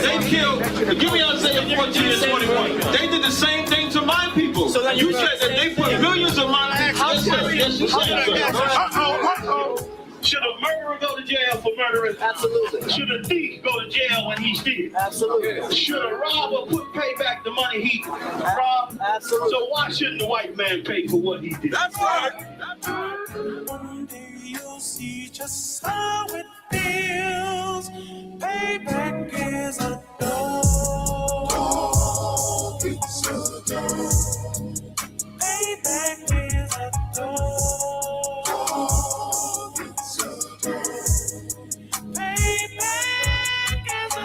They killed, give me Isaiah 14 and 21. They did the same thing to my people. So you said that they put millions of my lives. Yes, you said. Should a murderer go to jail for murdering? Absolutely. Should a thief go to jail when he steals? Absolutely. Should a robber pay back the money he robbed? Absolutely. So why shouldn't the white man pay for what he did? That's right. One day you'll see just how it feels. Payback is a dog. It's a dog. Payback is a dog. It's a dog. Payback is a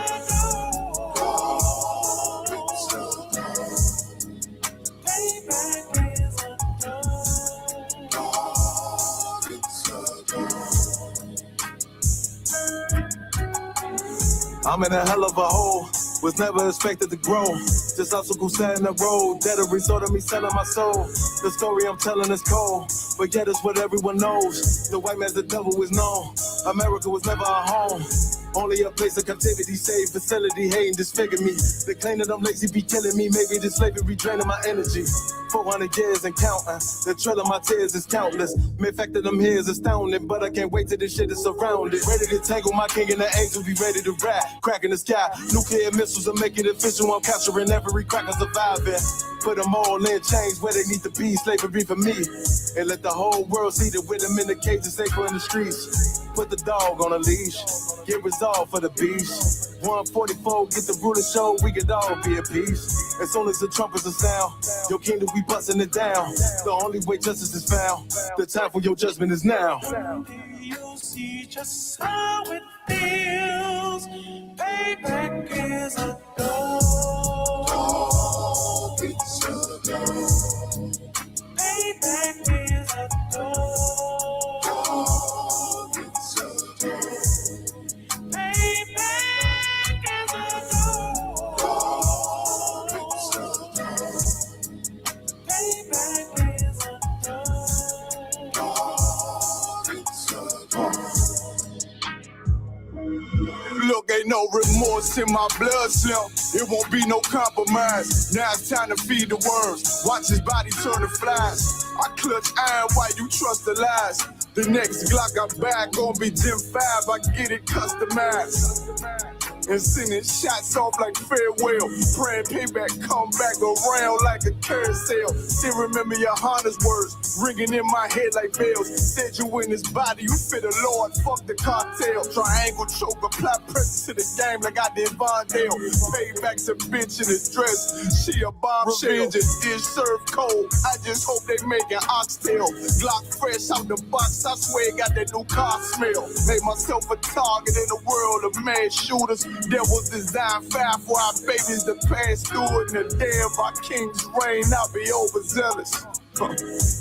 dog. It's a dog. Payback is a dog. It's a dog. I'm in a hell of a hole, was never expected to grow. Just obstacle set in the road, that a result of me selling my soul. The story I'm telling is cold, but yet it's what everyone knows. The white man's the devil is known. America was never our home. Only a place of captivity, safe facility, hating, disfigure me. They claim that I'm lazy, be killing me. Maybe this slavery draining my energy. 400 years and counting. The trail of my tears is countless. Main fact that I'm here is astounding, but I can't wait till this shit is surrounded. Ready to tangle my king and the angel, be ready to rap. Crack in the sky, nuclear missiles are making it official. I'm capturing every cracker surviving. Put them all in chains where they need to be. Slavery for me. And let the whole world see that with them in the cages, safer in the streets. Put the dog on a leash. Get resolved for the beast. 144, get the ruler show, we could all be at peace. As soon as the trumpets are sound, your kingdom, we busting it down. The only way justice is found, the time for your judgment is now. You'll see just how it feels. Payback is a dog. It's a dog. Payback is a dog. It's a dog. Payback is a dog. It's a dog. Payback is a dog. It's a dog. Look, ain't no remorse in my blood slump. It won't be no compromise. Now it's time to feed the worms. Watch his body turn to flies. I clutch iron while you trust the lies. The next Glock I buy gon' be Gen 5. I get it customized. And sending shots off like farewell. Praying payback come back around like a carousel. Still remember your Honda's words ringing in my head like bells. Said you in his body, you fit the Lord, fuck the cartel. Triangle choke, apply pressure to the game like I did Vondale. Payback's a bitch in a dress, she a bombshell. Revenge is served cold, I just hope they make an oxtail. Glock fresh out the box, I swear it got that new car smell. Made myself a target in a world of mad shooters. There was design fire for our babies to pass through it. And the day of our king's reign, I'll be overzealous.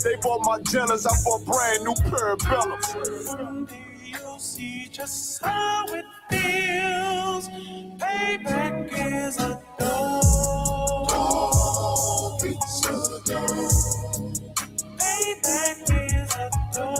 They bought my jealous, I bought brand new parabellums. Someday you'll see just how it feels. Payback is a dog. It's a dog. Payback is a dog.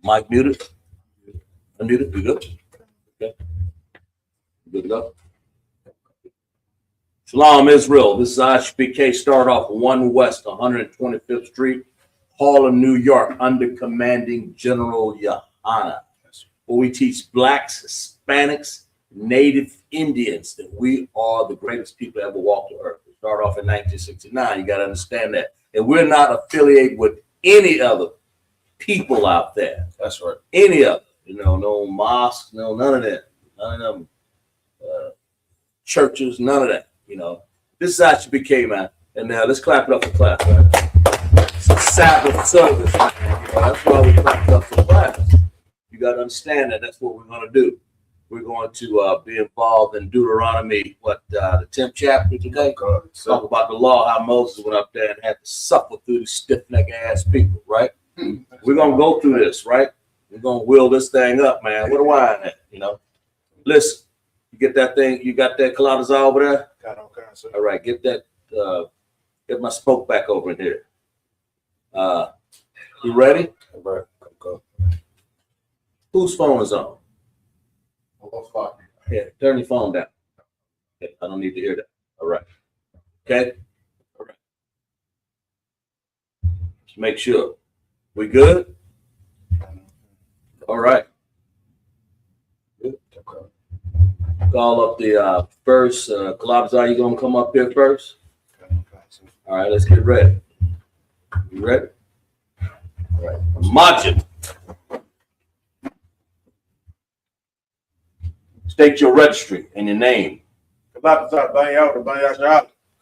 Mic muted. Unmuted. You good? Okay. Good to go. Shalom, Israel. This is Isupk. Start off 1 West 125th Street, Harlem, New York, under commanding General Yohana, where we teach blacks, Hispanics, Native Indians that we are the greatest people that ever walked the earth. We start off in 1969. You got to understand that. And we're not affiliated with any other people out there. That's right. Any of them. You know, no mosques, no, none of that. None of them churches, none of that. You know, this is how she became, man. And now let's clap it up for class, man. It's a Sabbath service, man. You know, that's why we clap it up for class. You got to understand that that's what we're going to do. We're going to be involved in Deuteronomy, the 10th chapter today. Talk about the law, how Moses went up there and had to suffer through the stiff-necked ass people, right? We're going to go through this, right? We're going to wheel this thing up, man. What a wine at, you know? Listen, you get that thing, you got that Colada over there? All right, get that, get my smoke back over in here. You ready? All right, go. Whose phone is on? Yeah, turn your phone down. Okay, I don't need to hear that. All right. Okay? All right. Just make sure. We good? All right. Good. Call up the first. Kalabazar, you going to come up here first? All right, let's get ready. You ready? All right. Majid. State your registry and your name. Kalabazar,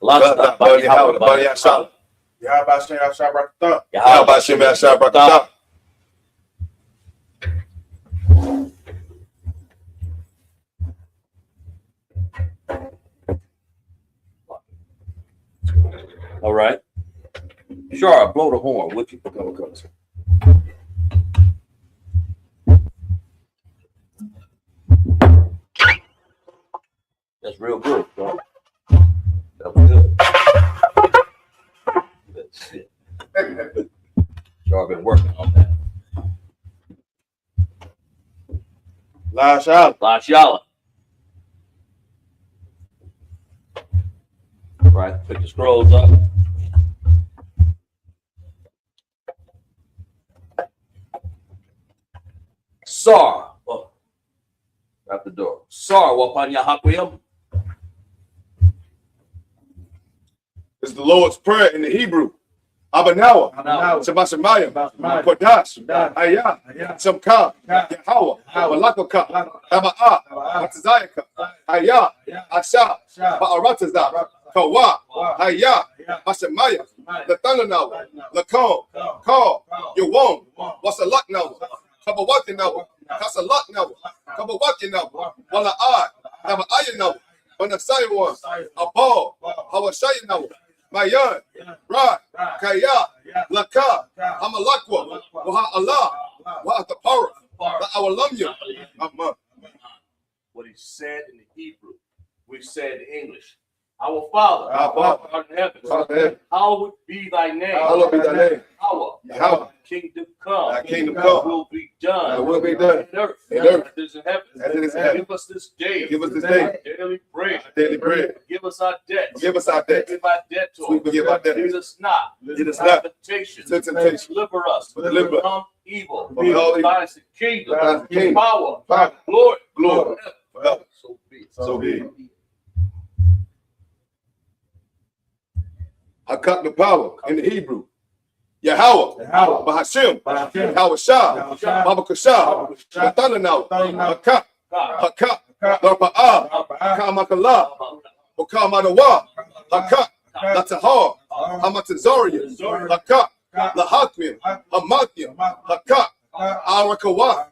Kalabazar, All right. Sure, blow the horn, would you? Go. That's real good, bro. That was good. That's it. Sure, I've been working on that. Lashala. Right, pick the scrolls up. Sar. Oh, out the door. Sar, wapanya hakwiyam. It's the Lord's Prayer in the Hebrew. Abanawa, Shabashamayim, Kodash, Ayah, Samka, Yahweh, Malakaka, Abaa, Matazayaka, Ayah, Asha, Ba'arataza, Kawa, Ayah, Bashamaya, Lathananawa, Lakon, Call, Yawon, Wasalaknawa, Kabawakinawa, Kasalaknawa, Kabawakinawa, Wala'ad, Aba'ayanawa, Banasayawon, Abal, Hawashayanawa, Mayan, Ra, Kaya, Laka, Hamalakwa, Waha Allah, Waha Tapara, La'awalamya. What he said in the Hebrew, we said in English. Our Father, art in heaven, hallowed be thy name. Hallowed be thy name. Yahweh, kingdom come. Thy kingdom Thy come. will be done. Thy will be done. In earth, In earth. as it is in heaven. As it is in heaven. Give us this day. Give us this day Daily bread. daily bread. Give us our debts. Give us our debts. Forgive our debtors. We forgive our debtors. Lead us not. Lead us not temptation. to temptation. Deliver us. Deliver us from evil. from all evil. Thine is the kingdom. Thine is the kingdom. Power. Power. Glory. Glory. Forever. So be it. So be it. Hakak the power in the Hebrew. Yahweh, Bahashim, Yahweh Shah, Baba Kashah, Mathananaw, Hakak, Hakak, Darpa'ah, Kamakala, Okamadawa, Hakak, Latahar, Hamatazaria, Hakak, Lahakmim, Hamathim, Hakak, Arakawa,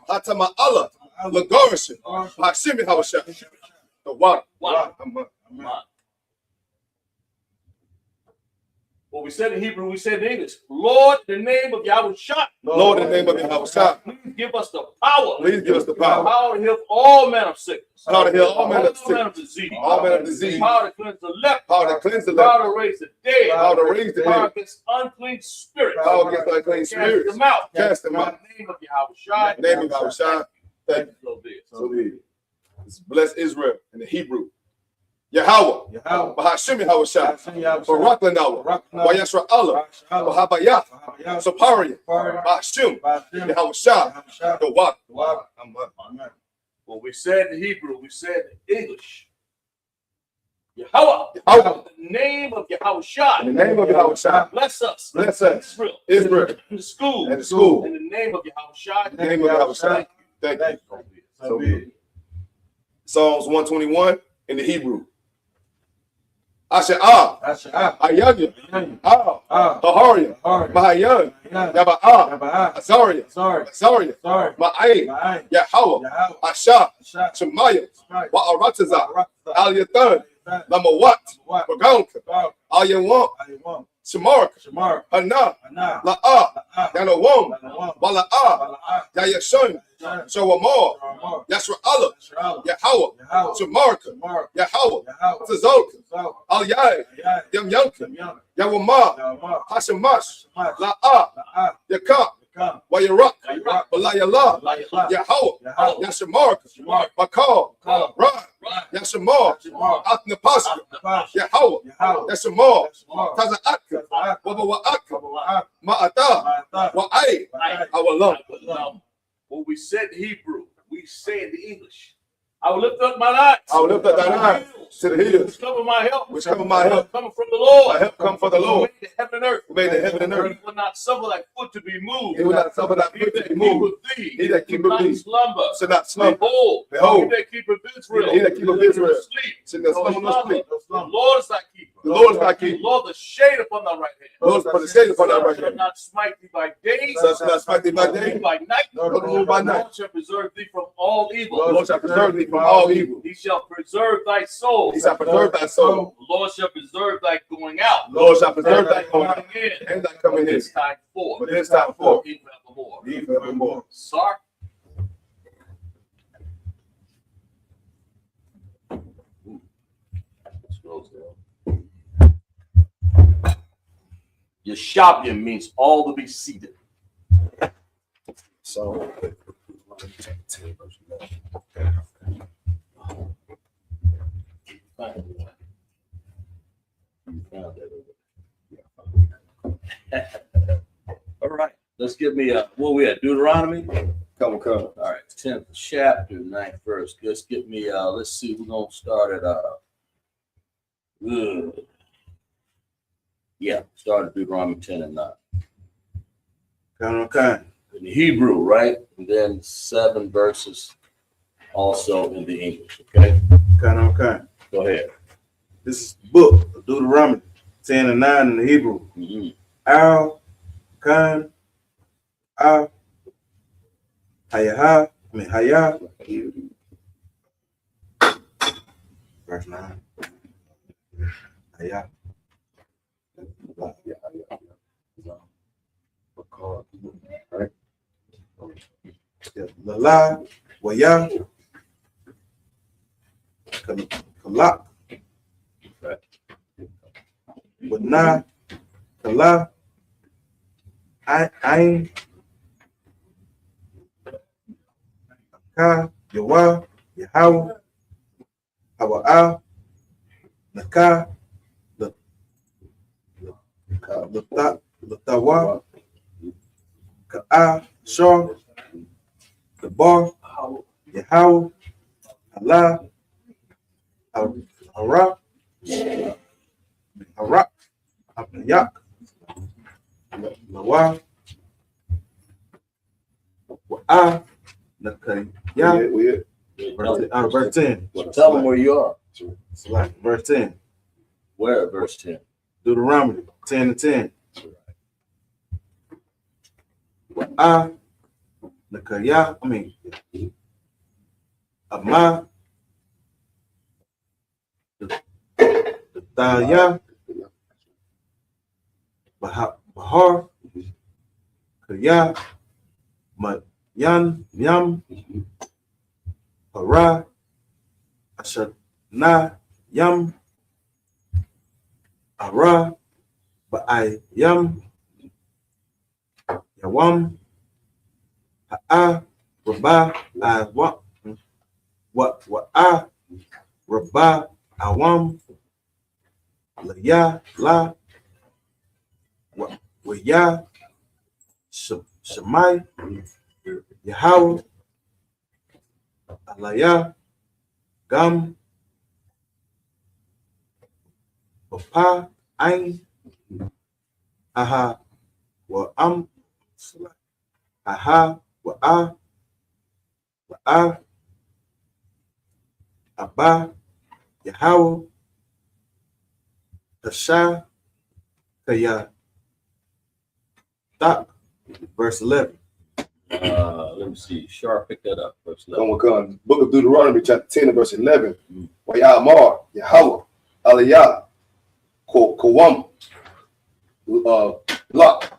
Hatama'ala, Lagorishin, Hashimi Hawashah, the water. What we said in Hebrew, we said in English. Lord, in the name of Yahweh Shah. Lord, in the name of Yahweh Shah. Please give us the power. Please give us the power. Power to heal all manner of sickness. Power to heal all manner of of disease. All manner of disease. Power to cleanse the leper. Power to cleanse the leper. Power to raise the dead. Power to raise the Power dead. against unclean spirits. Power against unclean Cast spirits. them out. Cast them In out. the name of Yahweh. In the name of Yahushua. Thank you. So be it. So be it. Let's bless Israel in the Hebrew. Yahweh. Yahweh. Bahashim Yahushua. Barak Lanawa. Barak Wayashra Allah. Bahabayah. Saparia. Bahashim. Yahushua. The Wak. Well, we said in Hebrew, we said in English. Yahweh. Yahweh. In the name of Yahushua. In the name of Yahushua. Bless us. Bless us. Israel. Israel. In the school. And the school. In the name of Yahushua. In the name of Yahushua. Thank you. So be it. Psalms 121 in the Hebrew. Asher Ah. Ayanya. Ah. Taharia. Mahayan. Yaba'ah. Azaria. Azaria. Ma'ay. Yahweh. Asha. Shemaiah. Wa'arataza. Al-Yathan. Lamawat. Baganka. Al-Yawam. Shamark. Hana. La'ah. Yanawam. Wala'ah. Yayashun. Shawamar. Yashra Allah. Yahweh. Shamarka. Yahweh. Tazolka. Al-Yai. Yam Yanka. Yawamah. Hashamash. La'ah. Yakah. Wayarak. Balayallah. Yahweh. Yashamarka. Bakal. Ra. Yashamar. Atnapaska. Yahweh. Yashamar. Taza'atka. Wabawa'aka. Ma'ata. Wa'ay. Awalam. What we said in Hebrew, we say in the English. I will lift up my eyes. I will lift up thine eyes to the hills. Which cover my help. Which cover my help. Coming from the Lord. My help come from the Lord. Who made the heaven and earth. Who made the heaven and earth. He will not suffer thy foot to be moved. He will not suffer thy foot to be moved. He that keepeth not thee slumber. shall not slumber. Behold, Behold, he that keepeth Israel. he that keepeth Israel sleep. shall not slumber nor sleep. The Lord is thy keeper. The Lord is thy keeper. The Lord the shade upon thy right hand. The Lord put the shade upon thy right Shall hand. not smite thee by day. Thou shalt not smite thee by nor day, thee by night. nor the moon by The night. Lord shall preserve thee from all evil. The Lord shall preserve thee from all evil. He shall preserve thy soul. He shall preserve thy soul. The Lord shall preserve thy going out. The Lord shall preserve thy going out in. and thy coming in. This time forth. But this time forth, Even forevermore. even forevermore. Sark. Yeshabian means all to be seated. So, All right. Let's give me where we at? Deuteronomy? come. All right, 10th chapter, 9th verse. Let's get me let's see, we're gonna start at start at Deuteronomy 10 and 9. Okay. In the Hebrew, right? And then 7 verses also in the English. Okay. Okay. Go ahead. This is book of Deuteronomy 10 and 9 in the Hebrew. Mm-hmm. Al, Khan, Al, Hayah, Hayah. Verse 9. Hayah. Right. Lala, Waya, Kalak, Wana, Kala, Ain, Ka, Yawa, Yahweh, Hawa'a, Naka, Latawa, Ka'a, Shaw, the bar, Yahweh, Allah, Harak, Yak, Lawa, Wa'a, Nakaya, verse 10. Tell them where you are. It's like verse 10. Where at verse 10? Deuteronomy 10 and 10. Wa'a, Nakaya, Ama, the Taya, Bahar, Kaya, Yan, Yam, Hara, Ashana, Yam, Ara, Ba'ai, Yam, Yawam, Ha'a, Rabba, Wa'a, Rabba, Awam, Laya, La, Waya, Shemai, Yahweh, Alaya, Gam, Bapa, Ain, Aha, Wa'am, Aha, Wa'a, Abba, Yahweh, Tasha, Kaya, Tak, verse 11. Let me see. Sharp, pick that up. Verse 11. Come, Book of Deuteronomy, chapter 10, and verse 11. Wayamar, Yahweh, Aliyah, Kowam, Lak,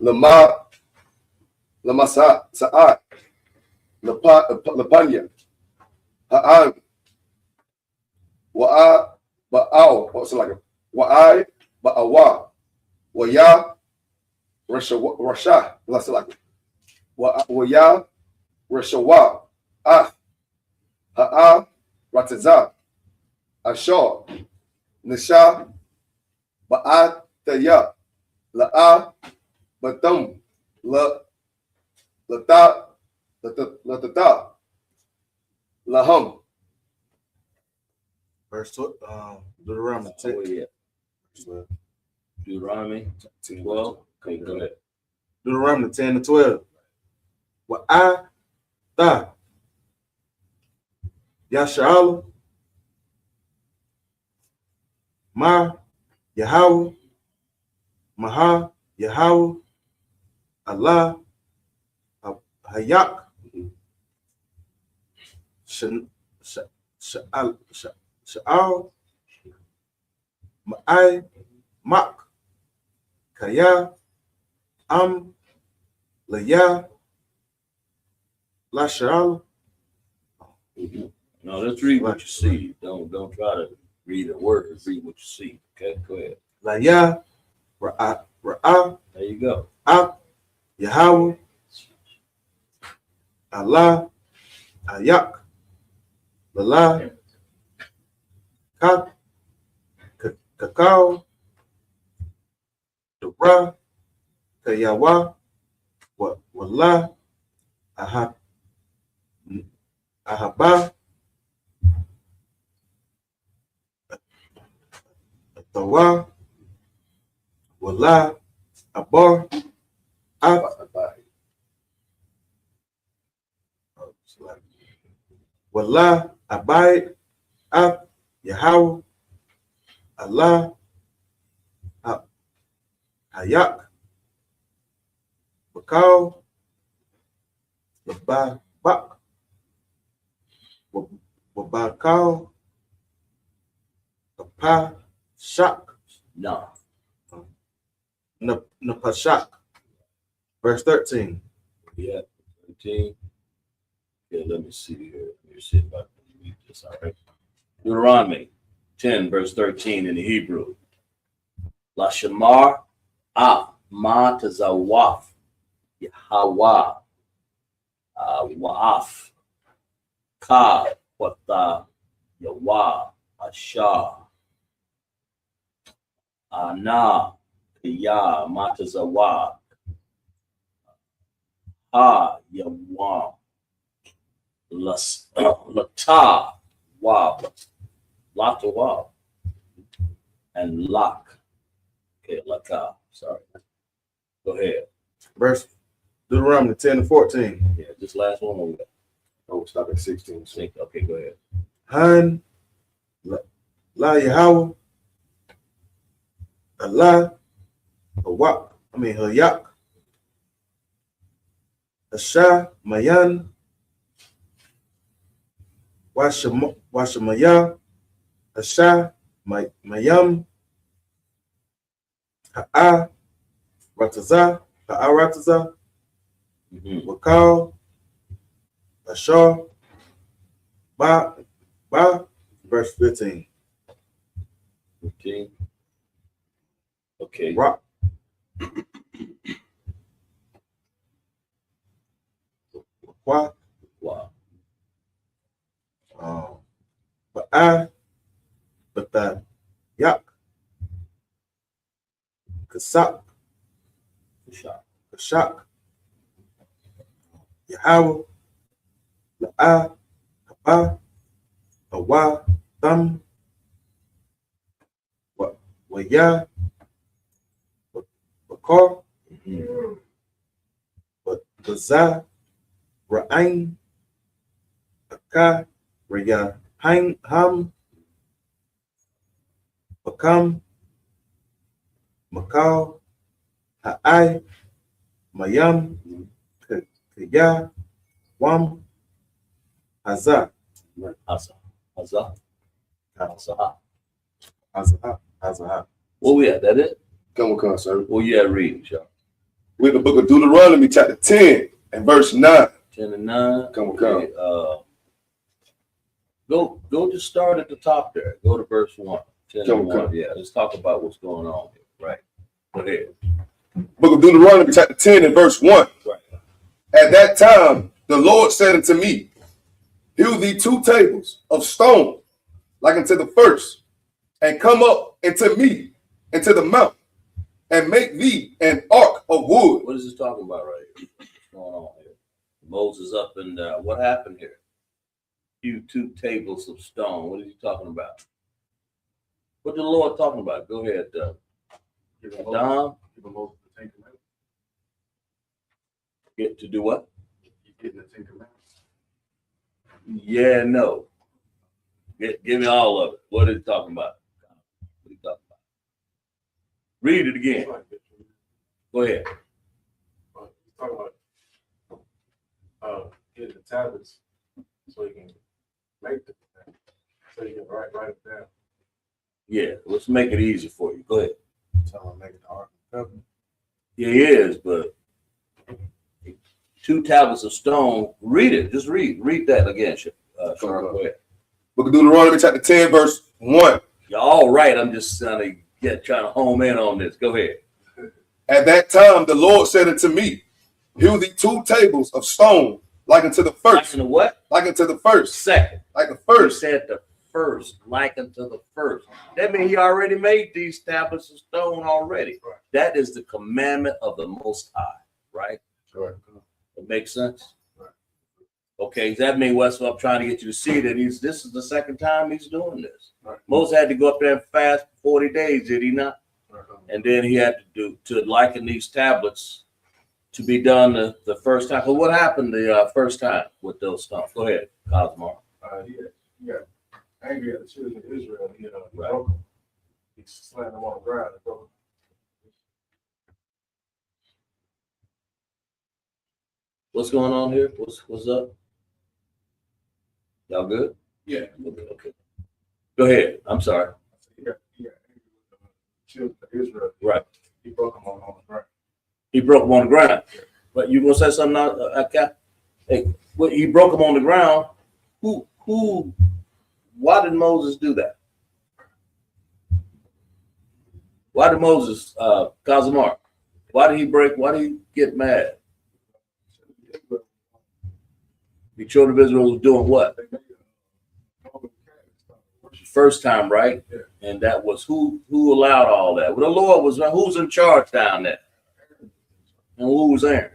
Lama Sa'at, Lapanya, Ha'an, Wa'a, Ba'aw, what's it like? Wa'ai, Ba'awa, Waya, Rasha, what's it like? Waya, Rashawa, Ha'a, Rataza, Ashar, Nisha, Ba'ataya, La'a, Batum, Lata, Lahum. Verse Deuteronomy 10. Oh, yeah. Deuteronomy 12. Okay, go ahead. Deuteronomy 10 and 12. Wa'a, Ta, Yasha'ala, Ma, Yahweh, Maha, Yahweh, Allah, Hayak, Sha'al, Ma'ai, Mak, Kaya, Am, Laya, La Sha'al. No, let's read what you see. Don't try to read a word. Read what you see. Okay, go ahead. Laya, Ra'ah, There you go. Ab, Yahweh, Allah, Ayak, Lala, Kak, Kakao, Debra, Kayawa, Wallah, Ahaba, Atawa, Wallah, Abar, Ab, Wallah, Abai, Ab, Yahweh, Allah, Hayak, Bakal, Bak, Wabakal, Kapa, Shak, No. Napashak. Verse 13. Yeah. 13. Okay, let me see here. Let me see if I can read this. All right. Deuteronomy 10, verse 13 in the Hebrew. Lashamar ma tazawaf Yahweh wa'af ka wata yawa asha ana ya matazawa ha yawam lata wab lata wab and lock. Okay, laka. Sorry. Go ahead. Verse Deuteronomy 10 and 14. Yeah, this last one. Over there. Oh, stop at 16. Okay, go ahead. Han, La Yahweh, Allah, Hayak, Asha, Mayan, Washamaya, Asha, Mayam, Ha'a, Rataza, Wakal, Ashar, Ba, verse 15. 15. Okay. Rock. Wa, Wow. Ba'a, Bata, Yak, Kasak, Kashak, Yahweh, La'a, Haba, Awa, Thum, Waya, Bakar, Baza, Ra'ain, Aka, Raya, Ham, Bakam, Macau, Ha'ai, Mayam, Kaya, Wam, Hazah, Asa. Asa. Asa. Hazah. Where we at? That it? Come, sir. Where you at reading, Sean? We're in the book of Deuteronomy, chapter 10 and verse 9. 10 and 9. Come. Go just start at the top there. Go to verse 1. 10 Come. and 1. Yeah, let's talk about what's going on here. Right. Go ahead. Book of Deuteronomy, chapter 10 and verse 1. Right. At that time, the Lord said unto me, hew thee 2 tables of stone, like unto the first, and come up into me, into the mount, and make thee an ark of wood. What is this talking about right here? What's going on here? Moses up and what happened here? Hew 2 tables of stone. What is he talking about? What the Lord talking about? Go ahead, Don. Get to do what? Yeah, no. Give me all of it. What is he talking about? What are you talking about? Read it again. Go ahead. Get the tablets so you can make them, so you can write it down. Yeah, let's make it easy for you. Go ahead. So I'm making the Ark of the Covenant. Yeah, he is, but 2 tablets of stone. Read it. Just read. Read that again, Sean. Go ahead. Book of Deuteronomy, chapter 10, verse 1. You're all right. I'm just trying to home in on this. Go ahead. At that time, the Lord said unto me, hew thee 2 tables of stone, like unto the first. Like unto what? Like unto the first. Second. Like the He first. said the first, like unto the first. That means he already made these tablets of stone already. Right. That is the commandment of the Most High, right? Sure. It makes sense? Right. Okay, that means what I'm trying to get you to see that this is the second time he's doing this. Right. Moses had to go up there and fast for 40 days, did he not? Right. And then he had to liken these tablets to be done the first time. But what happened the first time with those stones? Go ahead, Cosmo. He got angry at the children of Israel. He Right. broke them. He slammed them on the ground and broke them. What's going on here? What's up? Y'all good? Yeah. Okay. Go ahead. I'm sorry. He got angry with the children of Israel. Right. He broke them on the ground. He broke them on the ground. But you gonna say something now, Cap? Hey, well, he broke them on the ground. Who? Why did Moses do that? Why did Moses, Kazimar? Why did he get mad? The children of Israel was doing what? First time, right? Yeah. And that was who allowed all that? Well, the Lord was, who's in charge down there? And who was Aaron?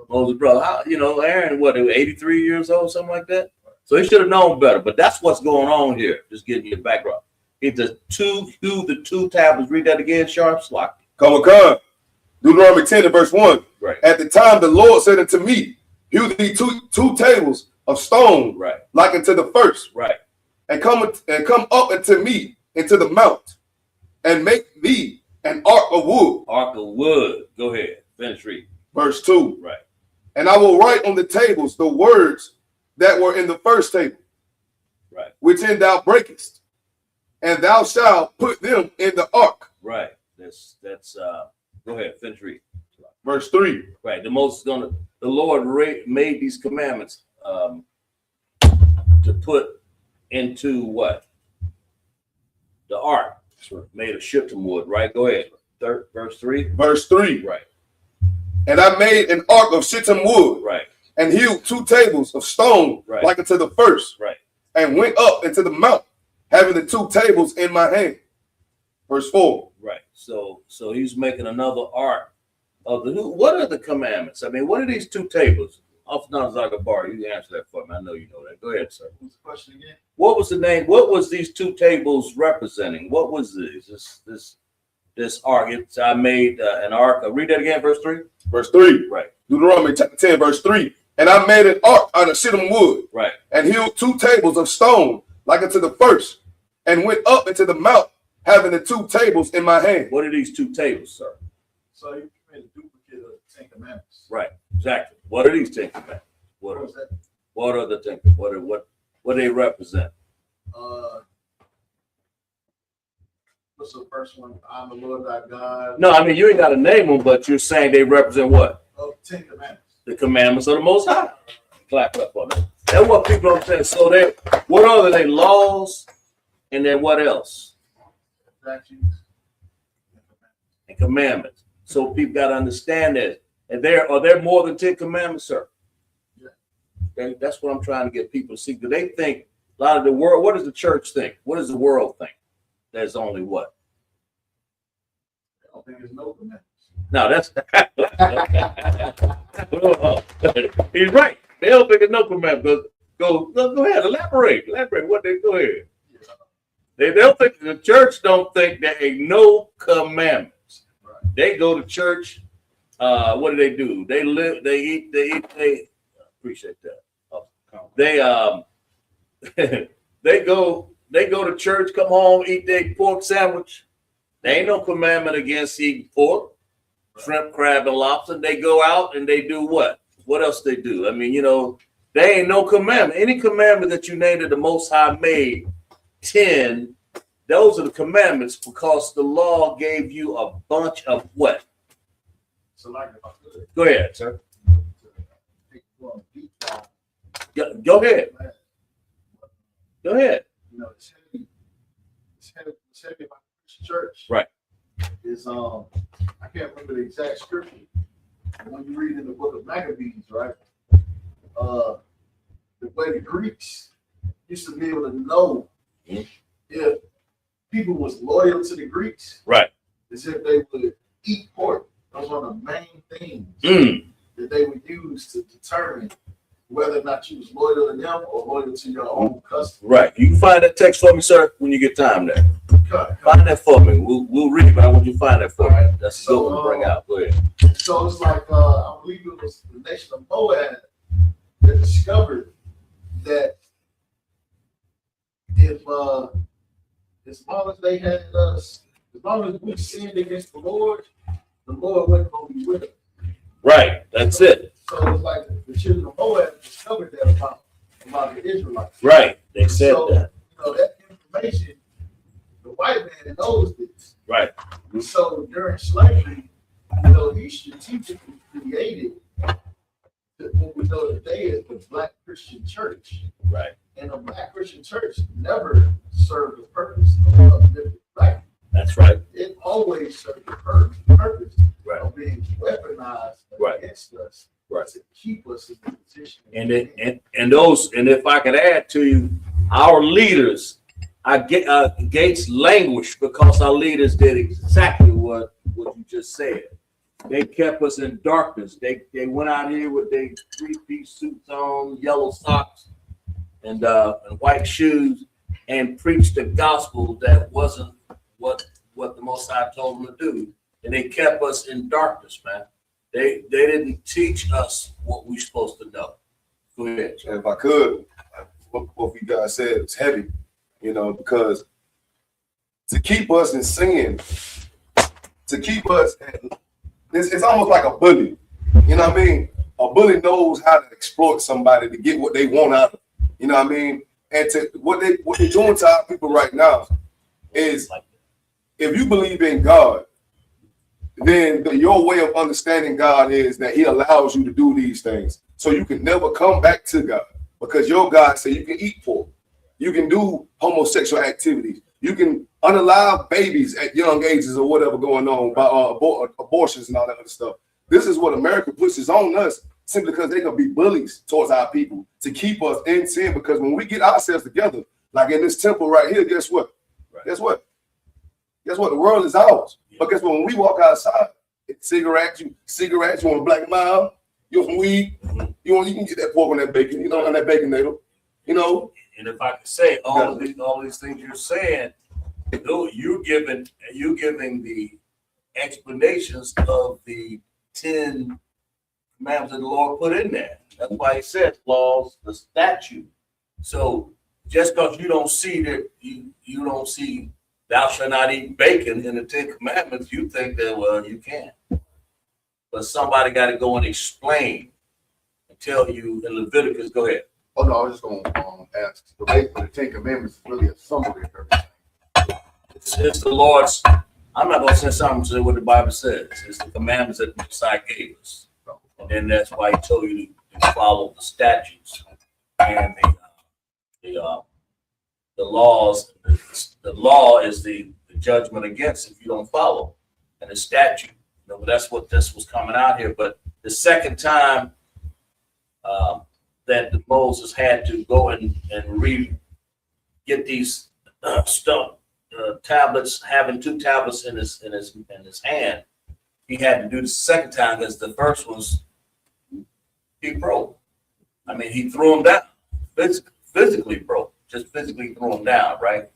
Moses' brother. Aaron, what, 83 years old, something like that? So he should have known better, but that's what's going on here. Just getting your background. It's the 2 tablets. Read that again, Sharp Slock. Come. Deuteronomy 10 and verse 1. Right. At the time, the Lord said unto me, hew thee two tables of stone, Right. like unto the first, Right. and come up unto me into the mount, and make thee an ark of wood. Ark of wood. Go ahead. Finish reading. Verse 2. Right. And I will write on the tables the words that were in the first table, Right. which thou breakest, and thou shalt put them in the ark. Right. That's go ahead. Finish reading. verse 3. Right. The Lord made these commandments to put into what? The ark. Made of shittim wood, right? Go ahead. Verse 3. Verse 3. Right. And I made an ark of shittim wood. Right. And hewed 2 tables of stone, Right. like unto the first. Right. And went up into the mount, having the 2 tables in my hand. Verse 4. Right. So he's making another ark of the new. What are the commandments? I mean, what are these 2 tables? Off Zagabar, you answer that for me. I know you know that. Go ahead, sir. What's the question again? What was the name? What was these 2 tables representing? What was this ark? I made an ark. Read that again, verse 3. Verse 3. Right. Deuteronomy chapter 10, verse 3. And I made an ark out of shittim wood. Right. And hewed 2 tables of stone, like unto the first. And went up into the mount, having the 2 tables in my hand. What are these 2 tables, sir? So you made a duplicate of the 10 Commandments. Right. Exactly. What are these 10 commandments? What was that? What are the 10? What do they represent? What's the first one? I'm the Lord thy God. No, I mean you ain't got to name them, but you're saying they represent what? Of 10 Commandments. The commandments of the Most High. Clap up on that. That's what people don't understand. So what are they? Laws, and then what else? Statutes. And commandments. So people got to understand that. And are there more than 10 commandments, sir? Yeah. Okay, that's what I'm trying to get people to see. Do they think a lot of the world? What does the church think? What does the world think? There's only what? I don't think there's no commandments. No, that's he's right. They don't think it's no commandment. Go ahead, elaborate. What they go ahead. They don't think the church don't think there ain't no commandments. Right. They go to church. What do? They live. They eat. They appreciate that. They go to church. Come home, eat their pork sandwich. There ain't no commandment against eating pork, shrimp, crab, and lobster. They go out and they do what? What else they do? I mean, there ain't no commandment. Any commandment that you named that the Most High made, 10, those are the commandments because the law gave you a bunch of what? So like if I could. Go ahead, sir. Take one deep down. Go ahead. Go ahead. It's heavy. It's heavy about the church. Right. Is I can't remember the exact scripture. When you read in the book of Maccabees, right? The way the Greeks used to be able to know if people was loyal to the Greeks, Right. is if they would eat pork. Those are the main things that they would use to determine whether or not you was loyal to them or loyal to your own custom. Right. You can find that text for me, sir, when you get time there. Cut. Find that for me. We'll read it, but I want you to find that for me. Right. That's a good one to bring out. Go ahead. So it's like I believe it was the nation of Moab that discovered that if as long as they had us, as long as we sinned against the Lord wasn't going to be with us. Right. That's it. So it's like the children of Moab discovered that about the Israelites. Right. They said So, that. That information, the white man knows this. Right. So during slavery, he strategically created what we know today as the Black Christian Church. Right. And the Black Christian Church never served the purpose of living black. That's right. It always served the purpose Right. of being weaponized Right. against us, Right. to keep us in the position. And if I could add to you, our leaders, Gates languished because our leaders did exactly what you just said. They kept us in darkness. They went out here with their 3-piece suits on, yellow socks, and white shoes, and preached the gospel that wasn't what the Most High told them to do. And they kept us in darkness, man. They didn't teach us what we're supposed to know. Go ahead. And if I could, what you guys said was heavy, because to keep us in sin, to keep us, it's almost like a bully. You know what I mean? A bully knows how to exploit somebody to get what they want out of them. You know what I mean? And to what they're doing to our people right now is, if you believe in God, then your way of understanding God is that he allows you to do these things. So you can never come back to God because your God said you can eat pork. You can do homosexual activities. You can unalive babies at young ages or whatever going on by abortions and all that other stuff. This is what America pushes on us simply because they're going to be bullies towards our people to keep us in sin. Because when we get ourselves together, like in this temple right here, guess what? Right. Guess what? Guess what? The world is ours. Yeah. But guess what? When we walk outside, cigarettes, you want a black mile, you want some weed, you can get that pork on that bacon, on that baconator, And if I could say all these things you're saying, you're giving the explanations of the 10 commandments that the Lord put in there. That's why he said laws, the statute. So just because you don't see that you don't see thou shalt not eat bacon in the 10 commandments, you think that you can. But somebody got to go and explain and tell you in Leviticus. Go ahead. Oh no, I was just going to ask. The 10 Commandments is really a summary of everything. It's the Lord's. I'm not going to say something to what the Bible says. It's the commandments that the Messiah gave us, and then that's why he told you to follow the statutes and the laws. The law is the judgment against if you don't follow, and the statute. That's what this was coming out here. But the second time that Moses had to go and get these stone tablets, having 2 tablets in his hand, he had to do the second time because the first ones he broke. I mean, he threw them down, physically broke, just physically threw them down, right?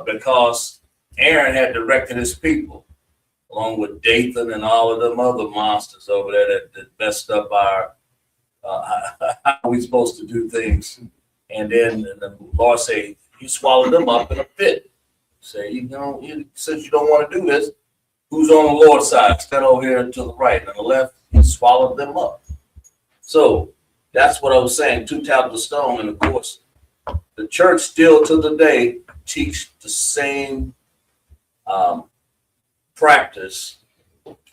Because Aaron had directed his people, along with Dathan and all of them other monsters over there that messed up our how are we supposed to do things. And then the Lord say he swallowed them up in a pit. Say, since you don't want to do this, who's on the Lord's side? Stand over here to the right and the left. He swallowed them up. So that's what I was saying, 2 tablets of stone. And of course, the church still to the day teach the same practice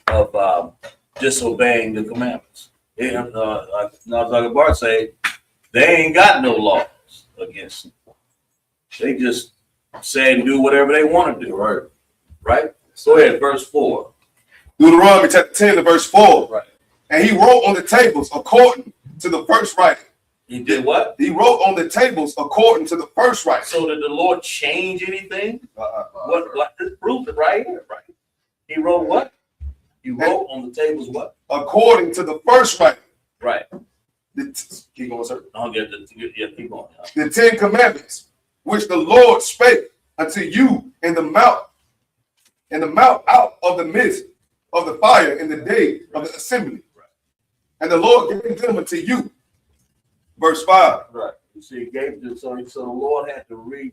of disobeying the commandments. Like Bart say, they ain't got no laws against them. They just say and do whatever they want to do. Right? Go ahead, verse 4. Deuteronomy chapter 10 to verse 4. Right. And he wrote on the tables according to the first writing. He did what? He wrote on the tables according to the first writing. So did the Lord change anything? What? This proof it right here, right? He wrote what? He wrote on the tables what? According to the first writing. Right. Keep going, sir. Keep going. The 10 commandments, which the Lord spake unto you in the mount out of the midst of the fire in the day of the assembly. Right. And the Lord gave them unto you. Verse 5. Right. You see, he gave them, so the Lord had to read.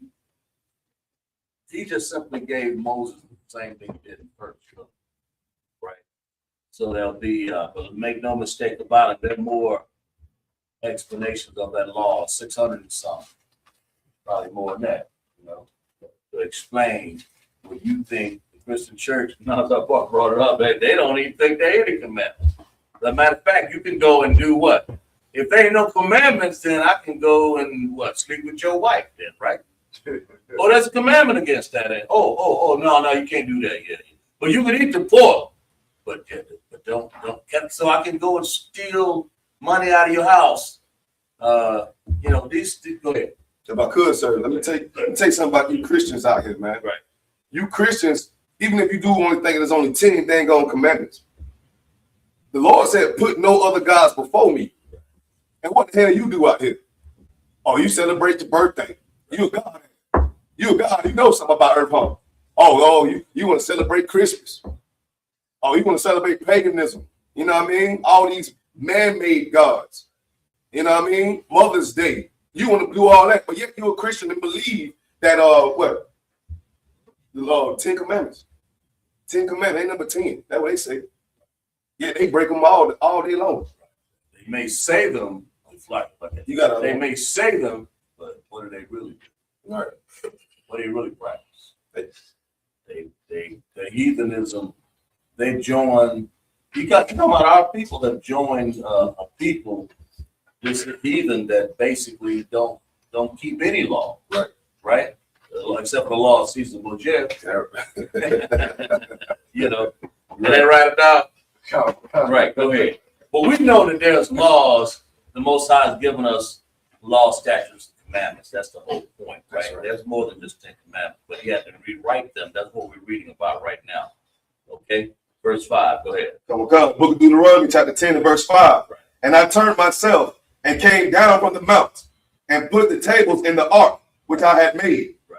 He just simply gave Moses the same thing he did in first. Right. So there'll be, but make no mistake about it, there are more explanations of that law, 600 and something, probably more than that, to explain what you think the Christian church, now as I brought it up, they don't even think there ain't any commandments. As a matter of fact, you can go and do what? If there ain't no commandments, then I can go and sleep with your wife then, right? Oh, there's a commandment against that. No, you can't do that yet. But you can eat the pork, but don't. So I can go and steal money out of your house. These. Go ahead. If I could, sir, let me tell you something about you Christians out here, man. Right. You Christians, even if you do only think there's only 10 dang on commandments, the Lord said, "Put no other gods before me." And what the hell you do out here? Oh, you celebrate your birthday. You a God. You a God. You know something about Earth Home. You want to celebrate Christmas. Oh, you want to celebrate paganism. You know what I mean? All these man-made gods. You know what I mean? Mother's Day. You want to do all that, but yet you're a Christian and believe that the 10 commandments. 10 commandments ain't number 10. That's what they say. Yeah, they break them all day long. They may say them, they may say them, but what do they really do? Right. What do they really practice? The heathenism they joined. You know about our people have joined a people, this heathen that basically don't keep any law. Right? Except for the law of Caesar Borgia. You know, and they write it down. Right, go ahead. But we know that there's laws. The Most High has given us law, statutes, and commandments. That's the whole point, right? There's more than just 10 commandments, but he had to rewrite them. That's what we're reading about right now. Okay? Verse 5, go ahead. Book of Deuteronomy, chapter 10 and verse 5. Right. And I turned myself and came down from the mount and put the tables in the ark which I had made. Right.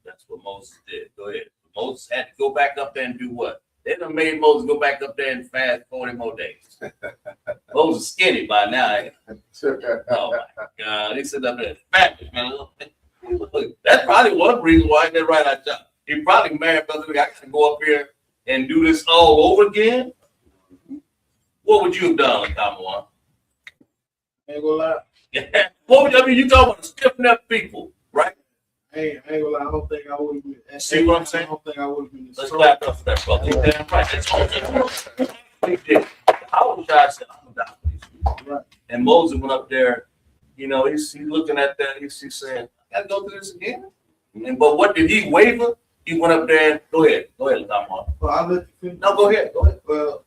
That's what Moses did. Go ahead. Moses had to go back up there and do what? They done made Moses go back up there and fast 40 more days. Moses skinny by now. Oh my God. He said up there fat, man. That's probably one reason why he didn't write that job. He probably mad because I got to go up here and do this all over again. What would you have done, Kamala? Ain't gonna lie. What would you, I mean, you talking about stiff-necked people, right? I ain't gonna lie. I don't think I would have been. See what I'm saying? I don't think I would have been. Let's clap up for that, brother. You're damn right. That's all he did. I was trying to say, I'm gonna die for these people. Right. And Moses went up there, you know, he's looking at that, he's saying, I gotta go through this again. But what did he waver? He went up there and go ahead, Tom. Well, I'll let you finish. No, go ahead. Well,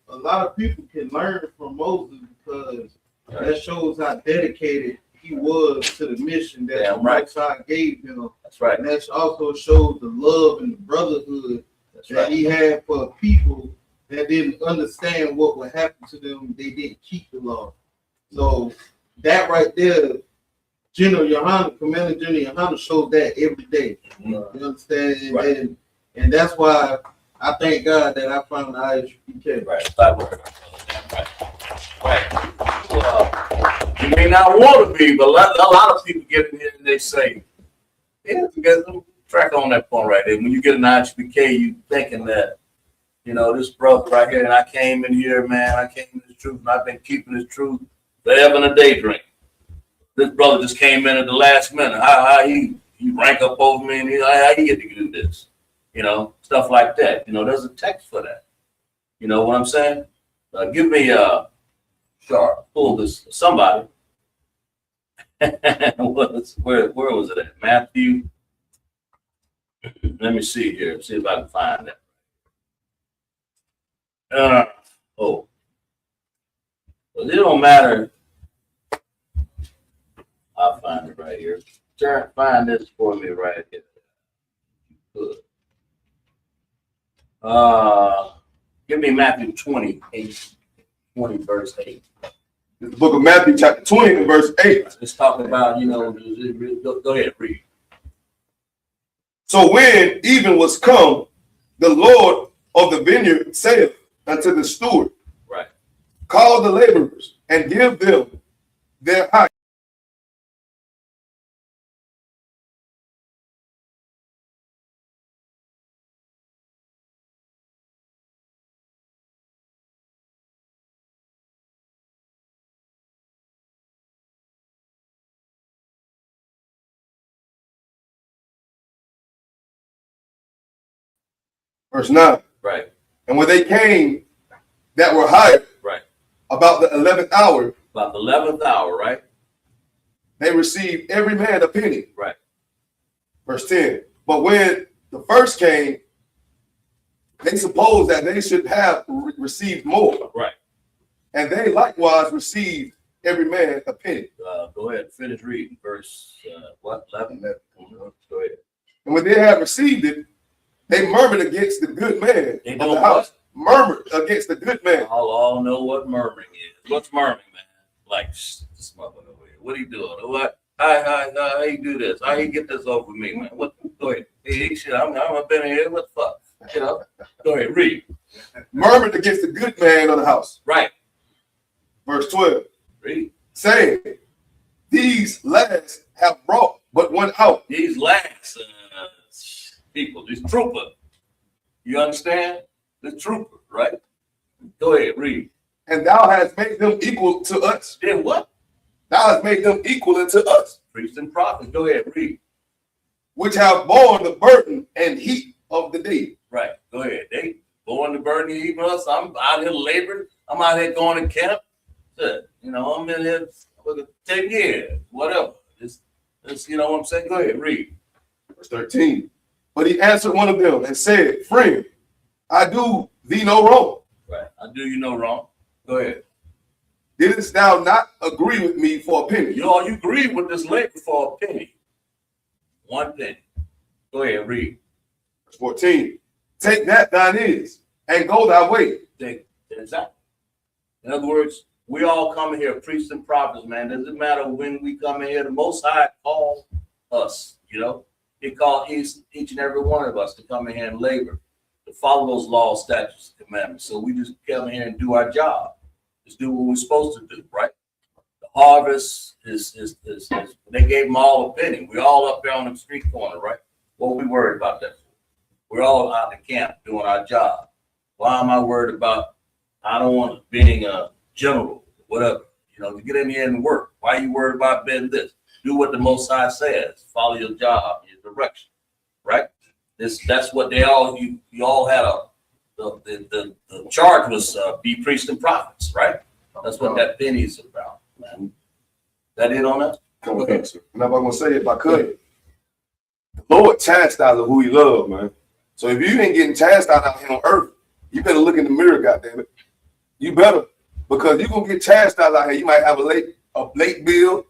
a lot of people can learn from Moses because that shows how dedicated he was to the mission that the Most High gave him. That's right. And that also shows the love and the brotherhood that he had for people that didn't understand what would happen to them. They didn't keep the law. So that right there, Commander General Yohana shows that every day. You understand? Right. And that's why I thank God that I found the Isupk. Right. You may not want to be, but a lot of people get in here and they say, yeah, because track on that point right there. When you get an Isupk, you thinking that, you know, this brother right here, and I came in here, man, I came in this truth, and I've been keeping this truth forever and a day drink. This brother just came in at the last minute. How he rank up over me, and how he get to do this? You know, stuff like that. You know, there's a text for that. You know what I'm saying? Give me Sharp. Pull this. Somebody. Where was it at? Matthew. Let me see here. See if I can find that. Well, it don't matter. I'll find it right here. Try and find this for me right here. Good. Give me Matthew 20 verse 8. The book of Matthew, chapter 20 and verse 8. Let's talk about, you know, go ahead, read. So when even was come, the Lord of the vineyard saith unto the steward, right, call the laborers and give them their hire. Verse 9. Right. And when they came that were hired, right, about the 11th hour, right, they received every man a penny. Right. Verse 10. But when the first came, they supposed that they should have received more. Right. And they likewise received every man a penny. Go ahead, finish reading. Verse 11. Go ahead. And when they had received it, they murmured against the good man of the house. Murmured against the good man. All know what murmuring is. What's murmuring, man? Like, this motherfucker over here. What are you doing? What? How you do this? How you get this over me, man? What? Go ahead. Hey, shit, I'm been in here. What the fuck? You know? Go ahead, read. Murmured against the good man of the house. Right. Verse 12. Read. Saying, these lads have brought but one out. These lads, people, these trooper. You understand? The trooper, right? Go ahead, read. And thou hast made them equal to us. Then what? Thou hast made them equal unto us. Priests and prophets. Go ahead, read. Which have borne the burden and heat of the day. Right. Go ahead. They going to burn you even us. I'm out here laboring. I'm out here going to camp. Shit, you know, I'm in here for 10 years, whatever. It's, you know what I'm saying? Go ahead, read. Verse 13. But he answered one of them and said, Friend, I do thee no wrong. Right. I do you no wrong. Go ahead. Didst thou not agree with me for a penny? You agree with this labor for a penny. 1 penny. Go ahead, read. Verse 14. Take that thine is, and go thy way. Exactly. In other words, we all come here, priests and prophets, man. Doesn't matter when we come in here. The Most High called us, you know. He called each and every one of us to come in here and labor, to follow those laws, statutes, and commandments. So we just come in here and do our job. Just do what we're supposed to do, right? The harvest is they gave them all a penny. We all up there on the street corner, right? What we worried about that for? We're all out in the camp doing our job. Why am I worried about, I don't want being a general, whatever, you know, to get in here and work. Why are you worried about being this? Do what the Most High says. Follow your job, your direction, right? That's what they all, you all had the charge was be priests and prophets, right? That's what that penny is about, man. That it on that? Come on, sir. And I'm going to say it if I could. The Lord chastises who he loves, man. So if you ain't getting chastised out here on earth, you better look in the mirror, goddammit. You better, because you're going to get chastised out here. You might have a late bill,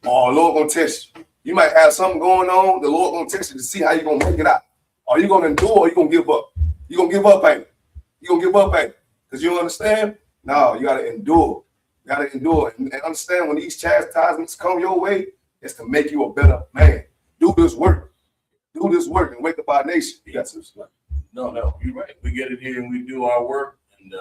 or the Lord going to test you. You might have something going on. The Lord going to test you to see how you're going to make it out. Are you going to endure, or you going to give up? You're going to give up, ain't it? You're going to give up, ain't it? Because you don't understand? No, you got to endure. You got to endure. And understand when these chastisements come your way, it's to make you a better man. Do this work. Do this work and wake up our nation. Yes, No, you're right. We get in here and we do our work. And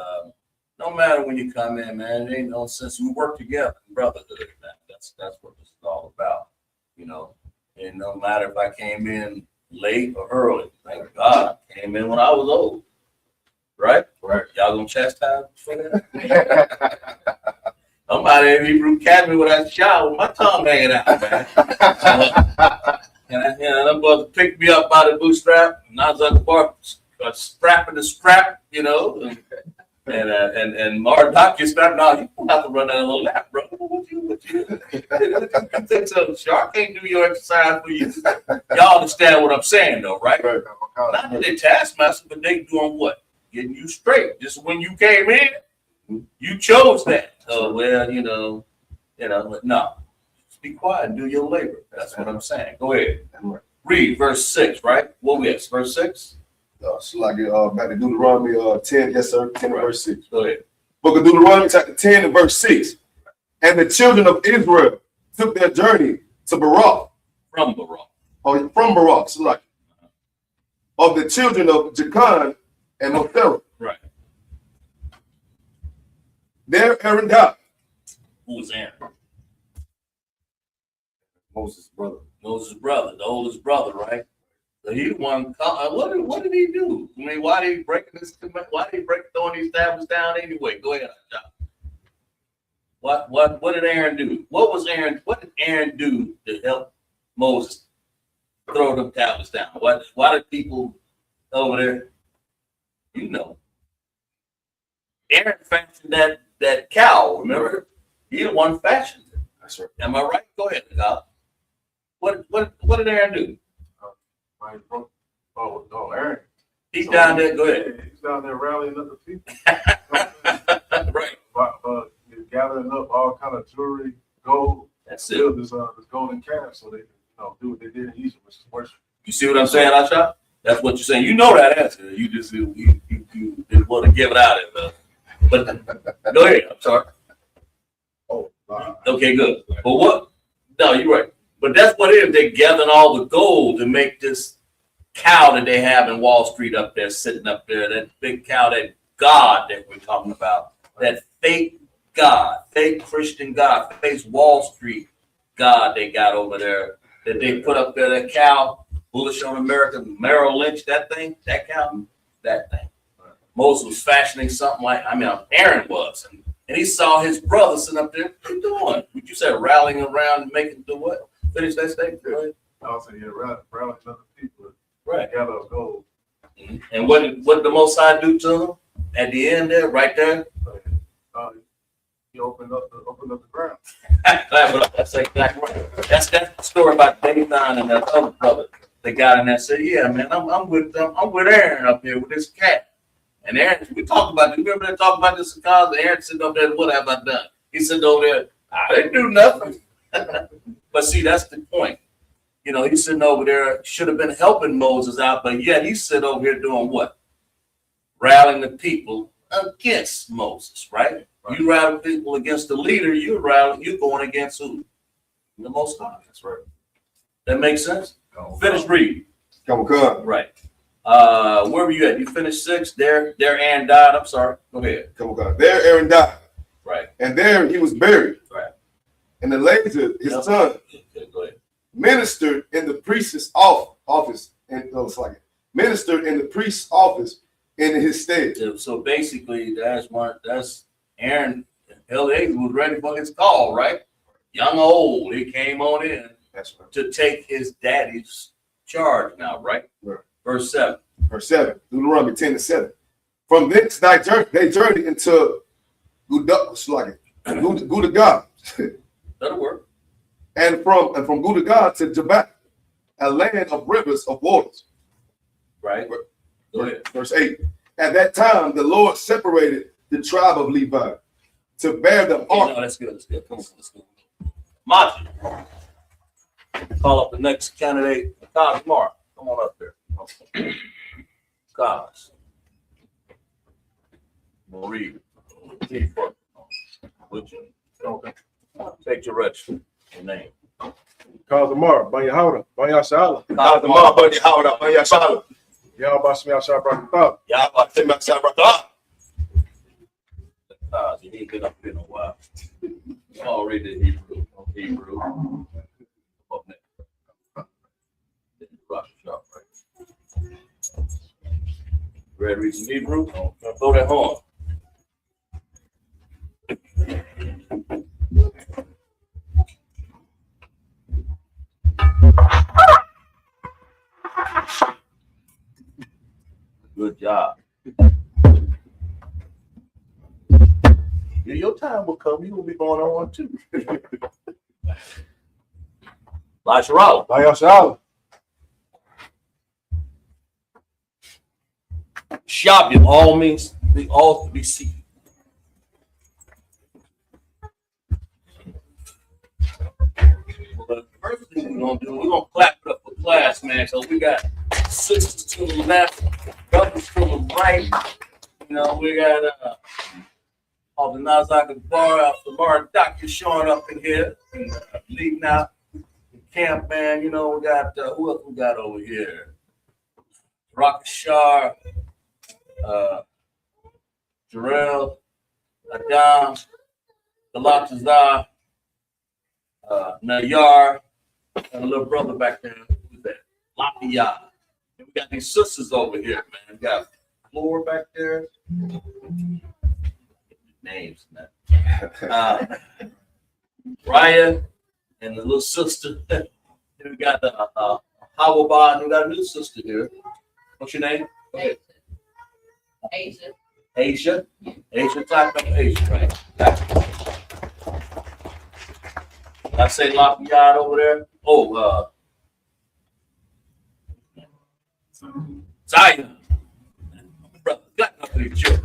no matter when you come in, man, it ain't no sense. We work together, brotherhood, man. That's what this is all about, you know. And no matter if I came in late or early, thank God I came in when I was old. Right? Right. Y'all gonna chastise me for that? I'm out there in Hebrew Academy with that shower with my tongue hanging out, man. And them brothers picked me up by the bootstrap, and I was at the bar strapping the strap, you know. And Mark gets strapped. No, you don't have to run that little lap, bro. What you think so? Shark can't do your exercise for you. Y'all understand what I'm saying, though, right? Not that they taskmaster, but they doing what? Getting you straight. Just when you came in, you chose that. Oh well, you know, no. Be quiet and do your labor. That's what I'm saying. Go ahead. Read verse 6, right? What we at? Verse 6? So like back to Deuteronomy 10, yes, sir. 10 and verse 6. Go ahead. Book of Deuteronomy chapter 10 and verse 6. And the children of Israel took their journey to Barak. From Barak. Or from Barak, so like of the children of Jachan and Mothera. Right. There Aaron died. Who was Aaron? Moses' brother. Moses' brother, the oldest brother, right? So he won. What did he do? I mean, why did he break throwing these tablets down anyway? Go ahead, John. What did Aaron do? What did Aaron do to help Moses throw them tablets down? Why did people over there? You know, Aaron fashioned that cow. Remember, he the one fashioned it. That's right. Am I right? Go ahead, God. What did Aaron do? Aaron. He's down there. Go ahead. He's down there rallying up the people. Right. Gathering up all kind of jewelry, gold. That's it. Build this golden calf so they can do what they did in Egypt, which is worship. You see what I'm saying, Asha? That's what you're saying. You know that answer. You just you didn't want to give it out. But go ahead. I'm sorry. Oh, wow. Okay, good. But what? No, you're right. But that's what it is. They're gathering all the gold to make this cow that they have in Wall Street up there, sitting up there, that big cow, that God that we're talking about, that fake God, fake Christian God, fake Wall Street God they got over there, that they put up there, that cow, bullish on America, Merrill Lynch, that thing, that cow, that thing. Moses was fashioning something like, Aaron was, and he saw his brother sitting up there. What you doing? Would you say rallying around and making do what? Finish that statement. Go ahead. I was saying, rallying other people. Right. Gather us gold. And what did the Most High do to him at the end there, right there? He opened up the ground. That's exactly right. That's the story about Dathan and that other brother. They got in there and said, "Yeah, man, I'm with them. I'm with Aaron up here with this cat." And Aaron, we talked about it. Remember they talked about this in college? Aaron sitting up there, what have I done? He said over there, I didn't do nothing. But see, that's the point. You know, he's sitting over there, should have been helping Moses out, but yet he's sitting over here doing what? Rallying the people against Moses, right? You rally people against the leader, you're going against who? The Most High. That's right. That makes sense? Finish reading. Come on. Right. Where were you at? You finished 6. There Aaron died. I'm sorry. Go ahead. Come on. There Aaron died. Right. And there he was buried. Right. And Eleazar, his son, Okay, go ahead. ministered in the priest's office, and ministered in the priest's office in his stead. So basically, that's Aaron. Eleazar was ready for his call, right? Young or old, he came on in. That's right. To take his daddy's charge now, right? Right. Verse 7. Verse 7, Deuteronomy 10:7. From thence they journeyed into Gudagad, That'll work. and from Gudagad to Jabbok, a land of rivers of waters. Right. Go ahead. Verse 8. At that time, the Lord separated the tribe of Levi to bear the ark. No, that's good. That's good. Come on, let's go. Machi. Call up the next candidate, Cos Mark. Come on up there. Cos. We'll read. Okay. Take your register. Your name. Kazamar, Banyahara, Banyashala. Kazamar, Banyahara, Banyashala. Yahbashmi Ashabrakata. Yahbashmi Ashabrakata. Cos, you ain't been up here in a while. I'll read the Hebrew. Hebrew. Ready to read some Hebrew? Throw that horn. Good job. Yeah, your time will come. You will be going on too. Lasharala. Banyashala. Shabim all means all to be seen. The first thing we're gonna clap it up for class, man. So we got sisters to the left, brothers to the right. You know, we got all the Nazaka bar after bar doctor showing up in here, and, leading out the camp, man. You know, we got who else we got over here? Rakashar. Jarrell, Adam, Galatazar, Nayar, and a little brother back there. Who's that? Lapia. And we got these sisters over here, man. We got Floor back there. Names, man. Raya and the little sister. Then we got the Hawabah, and we got a new sister here. What's your name? Go ahead. Asia. Asia, type of Asia, right? I say Lafayette over there. Oh, Zion. Brother, got nothing to you.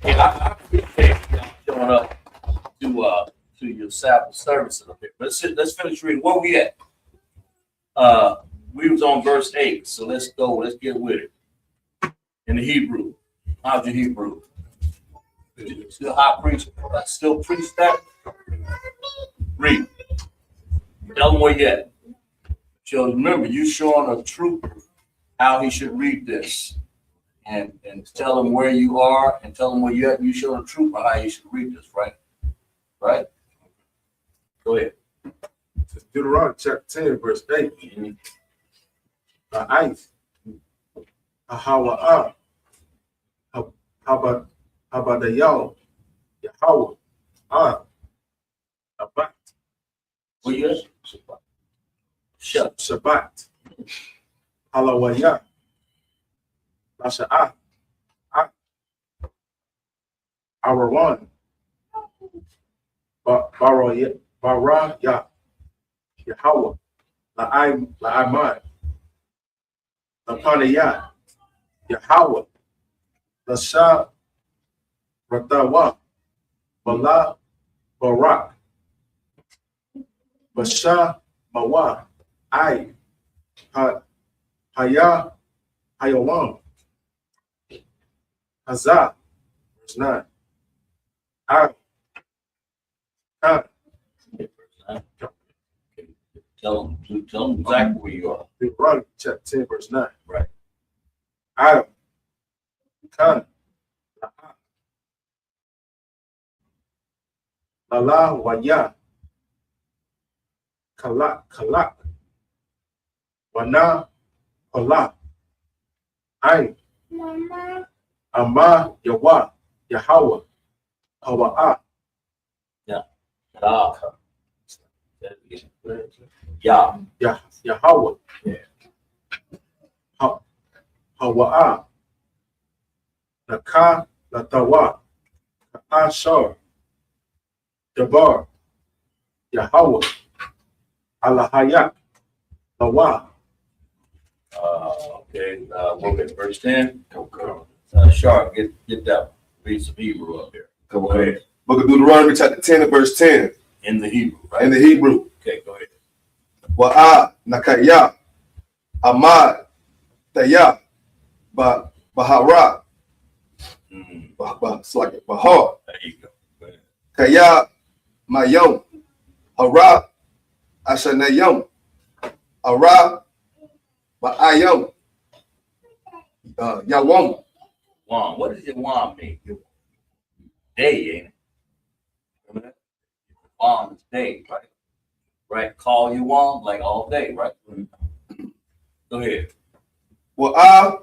Yeah, I appreciate y'all showing up to your Sabbath service up here. Let's finish reading. Where we at? We was on verse 8, so let's go. Let's get with it. In the Hebrew. How's your Hebrew? Still high priest, still preach that? Read. Tell them where you at. So remember, you showing a trooper how he should read this. And tell him where you are and tell him where you at. You show a trooper how you should read this, right? Right? Go ahead. Deuteronomy chapter 10, verse 8. Ice. Ahawa. How about the y'all? Yahweh. Abat. Where you at? Shut. Shabbat. Halawaya. Lasha Arawan, Baraya, Yahweh, La'aiman, Lapanayat, Yahweh, Lasha Ratawa, Bala Barak, Basha Mawa, I, Haya, Hayawan, Hazah, verse 9. I, Tell them exactly where you are. Deuteronomy chapter 10, verse 9. Right. I, Khan, Lala, Waya, Kalak, Wana, Pala, I, Ama, Yawa, Yahweh, Hawa'a, Yahweh, Hawa'a, Naka, Latawa, Ashar, Dabar, Yahweh, Alahayak, Lawa. Okay, we'll get verse 10. Sharp, get that. Read some Hebrew up here. Go ahead. Book of Deuteronomy chapter 10 and verse 10. In the Hebrew, right? In the Hebrew. Okay, go ahead. Wa'a nakaya amad taya bahara it's like bahar There you go. Go ahead. kaya mayom hara ashanayom ara ba'ayom yawom. Wam. What does your wam mean? Day, ain't it? Remember that? Wam is day, right? Right? Call you wam like all day, right? Go ahead. Wa'a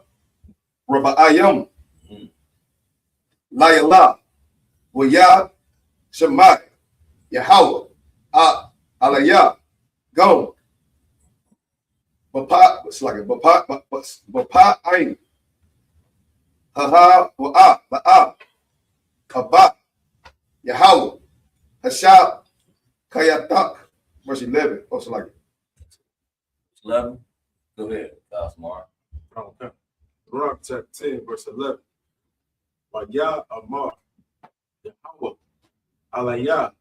raba'ayom layala waya shemai Yahweh alaya go bapa it's like a bapa ain haha wa'a ba'a kaba Yahweh hasha kayatak verse 11 also like it. 11. Go ahead, Mark. Okay. Deuteronomy chapter 10, verse 11. Waya Amar, Yahweh, Alaya,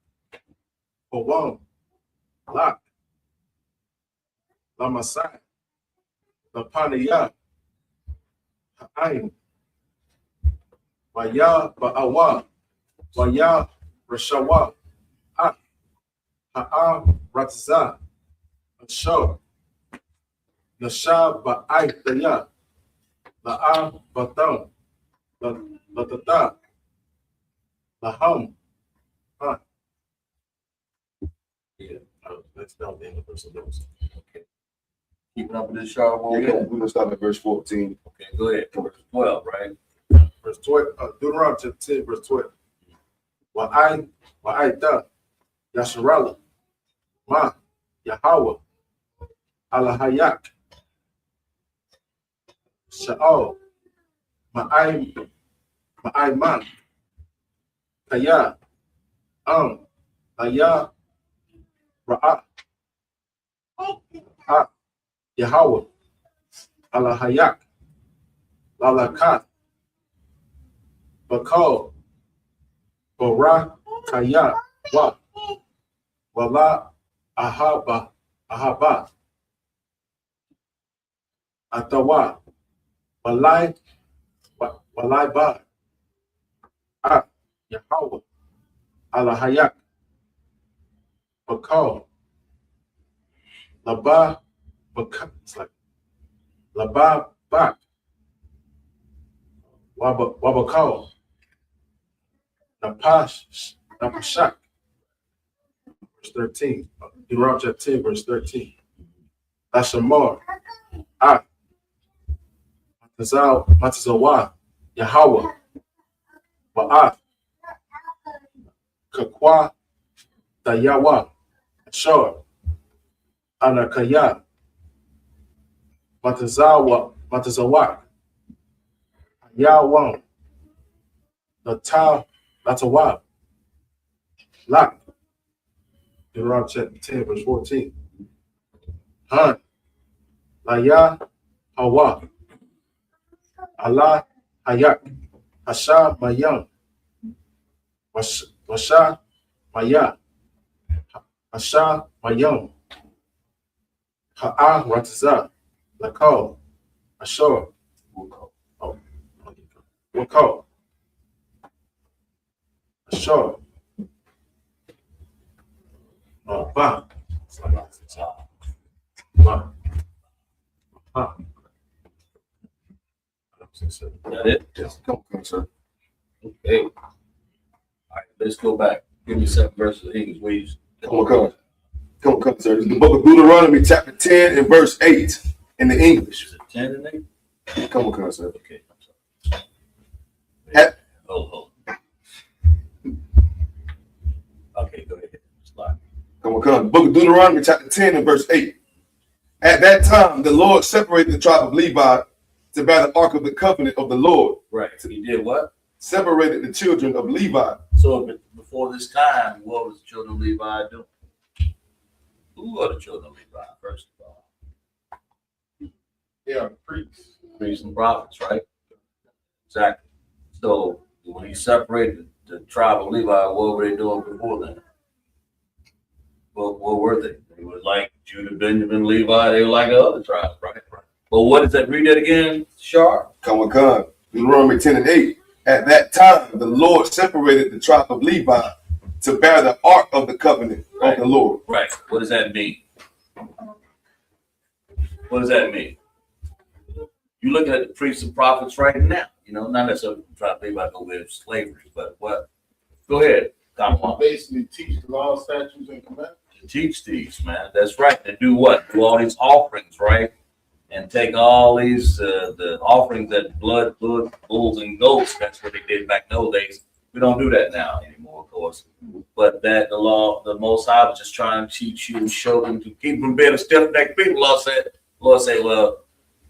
Hawam, Lak, Lamasai, Lapanaya, Ha'ain, Waya Ba'awa, Waya Rashawa, Ha'am Ratza, Ashar, Nasha Ba'aitaya, La'a Batam, Latata, Laham. Yeah. That's not the end of verse 11. Okay. Keeping up with this, Sharp? We're gonna stop at verse 14. Okay, go ahead. Verse 12, right? Verse 12, Deuteronomy chapter 10, verse 12. Wa'aita, Yasharala, Ma, Yahweh, Alahayak, Sha'al, Ma'aiman, Kaya, Aya, Ra'ah, Yahweh, Alahayak, Lalakat, Bakal, Barak, Kaya, Wa, Wala, Ahaba, Atawa, Walai, Ba, Yahweh, Alahayak, Bakal, Laba, it's like Laba, Bak, Wabakal, Napashak, verse 13. Deuteronomy chapter 10, verse 13. Lashamar, Matazawa, Yahweh, Ba'ath, Kakwa, Dayawa, Ashar, Anakaya, Matazawak, Yahweh, Latawa, Lak, Deuteronomy chapter 10, verse 14. Han, Laya, Hawa, Allah, Hayak, Hasha, Mayam, Washa, Maya, Hasha, Mayam, Ha'a, Rataza, Lakal, Ashur, Wakal, Ashur, Ba, Ba, Ha. That it? Yes, come on, sir. Okay. All right, let's go back. Give me 7 verses of English, please. Come on, sir. This is the book of Deuteronomy, chapter 10 and verse 8 in the English. Is it 10 and 8? Come on, sir. Okay, I'm sorry. At- Hold. Okay, go ahead. Slide. Come on. Book of Deuteronomy, chapter 10 and verse 8. At that time, the Lord separated the tribe of Levi to bear the ark of the covenant of the Lord. Right. So he did what? Separated the children of Levi. So before this time, what was the children of Levi doing? Who are the children of Levi, first of all? Yeah, priests. Priests and prophets, right? Exactly. So when he separated the tribe of Levi, what were they doing before then? What were they? They were like Judah, Benjamin, Levi. They were like the other tribes, right? Well, what is that? Read that again, Sharp. Come on. Deuteronomy 10 and 8. At that time, the Lord separated the tribe of Levi to bear the ark of the covenant of the Lord. Right. What does that mean? What does that mean? You're looking at the priests and prophets right now. You know, not necessarily trying to Levi go with slavery, but what? Go ahead. Come on. Basically teach the law, statutes, and commandments. To teach these, man. That's right. To do what? Do all these offerings, right? And take all these the offerings that blood, bulls, and goats. That's what they did back in those days. We don't do that now anymore, of course. But that the Most High was just trying to teach you and show them to keep from being a stiff-necked people. Lord said, well,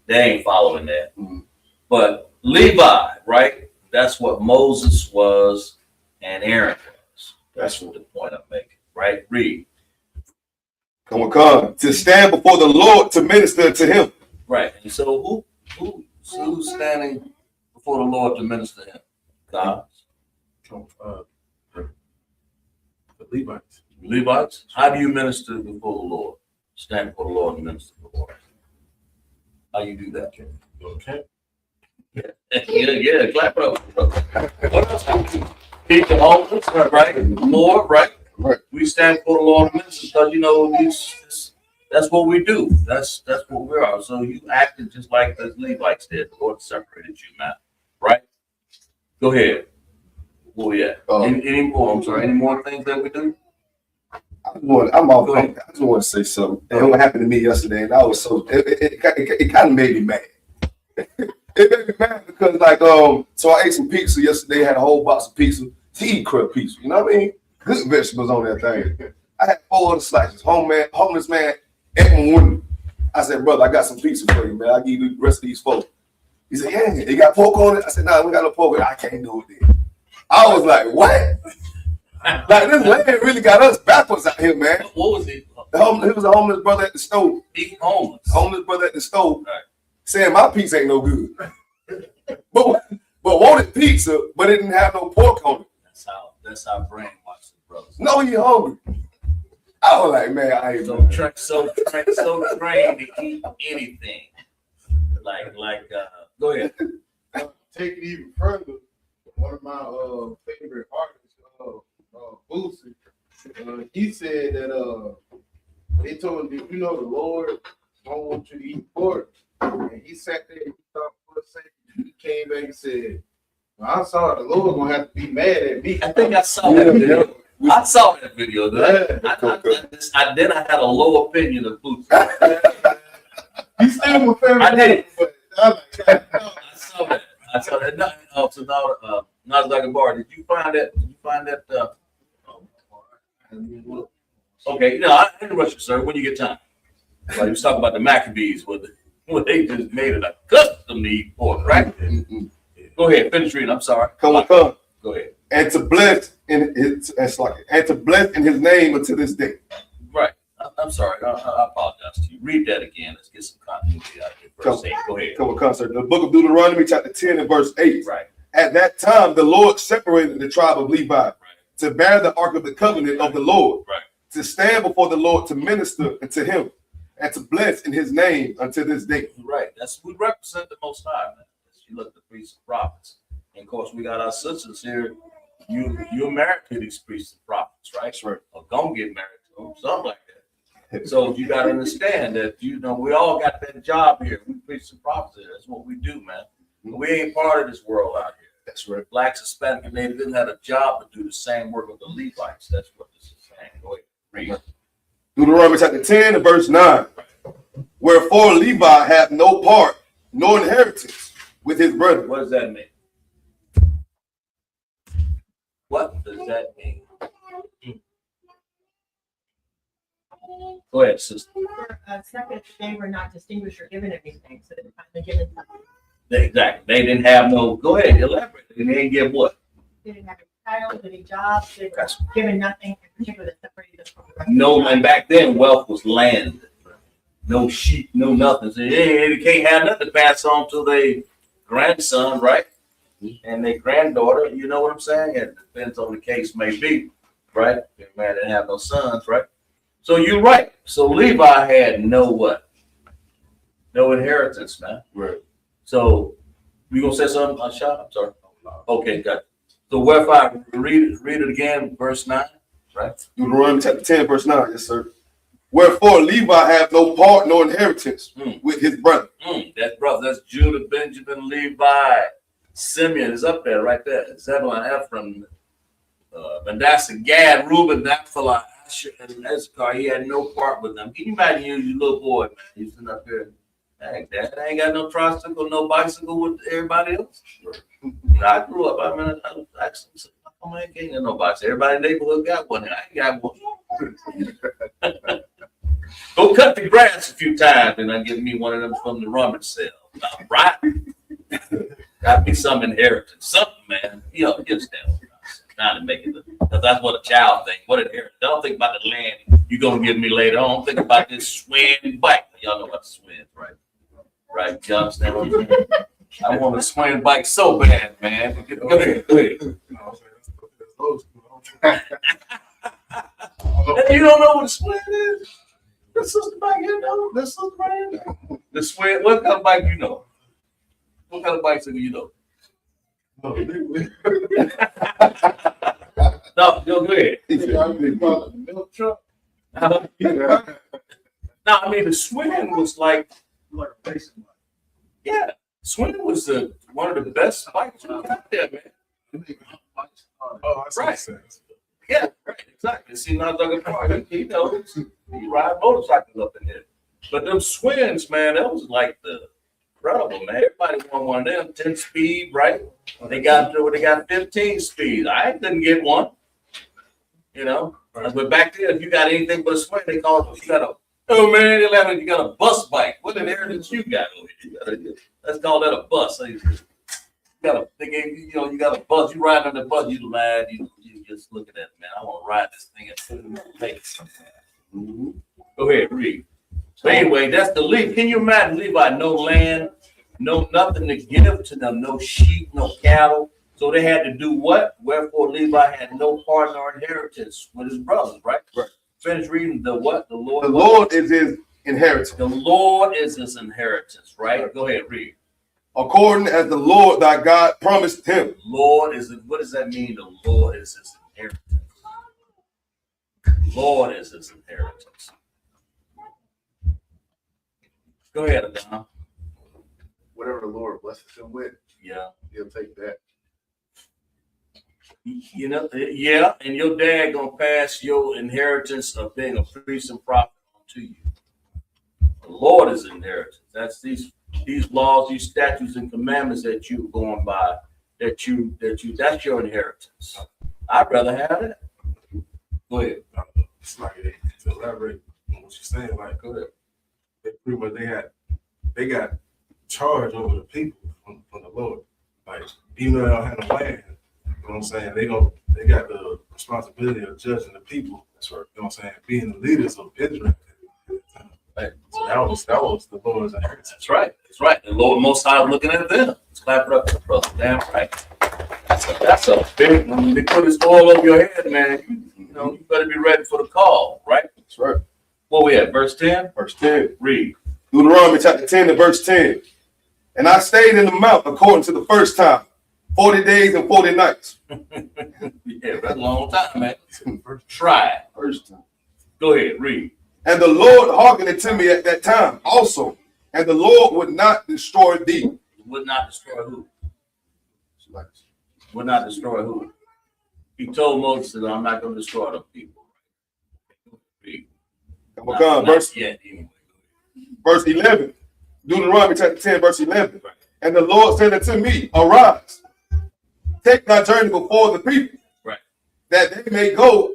they ain't following that. Mm-hmm. But Levi, right? That's what Moses was and Aaron was. That's what the point I'm making, right? Read. Come on. To stand before the Lord to minister to him. Right. And so who's standing before the Lord to minister to him? God. The Levites. Levites. How do you minister before the Lord? Stand before the Lord and minister to the Lord. How you do that? Okay. Yeah, clap it up. What else do we do? Keep the homeless, right? More, right? Right. We stand before the Lord and minister because, you know, that's what we do. That's what we are. So you acted just like the Levites did. The Lord separated you, man. Right? Go ahead. Where we at? Any more things that we do? I just want to say something. And what happened to me yesterday, and I was so it kind of made me mad. It made me mad because so I ate some pizza yesterday. Had a whole box of pizza. To eat crab pizza, you know what I mean? Good vegetables on that thing. I had 4 other slices. Homeless man at my window. I said, brother, I got some pizza for you, man. I'll give you the rest of these 4. He said, yeah, you got pork on it? I said, nah, we got no pork on it. I can't do it then. I was like, what? Like, this land really got us backwards out here, man. What was he? He was a homeless brother at the stove. He homeless. Homeless brother at the stove. Right. Saying my pizza ain't no good. but wanted pizza, but it didn't have no pork on it. That's how brainwashed the brothers. No, he hungry. I was like, man, I ain't so trained to eat anything. Go ahead. Take it even further. One of my favorite artists, Boosie, he said that they told him, you know, the Lord don't want you to eat pork. And he sat there and he thought for a second. He came back and said, well, I saw the Lord gonna have to be mad at me. I think I saw that video. I saw that video. Then I had a low opinion of Boosie. He's still my favorite. I did. I saw that. So now, Bar, did you find that? Okay, I interrupt you, sir, when you get time. Like you was talking about the Maccabees, where they just made it a custom to eat pork, right? Mm-mm. Yeah. Go ahead. Finish reading. I'm sorry. Come. Go ahead. And to bless in his name unto this day. Right. I'm sorry. I apologize to you. Read that again. Let's get some continuity out of it. Verse 8. Go ahead. Come on, concert. The book of Deuteronomy, chapter 10 and verse 8. Right. At that time, the Lord separated the tribe of Levi to bear the ark of the covenant of the Lord, to stand before the Lord to minister unto him, and to bless in his name unto this day. Right. That's we represent the Most High, man. You look at the priests and prophets, and of course we got our sisters here. You're married to these priests and prophets, right? That's right. Or gonna get married to them, something like that. So you got to understand that we all got that job here. We priests and prophets here. That's what we do, man. We ain't part of this world out here. That's right. Blacks, Hispanic, and Native didn't have a job to do the same work with the Levites. That's what this is saying. Go ahead. Read. Deuteronomy chapter 10 and verse 9. Wherefore Levi hath no part nor inheritance with his brethren. What does that mean? What does that mean? Go ahead, sister. For a second, they were not distinguished or given anything, so they were finally given something. Exactly. They didn't have no. Go ahead, elaborate. They didn't give what? They didn't have any titles, any jobs. They were given nothing in particular that separated them from the rest. No, and back then wealth was land. No sheep, no nothing. So they can't have nothing to pass on to their grandson, right? And their granddaughter. You know what I'm saying? It depends on the case may be, right? The man didn't have no sons, right? So you're right. So Levi had no what? No inheritance, man. Right. So you gonna say something, Shah? I'm sorry. Okay, got it. So wherefore read it again, verse 9, right? Deuteronomy chapter 10, verse 9. Yes, sir. Wherefore Levi hath no part nor inheritance with his brother. That brother, that's Judah, Benjamin, Levi, Simeon is up there, right there. Zebulun, Ephraim, Manasseh, Gad, Reuben, Naphtali, Asher, and Issachar. He had no part with them. Can you imagine you, your little boy, man? He's sitting up here. Dang, Dad, I ain't got no tricycle, no bicycle with everybody else. I grew up, I was actually, I ain't got no bicycle. Everybody in the neighborhood got one, and I ain't got one. Go cut the grass a few times, and I get me one of them from the rummage sale. Right? Got me some inheritance, something, man. You understand what I'm saying? Trying to make it, because that's what a child thinks. What inheritance? Don't think about the land you're gonna give me later on. Think about this swing bike. Y'all know about the swings, right? Right, you understand what I'm saying? I want a swing bike so bad, man. Go ahead. You don't know what a swing is? This sister bike, you know? This sister bike? The swing, what kind of bike you know? What kind of bicycle you know? No, go ahead. Milk truck. No, I mean the swing was like a racing bike. Yeah, swing was one of the best bikes out there, man. Oh, that's right. Yeah, right, exactly. See, now Doug Park, he knows he ride motorcycles up in here. But them swings, man, that was like the incredible, man. Everybody wanted one of them, 10 speed, right? They got 15 speed. I couldn't get one. You know, but back then, if you got anything but a swing, they called it, you got a, oh man, you got a bus bike. What inheritance you got over here? Let's call that a bus. So you got a, they gave you, you got a bus. You ride on the bus, you mad, you just looking at it, man. I want to ride this thing and put it in the face. Go ahead, read. So anyway, that's the Levi. Can you imagine Levi? No land, no nothing to give to them, no sheep, no cattle. So they had to do what? Wherefore Levi had no part nor inheritance with his brothers, right? Right. Finish reading the what? The Lord. The Lord is his inheritance. The Lord is his inheritance, right? Go ahead, read. According as the Lord thy God promised him. Lord is, what does that mean? The Lord is his inheritance. Lord is his inheritance. Go ahead, Adon. Whatever the Lord blesses him with, yeah, he'll take that. You know, yeah, and your dad gonna pass your inheritance of being a priest and prophet on to you. The Lord is inheritance. That's these laws, these statutes and commandments that you're going by, that's your inheritance. I'd rather have that. Go ahead. It's like to elaborate on what you're saying, like, go ahead. They pretty much they got charge over the people from the Lord. Like even though they don't have no land, you know what I'm saying? They got the responsibility of judging the people. That's right. You know what I'm saying? Being the leaders of Israel. Right. So that was the Lord's inheritance. That's right. That's right. The Lord Most High looking at them. Let's clap it up, brother. Damn right. That's a big one. They put this oil over your head, man. You know, you better be ready for the call, right? That's right. Where we at? Verse 10? Verse 10. Read. Deuteronomy chapter 10 and verse 10. And I stayed in the mount according to the first time, 40 days and 40 nights. Yeah, that's a long time, man. Try it. First time. Go ahead, read. And the Lord hearkened to me at that time also. And the Lord would not destroy thee. Would not destroy who? Would not destroy who? He told Moses that I'm not going to destroy them people. Read. Verse, yet, anyway. verse 11. Deuteronomy chapter 10, verse 11. Right. And the Lord said unto me, arise, take thy journey before the people, Right. that they may go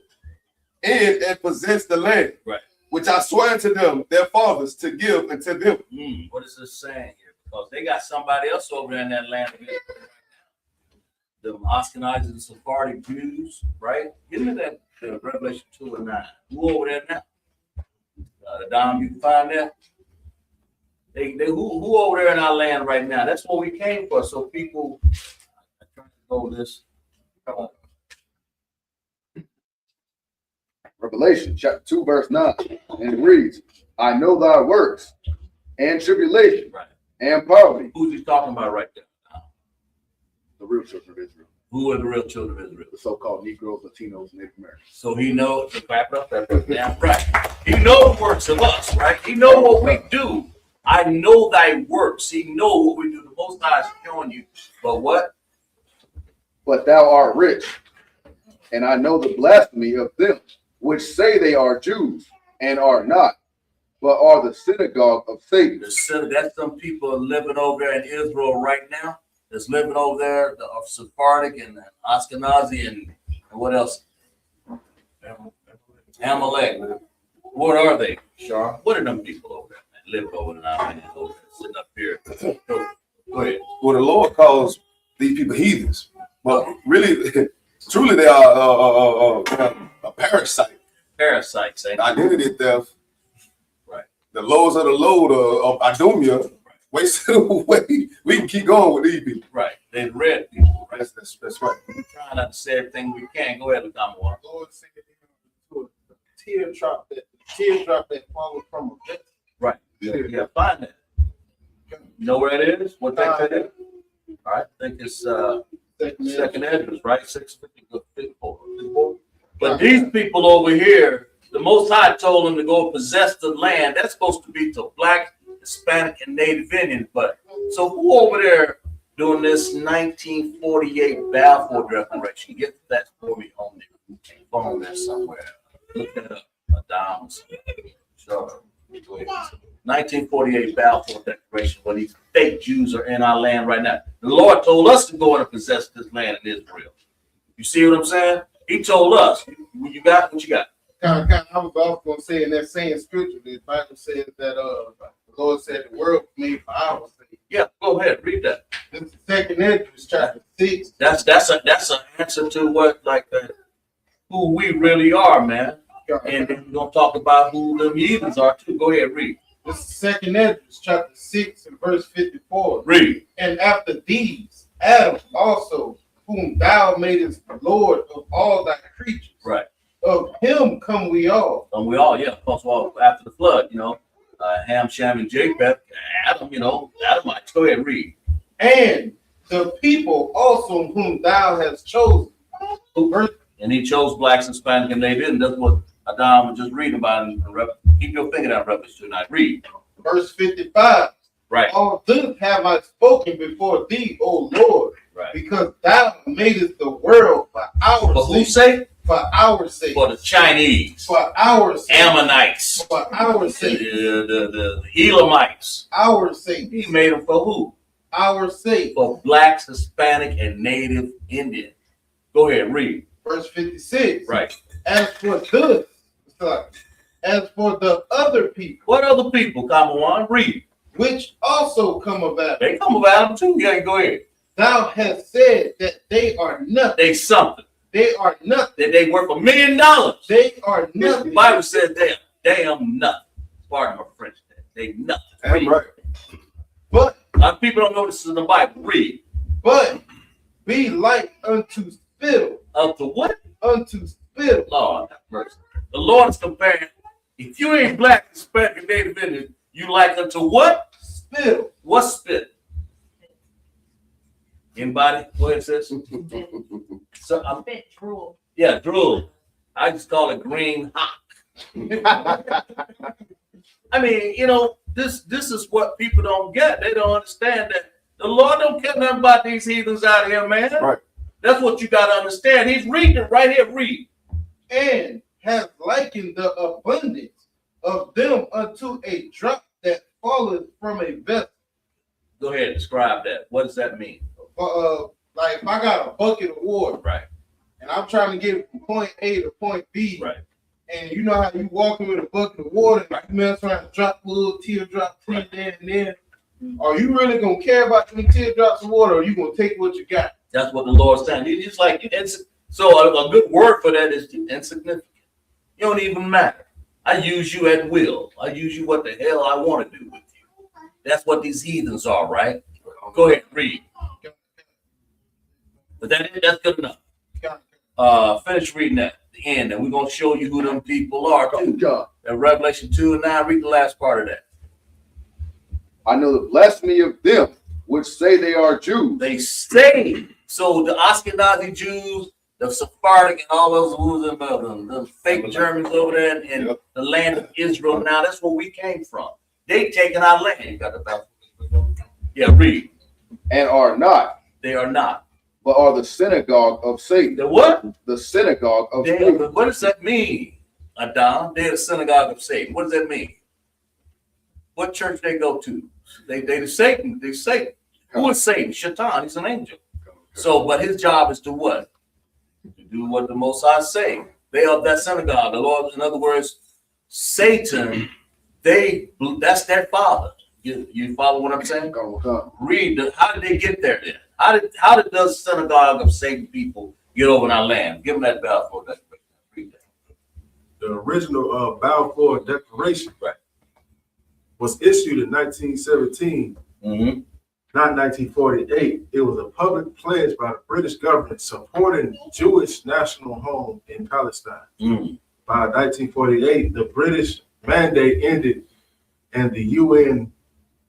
in and possess the land, Right. which I swear to them, their fathers, to give unto them. What is this saying here? Because they got somebody else over there in that land. The Ashkenazi and Sephardic Jews, right? Give me that Revelation 2 and 9. Who over there now? Dom, you can find that. Who over there in our land right now? That's what we came for. So people, I'm trying to go this. Come on. Revelation chapter 2, verse 9. And it reads, I know thy works and tribulation Right. and poverty. Who's he talking about right there? The real children of Israel. Who are the real children of Israel? The so-called Negroes, Latinos, and Native Americans. So he knows to clap it up. That's damn right. He knows the works of us, right? He knows what we do. I know thy works. He knows what we do. The Most High is showing you. But what? But thou art rich, and I know the blasphemy of them, which say they are Jews, and are not, but are the synagogue of Satan. That's some people living over there in Israel right now. That's living over there, the Sephardic and Ashkenazi and what else? Amalek. What are they, Shar? What are them people over there, man? Living over in our land, over there, sitting up here. Go ahead. Well, the Lord calls these people heathens, but really, truly, they are a parasite. Parasites, ain't they? Identity theft. Right. The lords of the load of Idumea. Wasted away. We can keep going with these people. Right. They read people, right? That's right. We're trying not to say everything we can. Go ahead, Ladama. Lord said to a teardrop that falls from a vessel. Right. Yeah, find that. You know where it is? What text it is? All right. I think it's second address, right? 654. But these people over here, the Most High told them to go possess the land. That's supposed to be to black, Hispanic, and Native Indians. But so who over there doing this 1948 Balfour Declaration? Get that for me on the phone there somewhere. Look that up. Madame. Sure. 1948 Balfour Declaration, when these fake Jews are in our land right now. The Lord told us to go and possess this land in Israel. You see what I'm saying? He told us. You got what you got. I was also going to say in that same scripture, the Bible says that the Lord said the world was made for our sake. Yeah, go ahead, read that. This is second Esdras chapter 6. That's an answer to what who we really are, man. And then we're gonna talk about who them heathens are too. Go ahead, read. This is second Esdras chapter 6 and verse 54. Read. And after these, Adam also, whom thou madest the Lord of all thy creatures. Right. Of him come we all. And we all, yeah, because after the flood, Ham, Shem, and Japheth, Adam, Adamites. Go ahead, read. And the people also whom thou hast chosen. And he chose blacks and Hispanic, and they didn't. That's what Adam was just reading about. Keep your finger down, Revelation tonight. Read. Verse 55. Right. All this have I spoken before thee, O Lord, right. Because thou madest the world for our sake. For whose sake? For our sake. For the Chinese. For our sake. Ammonites. For our sake. The Elamites. Our sake. He made them for who? Our sake. For blacks, Hispanic, and Native Indian. Go ahead, read. Verse 56. Right. As for this, as for the other people. What other people, Kamawan? Read. Which also come of Adam. They come of Adam too. Yeah, go ahead. thou hast said that they are nothing. They something. They are nothing. That they worth $1 million. They are nothing. The Bible says they are damn nothing. Pardon my French. They nothing. That's right. But a lot of people don't know this is in the Bible. Read. But be like unto spittle. Unto what? Unto spittle. Lord have mercy. The Lord is comparing. If you ain't black, Hispanic, Native Indian, you like unto what? Spittle. What spit? Anybody? Go ahead, sis. So I'm Spit, drool. yeah, drool. I just call it green hot. I mean, you know, this is what people don't get. They don't understand that the Lord don't care nothing about these heathens out here, man. Right. That's what you got to understand. He's reading it right here. Read. And have likened the abundance of them unto a drop that falleth from a vessel. Go ahead, describe that. What does that mean? Like if I got a bucket of water, right, and I'm trying to get it from point A to point B, right, and you know how you walking with a bucket of water, and you mess around and drop a little teardrops here and there. Are you really gonna care about them teardrops of water, or are you gonna take what you got? That's what the Lord's saying. He's just like, so a good word for that is insignificant. You don't even matter. I use you at will. I use you what the hell I want to do with you. That's what these heathens are, right? Go ahead, read. But that's good enough. Finish reading that at the end, and we're gonna show you who them people are too. And Revelation 2:9, read the last part of that. I know the blasphemy of them which say they are Jews. They say so. The Ashkenazi Jews, the Sephardic, and all those the fake Germans over there in the land of Israel. Now that's where we came from. They taking our land. You got the Bible. Yeah, read. And are not. They are not. But are the synagogue of Satan. The what? The synagogue of Satan. What does that mean, Adam? They're the synagogue of Satan. What does that mean? What church they go to? They the Satan. They Satan. Who is Satan? Shaitan. He's an angel. So, but his job is to what? To do what the Most High say. They are that synagogue. The Lord, in other words, Satan. That's their father. You follow what I'm saying? Read. How did they get there then? How did those synagogue of Satan people get over in our land? Give them that Balfour Declaration. Read that. The original Balfour Declaration was issued in 1917, not 1948. It was a public pledge by the British government supporting Jewish national home in Palestine. By 1948, the British mandate ended, and the UN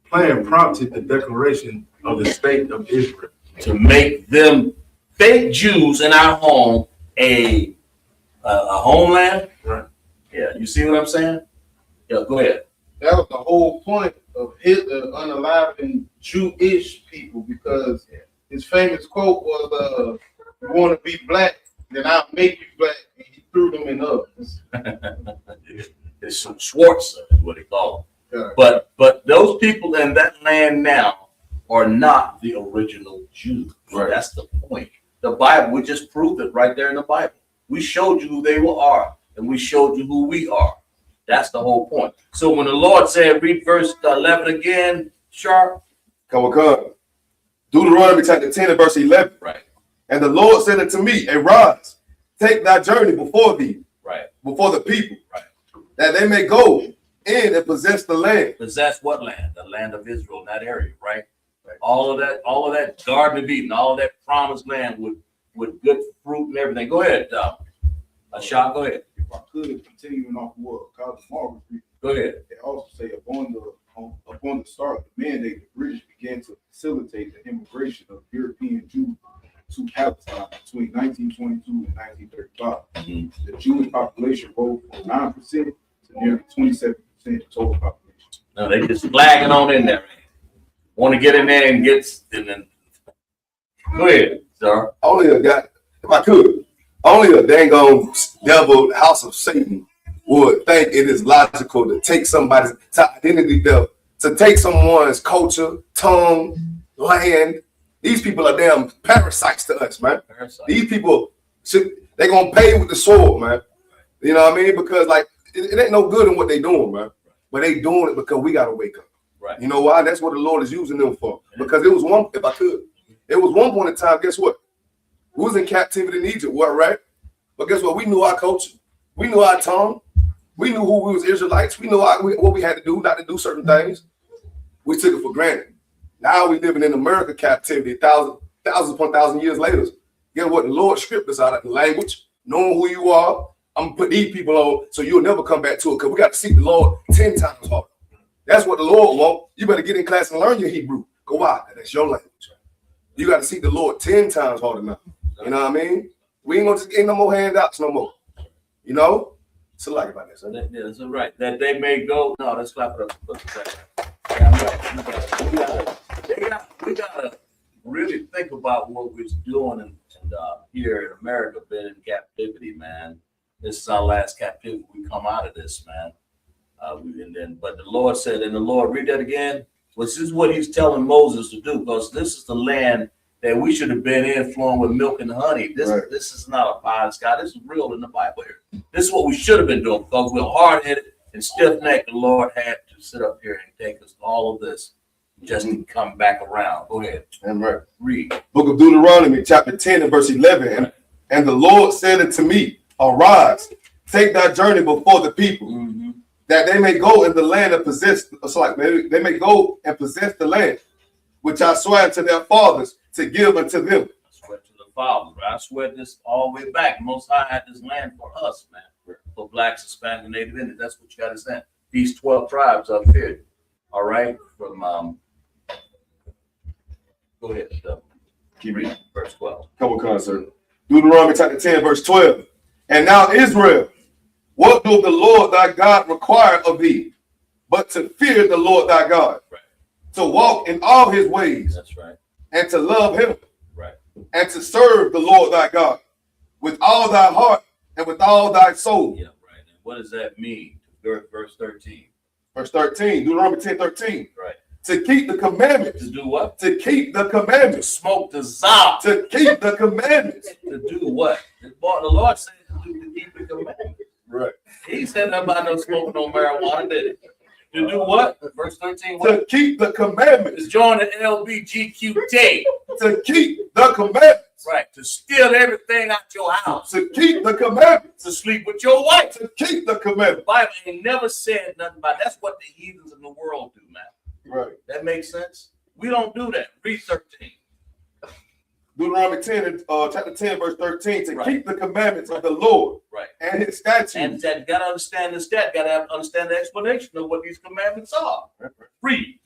plan prompted the declaration of the State of Israel. To make them fake Jews in our home a homeland. Right. Yeah, you see what I'm saying? Yeah, go ahead. That was the whole point of Hitler unaliving Jewish people, because his famous quote was, "You want to be black, then I'll make you black." And he threw them in ovens. It's some Schwartz, is what they call them. Yeah. But those people in that land now are not the original Jews. Right. That's the point. The Bible, we just proved it right there in the Bible. We showed you who they are, and we showed you who we are. That's the whole point. So when the Lord said, read verse 11 again, Sharp. Come. Deuteronomy chapter 10 and verse 11. Right. And the Lord said unto me, arise, take thy journey before thee. Right. Before the people. Right. That they may go in and possess the land. Possess what land? The land of Israel in that area, right? All of that Garden of Eden, all of that promised land with good fruit and everything. Go ahead, Ashok, go ahead. If I could, continuing off what College Marvel, go ahead. They also say upon the start of the mandate, the British began to facilitate the immigration of European Jews to Palestine between 1922 and 1935. The Jewish population rose from 9% to nearly 27% total population. No, they just flagging on in there. Want to get in there and then go ahead, sir. Only a guy, if I could, only a dang on devil house of Satan would think it is logical to take somebody's identity to take someone's culture, tongue, land. These people are damn parasites to us, man. These people they're gonna pay with the sword, man. You know what I mean? Because like it ain't no good in what they doing, man. But they doing it because we gotta wake up. Right. You know why? That's what the Lord is using them for. Because it was one It was one point in time, guess what? We was in captivity in Egypt, what, right? But guess what? We knew our culture. We knew our tongue. We knew who we was Israelites. We knew what we had to do, not to do certain things. We took it for granted. Now we living in America captivity, thousands upon thousand years later. Guess what? The Lord stripped us out of the language, knowing who you are. I'm going to put these people on so you'll never come back to it because we got to seek the Lord 10 times harder. That's what the Lord wants. You better get in class and learn your Hebrew. Go out. That's your language. You got to seek the Lord 10 times harder now. You know what I mean? We ain't going to get no more handouts no more. You know? It's a like about this. Yeah, that's right. That they may go. No, let's clap it up. Yeah, we gotta really think about what we're doing and here in America, been in captivity, man. This is our last captivity. We come out of this, man. But the Lord said, and the Lord, read that again. Well, this is what he's telling Moses to do, because this is the land that we should have been in, flowing with milk and honey. This is not a pie in the sky. This is real in the Bible here. This is what we should have been doing, because we're hard-headed and stiff-necked. The Lord had to sit up here and take us all of this just to come back around. Go ahead. And right. Read. Book of Deuteronomy, chapter 10 and verse 11. Right. And the Lord said unto me, arise, take thy journey before the people, that they may go in the land and possess, they may go and possess the land, which I swear to their fathers to give unto them. I swear to the fathers, right? I swear this all the way back. Most High had this land for us, man. For blacks, Hispanic, and Native Indians. That's what you got to say. These 12 tribes up here. All right. From go ahead. Keep reading. Verse 12. Couple concerts. Deuteronomy chapter 10, verse 12. And now Israel, what doth the Lord thy God require of thee, but to fear the Lord thy God, right, to walk in all his ways, that's right, and to love him, right, and to serve the Lord thy God with all thy heart and with all thy soul. Yeah, right. And what does that mean? Verse 13. Verse 13, Deuteronomy 10, 13. Right. To keep the commandments. To do what? To keep the commandments. To smoke the zob. To keep the commandments. To do what? The Lord said to keep the commandments. Right. He said nothing about no smoking no marijuana, did he? To do what? Verse 13. What? To keep the commandments. To join the LBGQT. To keep the commandments. Right. To steal everything out your house. To keep the commandments. To sleep with your wife. To keep the commandments. The Bible ain't never said nothing about it. That's what the heathens in the world do, man. Right. That makes sense? We don't do that. Read 13. Deuteronomy 10, chapter 10, verse 13, to right, keep the commandments of the Lord, right, and his statutes. And that you got to understand the stat, got to understand the explanation of what these commandments are. Right. Read.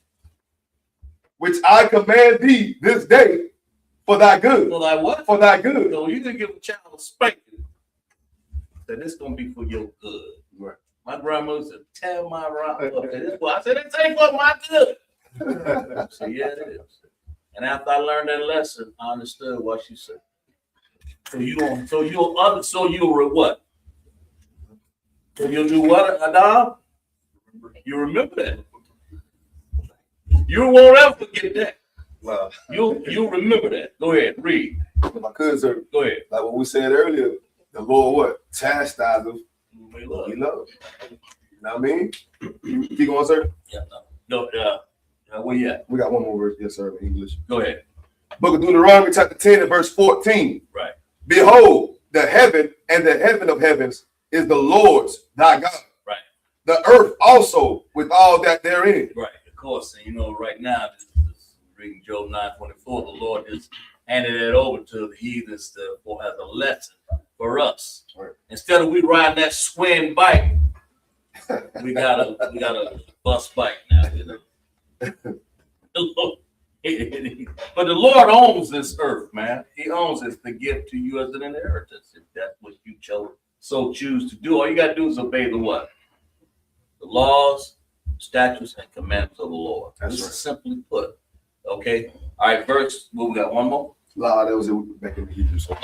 Which I command thee this day for thy good. For thy what? For thy good. So you can give a child a spanking. That it's going to be for your good. Right. My grandmother said, tell my rock up. I said, it ain't for my good. So yeah, it is. And after I learned that lesson, I understood what she said. So you'll what? So you'll do what, Adam? You remember that. You won't ever forget that. Wow. You'll remember that. Go ahead, read. My cousin, go ahead. Like what we said earlier, the Lord what? Chastise us. We love. You know what I mean? Keep going, sir. Yeah. No. Where you at? We got one more verse, yes, sir, in English. Go ahead. Book of Deuteronomy, chapter 10, and verse 14. Right. Behold, the heaven and the heaven of heavens is the Lord's, thy God. Right. The earth also with all that therein. Right. Of course. And right now, this reading Job 9:24, the Lord is handing it over to the heathens as a lesson for us. Right. Instead of we riding that swing bike, we got a bus bike now. But the Lord owns this earth, man. He owns it to give to you as an inheritance. If that's what you choose to do, all you got to do is obey the what? The laws, statutes, and commandments of the Lord. That's right. Simply put. Okay. All right. Verse. Well, we got one more. Nah, that was it. Back in the Hebrew. So.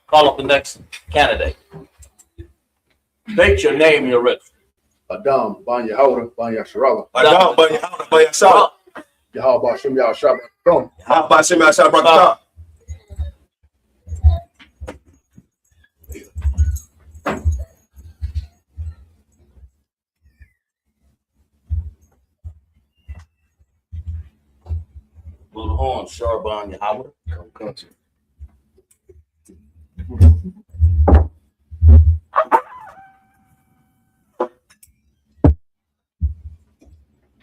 Call up the next candidate. State your name and your registry. Adam, Ban Yehoda, Ban Yasharala. Adam, Ban Yehoda, Ban Yasharala. Yahweh Hashem Yahshua Barakatah. Yahweh Hashem Yahshua Barakatah. Blow the horn. on, Sharban Yahweh. Country.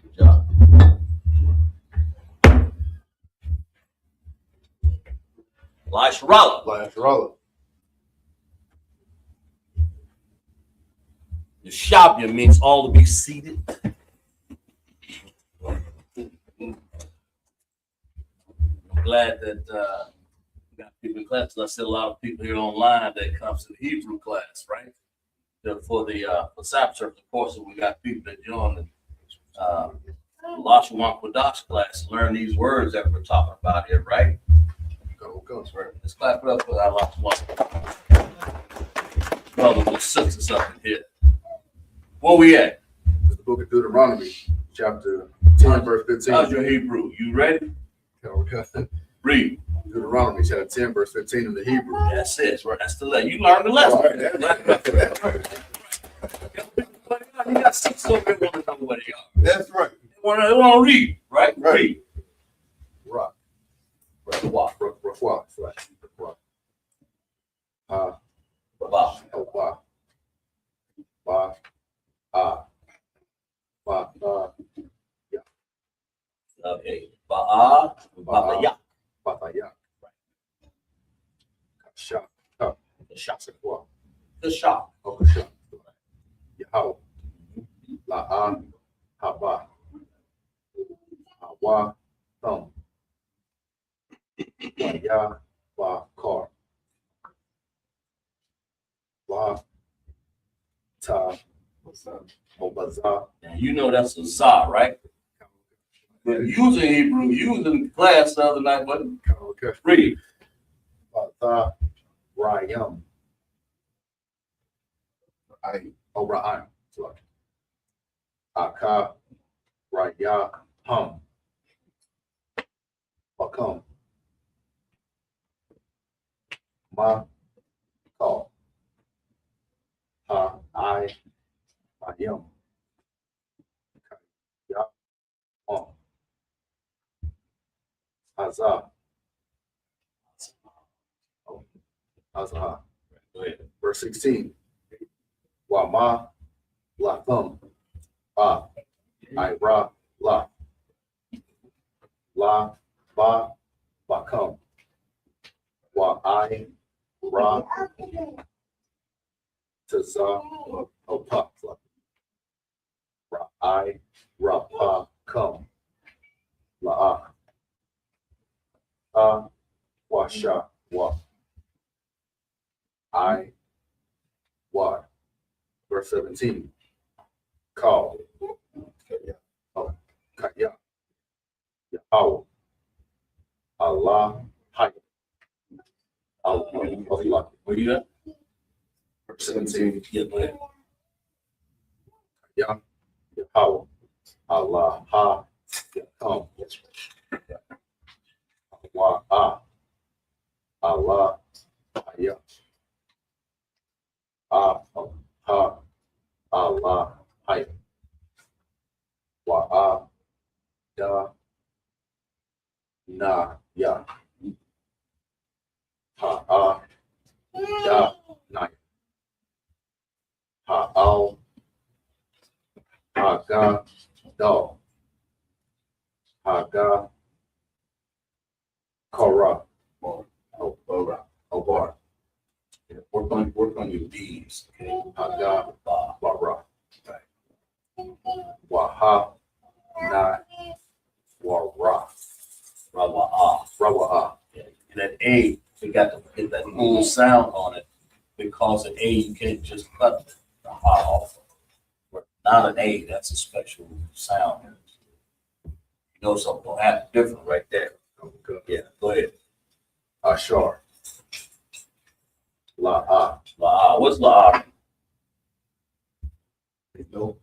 Good job. Lisharala. Last roller. The Shabia means all to be seated. I'm glad that we got people in class. I said a lot of people here online that comes to the Hebrew class, right? For Sabbath service, of course, we got people that join the Lashwan Kodash class and learn these words that we're talking about here, right? Right. Let's clap it up for our Lashwan. Brothers and sisters up in here. Where we at? It's the book of Deuteronomy, chapter 10, verse 15. How's your Hebrew? You ready? Okay. Read. Deuteronomy, chapter 10, verse 15 in the Hebrew. That's it. Right. That's the lesson. You learned the lesson. That's right. You got six over there want to know what they are. That's right. They want to read, right? Right. Read. Rock. Walk. Rock. Rock. Ba. Oh, ba. Ba. Ah. Ba. Yeah. Okay. Ba'a. Ba'ya. Ba. Shah. The shop. Wa. The shop. Oh, Shah. Yahweh. La'an. Haba. Hawa. Thumb. Waya. Wa. Kar. Wa. Ta. Obaza. Now, you know that's a za, right? But using Hebrew, using class the other night, but Okay. read. Bata. Rayam. Ra'am. Aka. Raya. Hum. Bakam. Ma. Call. Ha. I. Ayam. Ya. On. Azah. Azah. Go ahead. Verse 16. Wama. Latham. Ah. Ira. La. La. Ba. Bakam. Wa. I. Ra. Taza. Opa. Ra. I. Ra. Pa. Come. La. Washa. Wa. I. Wa. Verse 17. Call. Oh, Kaya. Yahweh. Allah. Hayy. Allah. Where you at? Verse 17. Yeah, go ahead. Kaya. Yahweh. Allah. Ha. Yahum. Wa. Allah. Hayy. Ha. Allah. Hayy. Wa. Da. Na. Ya. Ha. Da. Na. Ha. Al. Ha. Ga. Do. Ha. Ga. Kora. Obar. Yeah, work on your D's. Okay. Ha. Ga. Ba. Bara. Waha. Na. Wara. Rawa. Rawa. Yeah. And that A, you got to get that little sound on it because an A, you can't just cut the ha off. Not an A, that's a special sound. You know something gonna happen different right there. Yeah, go ahead. Ashar. La. La. What's la? No.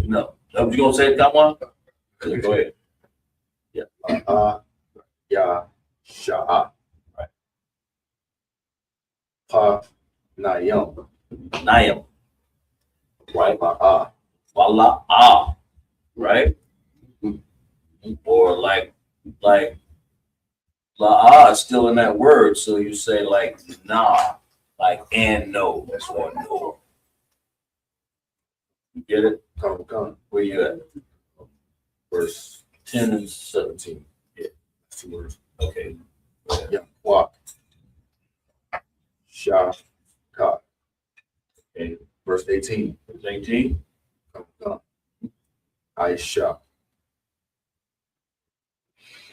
No. That what you gonna say, that one? Yeah, go ahead. Yeah. Ya. Sha'a. Right. Pa. Nayam. Nayam. Right. Wala. Wala. Right? Or like La is still in that word, so you say like nah, like and no. That's what no. You get it? Come. Where you at? Verse 10 and 17. Yeah, that's the word. Okay. Yeah, walk. Shah, ka. Okay. Verse 18. 18. Come. Aisha.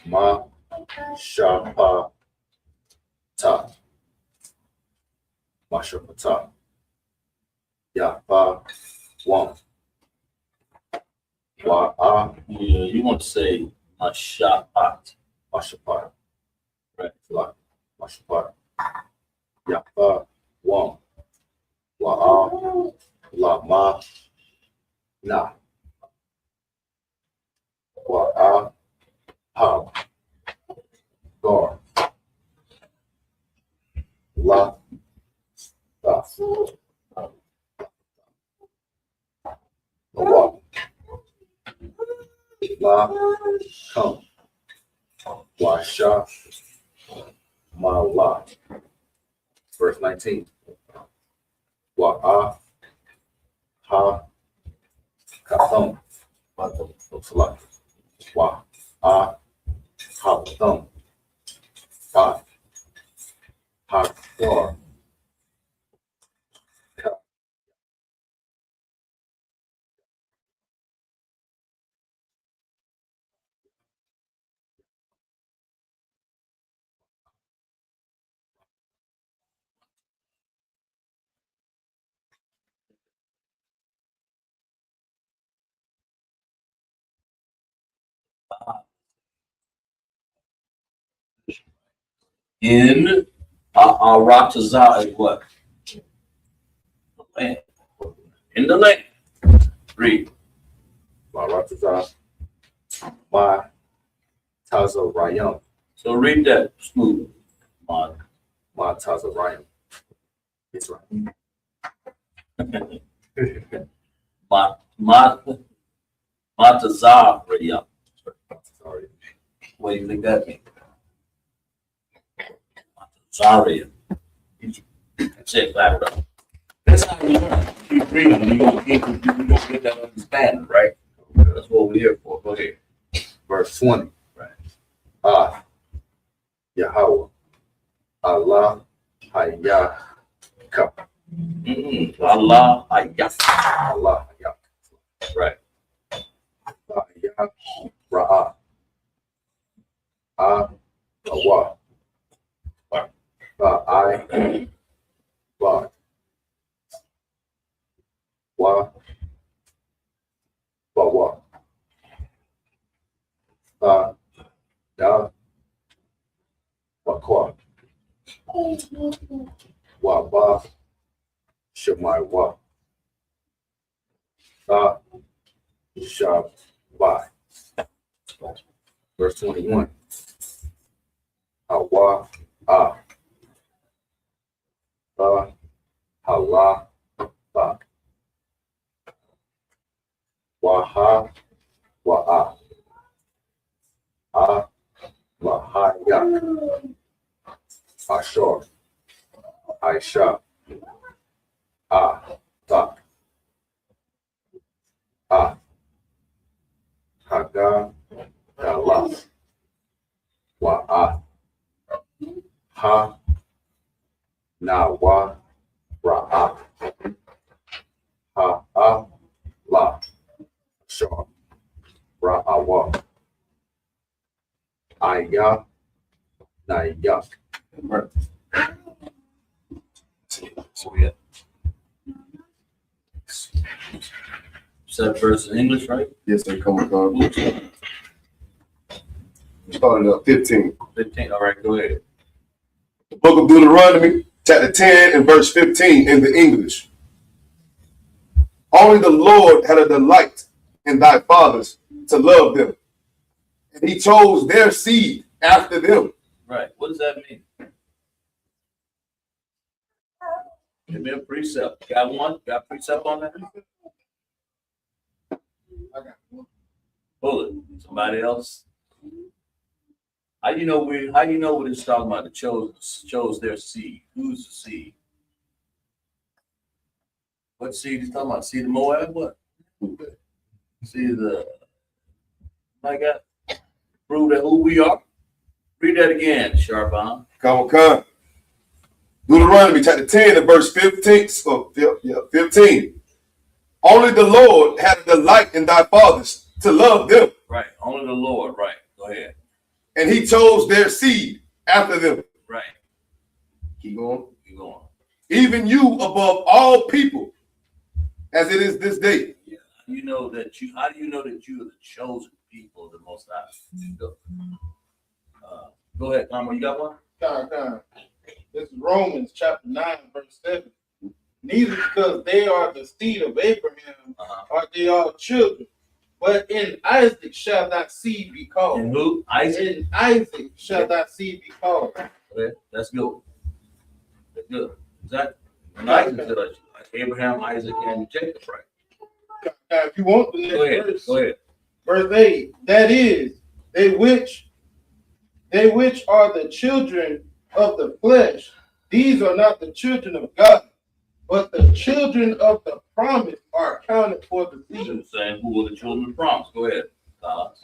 Ma, sha, pa, ta. Masha, pa, ta. Ya, pa, wam. Wa, a, Yeah, you want to say mashapat. mashapat. Right. La, mashapat. Ya, pa, wam. Wa, a, la, ma, na. Wa, a, ha. Gar. La, ta. La, la, come. Wa, sha, ma, la. Verse 19. Wa, a, ha, katham. Wa, a, ha, thumb. Fa, ha, war. In Aratazah is what? The land. In the land. Read. Maratazah, Ma, Taza, Rayam. So read that smooth. Ma. Ma, Taza, Rayam. It's right. Matazah Rayam. Sorry. What do you think that means? Matazah. That's it, clap it up. That's how you learn. Keep reading. You're gonna get that understanding, right? That's what we're here for. Go ahead. Verse 20. Right. Ah, Yahweh, Allah, Hayah, Ka. Allah Hayah. Allah, Hayah. Right. Hayah, Ra'ah. Ah, Awa. Ba'ai, Ba. Wa, Bawa. Ba, Da, Bakwa. Wa, Ba, Shemai, Wa. Ba, Shab, Ba. Verse 21. Hawa, Ah. Ba, Hala, Ba. Waha, Wa'a. Ah, Lahaya. Ashor. Aisha. Ah, Ta. Ah. Haga, Dala. Wa'a. Ha. Nawa, Ra'a. Ha, ah, La. Ashor. Ra'awa. Aya, Naya. So yeah. Set verse in English, right? Yes, they come with God. Starting at 15. 15. All right, go ahead. The book of Deuteronomy, chapter 10 and verse 15 in the English. Only the Lord had a delight in thy fathers to love them, and he chose their seed after them. Right. What does that mean? Give me a precept. Got one? Got a precept on that? I got one. Pull it. Somebody else? How you know what it's talking about? The chose their seed. Who's the seed? What seed he's talking about? Seed of Moab? What? See my God, prove that who we are. Read that again, Sharpon. Come. Deuteronomy chapter 10 and verse 15. 15. Only the Lord had a delight in thy fathers to love them. Right. Only the Lord. Right. Go ahead. And he chose their seed after them. Right. Keep going. Keep going. Even you above all people, as it is this day. Yeah. How do you know that you are the chosen people of the Most High? Go ahead, Tom. You got one? Time. This is Romans chapter 9, verse 7. Neither because they are the seed of Abraham are they all children, but in Isaac shall thy seed be called. In who? Isaac? In Isaac shall thy seed be called. Okay, that's good. That's good. Exactly. And Isaac, like Abraham, Isaac, and Jacob, right? Now, if you want the next verse, go ahead. Verse 8, that is, they which are the children of the flesh, these are not the children of God, but the children of the promise are accounted for the seed. Saying who are the children of the promise? Go ahead. I'll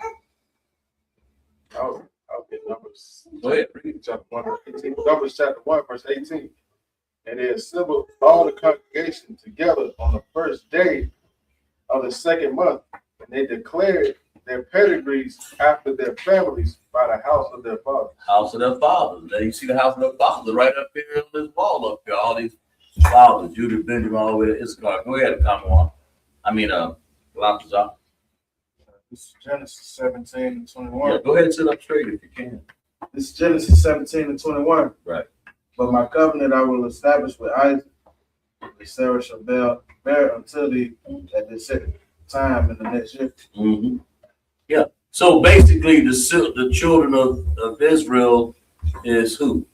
get Numbers. Go ahead. Chapter 1, verse 18. Numbers chapter 1, verse 18. And they assembled all the congregation together on the first day of the second month, and they declared their pedigrees after their families by the house of their fathers. House of their fathers. There you see the house of their fathers right up here on this wall up here. All these fathers, Judah, Benjamin, all the way to Issachar. Go ahead, come on. Balthazar. This is Genesis 17 and 21. Yeah, go ahead and sit up straight if you can. This is Genesis 17 and 21. Right. But my covenant I will establish with Isaac, and Sarah shall bear until thee at this set time in the next year. Mm-hmm. Yeah. So basically, the children of Israel is who?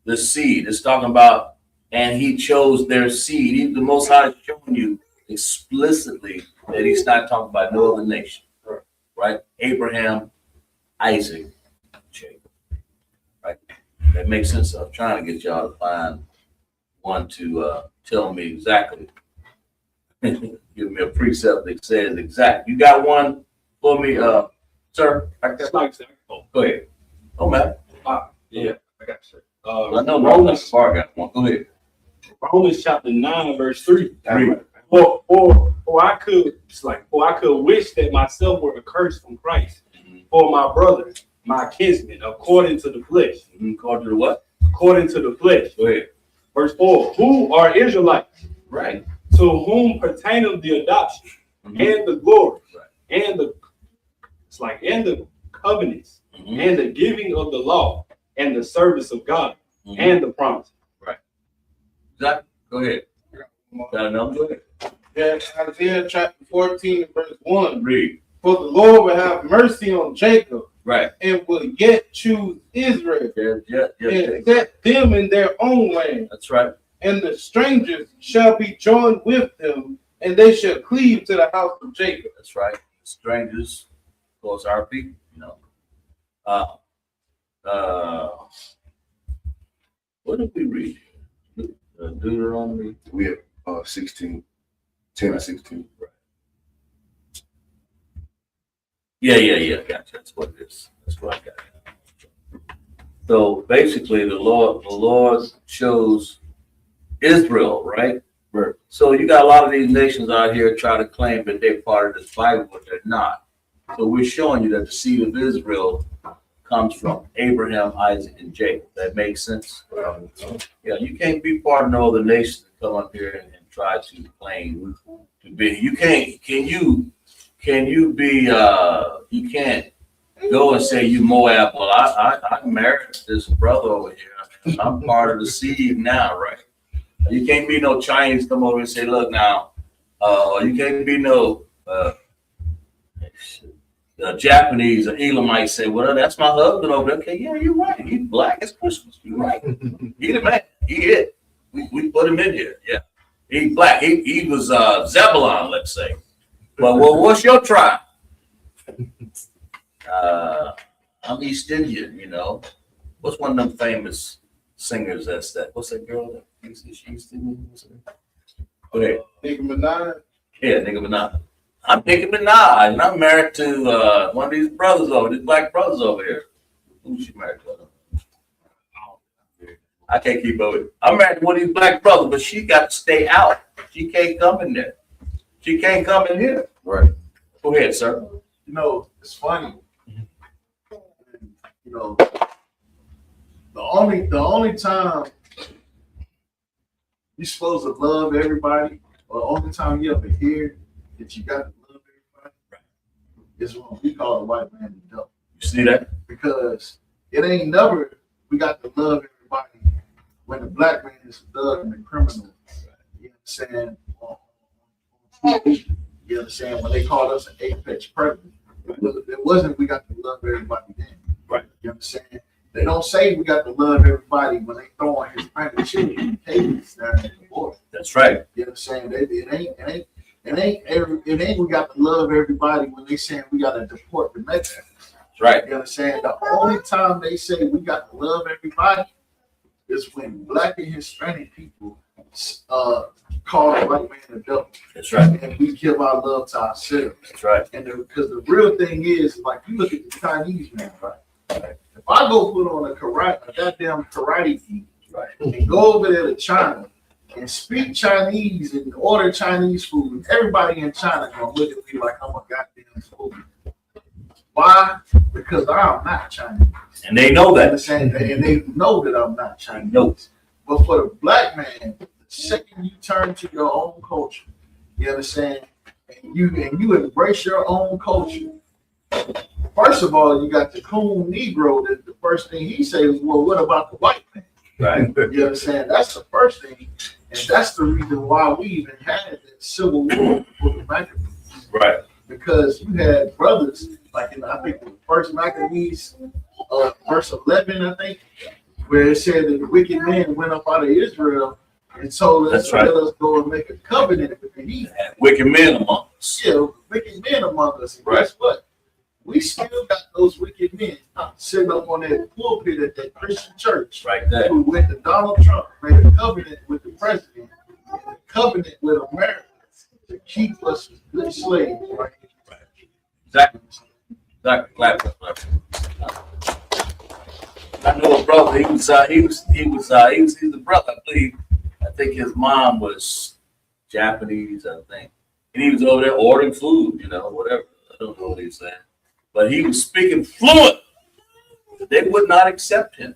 The seed. It's talking about, and he chose their seed. The Most High is showing you explicitly that he's not talking about no other nation. Right? Abraham, Isaac, Jacob. Right? That makes sense. I'm trying to get y'all to find one to tell me exactly. Give me a precept that says exact. You got one for me, sir? Go ahead. Oh, man. Yeah, I got you. I know Romans got one. Go ahead. Romans chapter 9, verse 3. For I could wish that myself were accursed from Christ for my brother, my kinsman, according to the flesh. According to the what? According to the flesh. Go ahead. Verse 4. Who are Israelites? Right. To whom pertaineth the adoption and the glory and the covenants and the giving of the law and the service of God and the promise. Right. Exactly. Go ahead. Got another? Go ahead. Yeah, Isaiah chapter 14, verse 1. Read. For the Lord will have mercy on Jacob, right, and will yet choose Israel, and set them in their own land. That's right. And the strangers shall be joined with them, and they shall cleave to the house of Jacob. That's right. The strangers, of course, our people, what did we read? Deuteronomy. We have 16, 10 and 16. Right. Yeah. Gotcha. That's what it is. That's what I got. So basically, the Lord chose Israel, right? Right. So you got a lot of these nations out here trying to claim that they're part of this Bible, but they're not. So we're showing you that the seed of Israel comes from Abraham, Isaac, and Jacob. That makes sense? Yeah, you can't be part of no other nation and come up here and try to claim to be. You can't. Can you be? You can't go and say you Moab. Well, I married this brother over here. I'm part of the seed now, right? You can't be no Chinese come over and say, look now, you can't be no Japanese or Elamite say, well, that's my husband over there. Okay, yeah, you're right. He's black as Christmas. You're right. He the man. He it. We put him in here. Yeah. He's black. He was Zebulon, let's say. Well, what's your tribe? I'm East Indian, you know. What's one of them famous singers that's that? What's that girl that is she East Indian? What's her name? Go ahead. Nicki Minaj. Yeah, Nicki Minaj. I'm Nicki Minaj, and I'm married to one of these brothers these black brothers over here. Who's she married to? I can't keep up with it. I'm married to one of these black brothers, but she got to stay out. She can't come in there. She can't come in here. Right. Go ahead, sir. You know, it's funny. You know, the only time you're supposed to love everybody, or the only time you ever hear that you got to love everybody, is when we call the white man the devil. You see that? Because it ain't never we got to love everybody when the black man is a thug and a criminal. You understand? You understand? When they called us an apex predator, it wasn't we got to love everybody then. Right. You understand? They don't say we got to love everybody when they throwing Hispanic children cages down at the border. That's right. You understand? It ain't we got to love everybody when they saying we got to deport the Mexicans. That's right. You understand? The only time they say we got to love everybody is when black and Hispanic people call the white man the devil. That's right. And we give our love to ourselves. That's right. And because the real thing is, like, you look at the Chinese man, right? If I go put on a goddamn karate gi, right, and go over there to China and speak Chinese and order Chinese food, and everybody in China gonna look at me like I'm a goddamn fool. Why? Because I'm not Chinese. And they know that. And they know that I'm not Chinese. Nope. But for the black man, the second you turn to your own culture, you understand, and you embrace your own culture. First of all, you got the coon Negro. That the first thing he says is, "Well, what about the white man?" Right. You understand? That's the first thing, and that's the reason why we even had that civil war with the Maccabees. Right. Because you had brothers like in I think the first Maccabees, verse 11, I think, where it said that the wicked men went up out of Israel and told us That's right. let us go and make a covenant with the heathen. Wicked men among us. Yeah, wicked men among us. And Right. guess what? We still got those wicked men sitting up on that pulpit at that Christian church. Right there. Who went to Donald Trump, made a covenant with the president, and a covenant with America to keep us as good slaves. Right? Exactly. Exactly. Clap. I know a brother. He's a brother. I believe. I think his mom was Japanese. I think, and he was over there ordering food. You know, whatever. I don't know what he's saying, but he was speaking fluent. They would not accept him.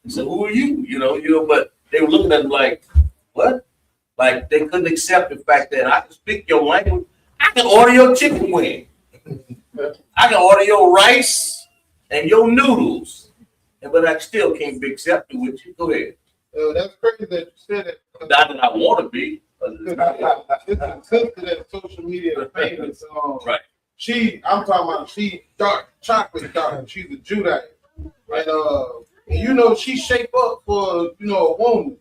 He said, "Who are you?" You know. But they were looking at him like, "What?" Like they couldn't accept the fact that I can speak your language. I can order your chicken wing. I can order your rice and your noodles, but I still can't be accepted with you. Go ahead. That's crazy that you said that. Not that I want to be. It's a sister that social media is famous. Right. I'm talking about she dark, chocolate dark. She's a Judite. And you know, she shape up for, you know, a woman.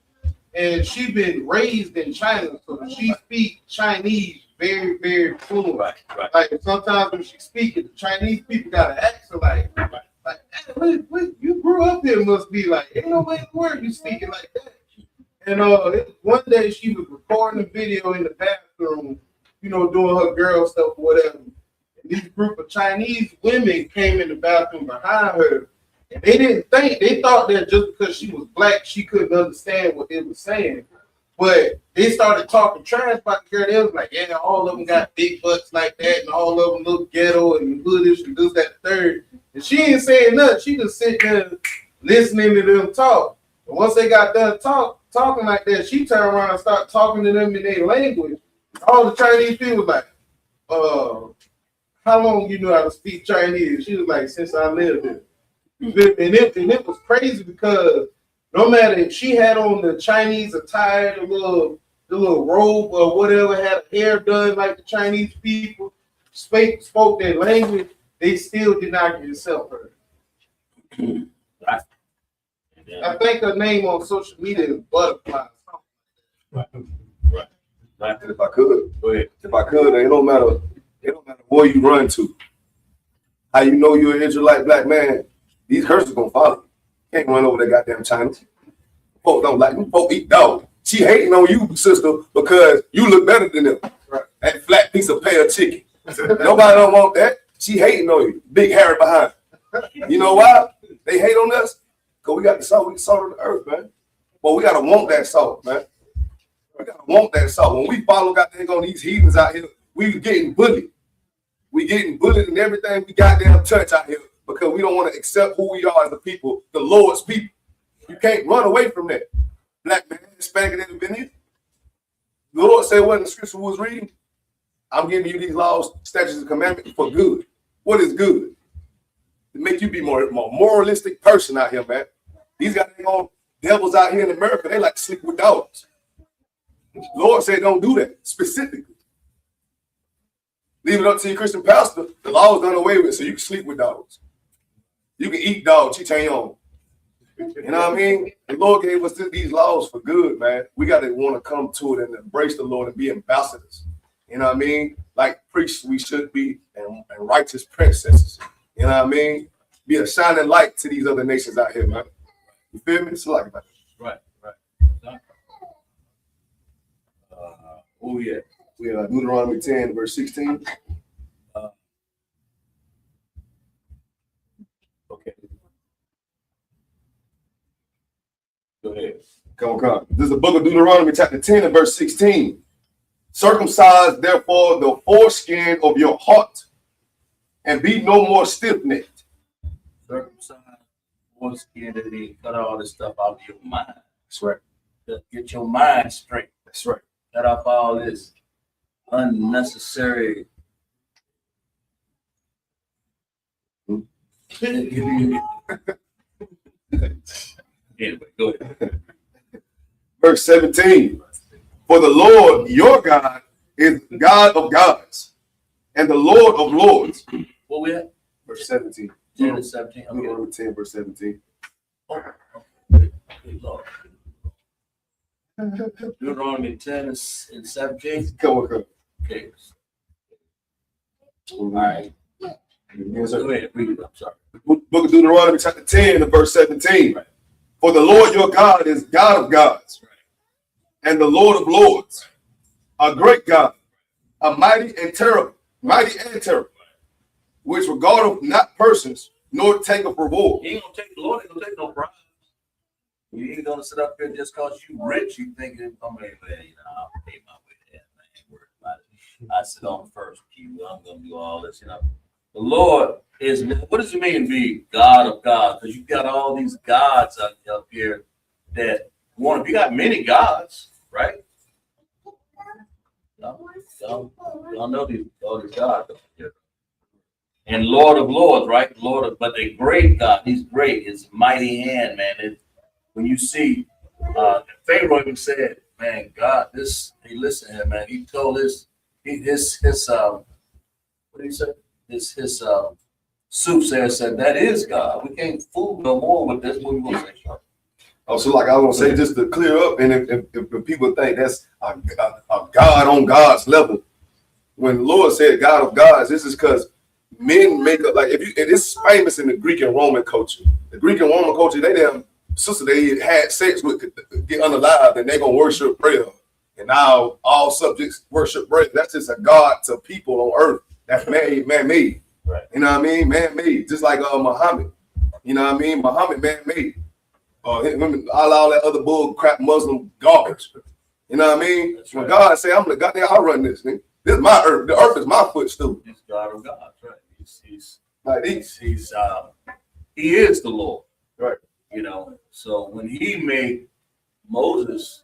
And she been raised in China, so she speaks Chinese very, very fluent. Right. Like sometimes when she speaks, the Chinese people gotta ask her like, hey, what, you grew up here must be like, ain't no way in the world you speaking like that. And one day she was recording a video in the bathroom, you know, doing her girl stuff or whatever. And this group of Chinese women came in the bathroom behind her. And they thought that just because she was black, she couldn't understand what they were saying. But they started talking trash about the girl. They was like, yeah, all of them got big butts like that, and all of them look ghetto and hoodish and this, that, the third. And she ain't saying nothing. She just sitting there listening to them talk. And once they got done talking like that, she turned around and started talking to them in their language. All the Chinese people was like, how long you know how to speak Chinese? She was like, since I lived here. And it was crazy because no matter if she had on the Chinese attire, the little robe or whatever, had her hair done like the Chinese people, spoke their language, they still did not get accept her. Right. I think her name on social media is Butterfly. Right. If I could, Go ahead. it don't matter where you run to. How you know you're an Israelite black man These curses gonna follow you. Can't run over that goddamn China. Folk don't like them. Folk eat dog. She hating on you, sister, because you look better than them. Right. That flat piece of pear chicken. Nobody don't want that. She hating on you. Big Harry behind. You know why? They hate on us? Because we got the salt. We the salt of the earth, man. But we gotta want that salt, man. We gotta want that salt. When we follow goddamn on these heathens out here, we getting bullied. We getting bullied and everything we goddamn touch out here because we don't want to accept who we are as the people, the Lord's people. You can't run away from that. Black man, Hispanic, and Indian. The Lord said what in the scripture we was reading? I'm giving you these laws, statutes, and commandments for good. What is good? To make you be more moralistic person out here, man. These goddamn devils out here in America, they like to sleep with dogs. The Lord said don't do that specifically. Leave it up to your Christian pastor. The law is done away with, so you can sleep with dogs. You can eat dogs, cheat on your own. You know what I mean? The Lord gave us these laws for good, man. We got to want to come to it and embrace the Lord and be ambassadors. You know what I mean? Like priests, we should be, and righteous princesses. You know what I mean? Be a shining light to these other nations out here, man. You feel me? It's like that. Right. Oh yeah. We are Deuteronomy 10, verse 16. Okay. Go ahead. Come on. This is the book of Deuteronomy, chapter 10, and verse 16. Circumcise, therefore, the foreskin of your heart, and be no more stiff-necked. Circumcise, foreskin, that they cut all this stuff out of your mind. That's right. Get your mind straight. That's right. Cut off all this unnecessary. Anyway, go ahead. Verse 17. For the Lord your God is God of gods and the Lord of lords. What we at? Verse 17. 10 and 17. Okay. Deuteronomy 10, verse 17. Good Lord. Deuteronomy 10 and 17. Come on. Okay. All right. Yes, sir. Go ahead. Read it. I'm sorry. Book of Deuteronomy chapter 10 and verse 17. Right. For the Lord your God is God of gods and the Lord of lords, a great God, a mighty and terrible, which regardeth not persons, nor taketh reward. He ain't gonna take the Lord, ain't gonna take no prize. You ain't gonna sit up here just cause you rich, you think I'm gonna pay my way there, man. Ain't worried about it. I sit on the first pew, I'm gonna do all this, you know. The Lord is, what does it mean to be God of gods? Because you got all these gods up here that you got many gods, right? Y'all know all these gods up here. And Lord of lords, right? But the great God, he's great. His mighty hand, man. When you see, Pharaoh even said, man, God, hey, listen here, man. He told his what did he say? His soothsayer said, that is God. We can't fool no more with this. What we gonna say? Also, like I was gonna say, just to clear up, and if people think that's a God on God's level, when the Lord said God of gods, this is because men make up, like and it's famous in the Greek and Roman culture. The Greek and Roman culture, they had sex with get unalive, and they're gonna worship prayer. And now all subjects worship prayer. That's just a God to people on earth. That's man-made. Right. You know what I mean? Man-made. Just like Muhammad. You know what I mean? Muhammad man-made. All that other bull crap Muslim garbage. You know what I mean? That's when right. God say, I'm the goddamn, I run this thing. This is my earth. The earth is my footstool. He's God of God, right? He's like he is the Lord. Right. You know, so when he made Moses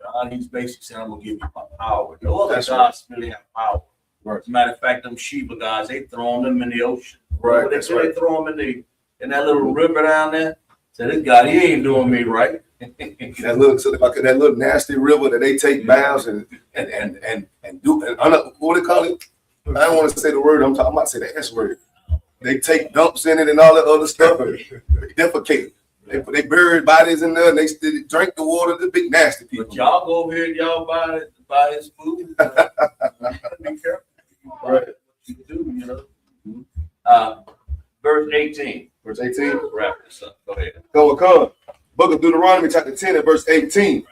God, he's basically saying, I'm gonna give you my power. No other gods really have power. Right. As a matter of fact, them Sheba guys, they throwing them in the ocean. Right. They throw them in that little river down there. So this guy, he ain't doing me right. that little nasty river that they take baths and do what do they call it? I don't want to say the word. I'm about to say the S word. They take dumps in it and all that other stuff. And they defecate. They bury bodies in there and they still drink the water. The big nasty people. But y'all go over here and y'all buy his food. Be careful. Right. What you do, you know. Verse 18. verse 18. Wrap this up. Go ahead. Come. Book of Deuteronomy, chapter 10 and verse 18.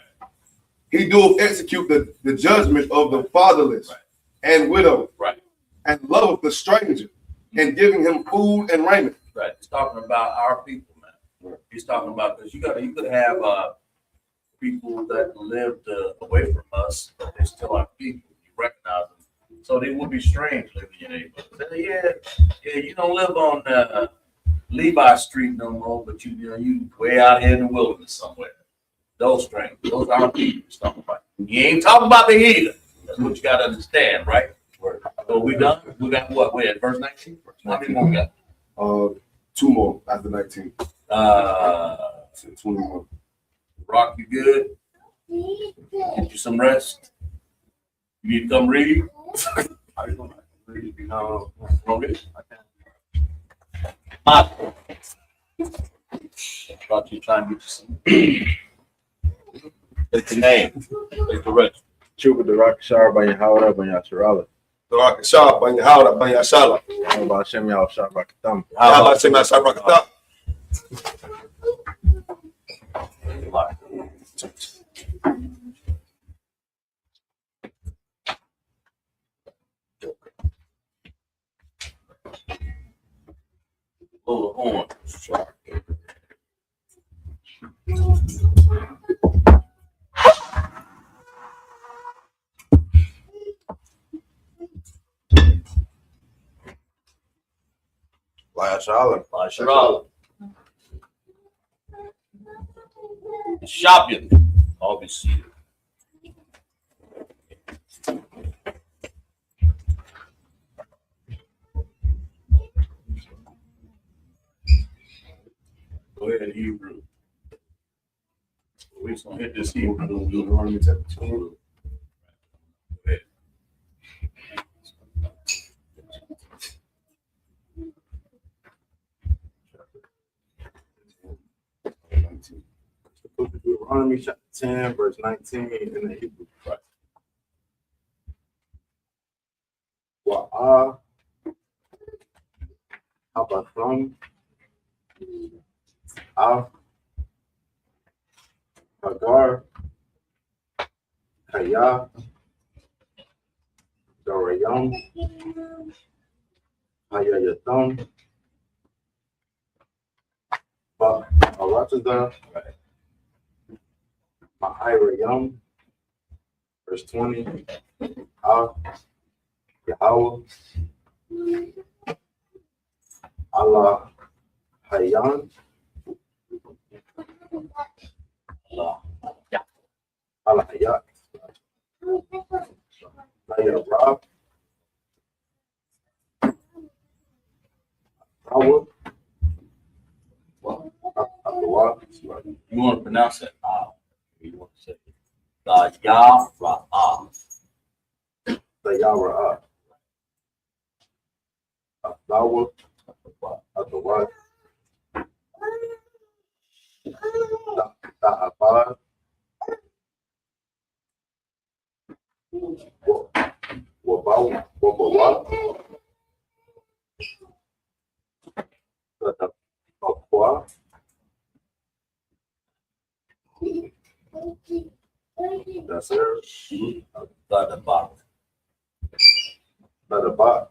He doeth execute the judgment of the fatherless and widow, and loveth the stranger, and giving him food and raiment. Right. He's talking about our people, man. He's talking about, because you could have people that lived away from us, but they're still our people. You recognize them. So they would be strange living in your neighborhood. Say, yeah, you don't live on Levi Street no more, but you way out here in the wilderness somewhere. Those strangers, those are our people he's talking about. You ain't talking about the heathen. That's what you got to understand, right? So we done? We got what? We're at verse 19? How many more we got? 2 more after 19. 21. Rock, you good? Get you some rest. You need to come read. How you gonna read? Read? I thought you trying to get you some. Take the name. Take the rest. Chuba the rock sharp by your howard up on your sharala. The rock sharp by your howard up by your shala. How about Shem y'all sharp rock thumb? How about Shem y'all sharp rock thumb? Blow the horn. Lasharala. Shopping. I'll be seated. Go ahead, Hebrew. We're just gonna hit this Hebrew. Deuteronomy chapter 2. Go ahead. Deuteronomy chapter 10, verse 19 in the Hebrew. Right. Wa'ah Habatham Af Hagar Kaya Dorayam Hayayatham Ba Aratada Ma'irayam, verse 20, Yahweh, Allah Hayyan, Allah Hayat, Naya Rab, Yahweh, You want to pronounce it? You want to say the Yah-Ra'ah. the Yahweh, Yahweh, Adawad, Ta'abad, Wabawa, Aqua, that's it. Badabak. Badabak.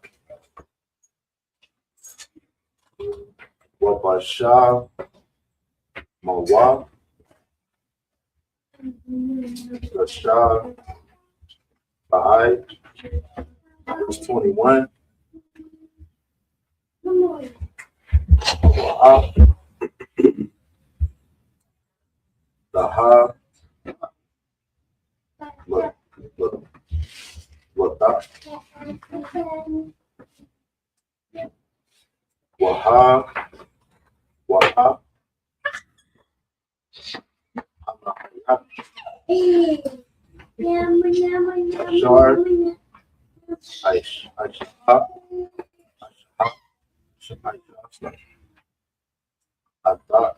Wabasha, Mawa, Rasha, Bahai, verse 21. Daha, Wata, Waha, Waha, Shar, Aisha, Atak,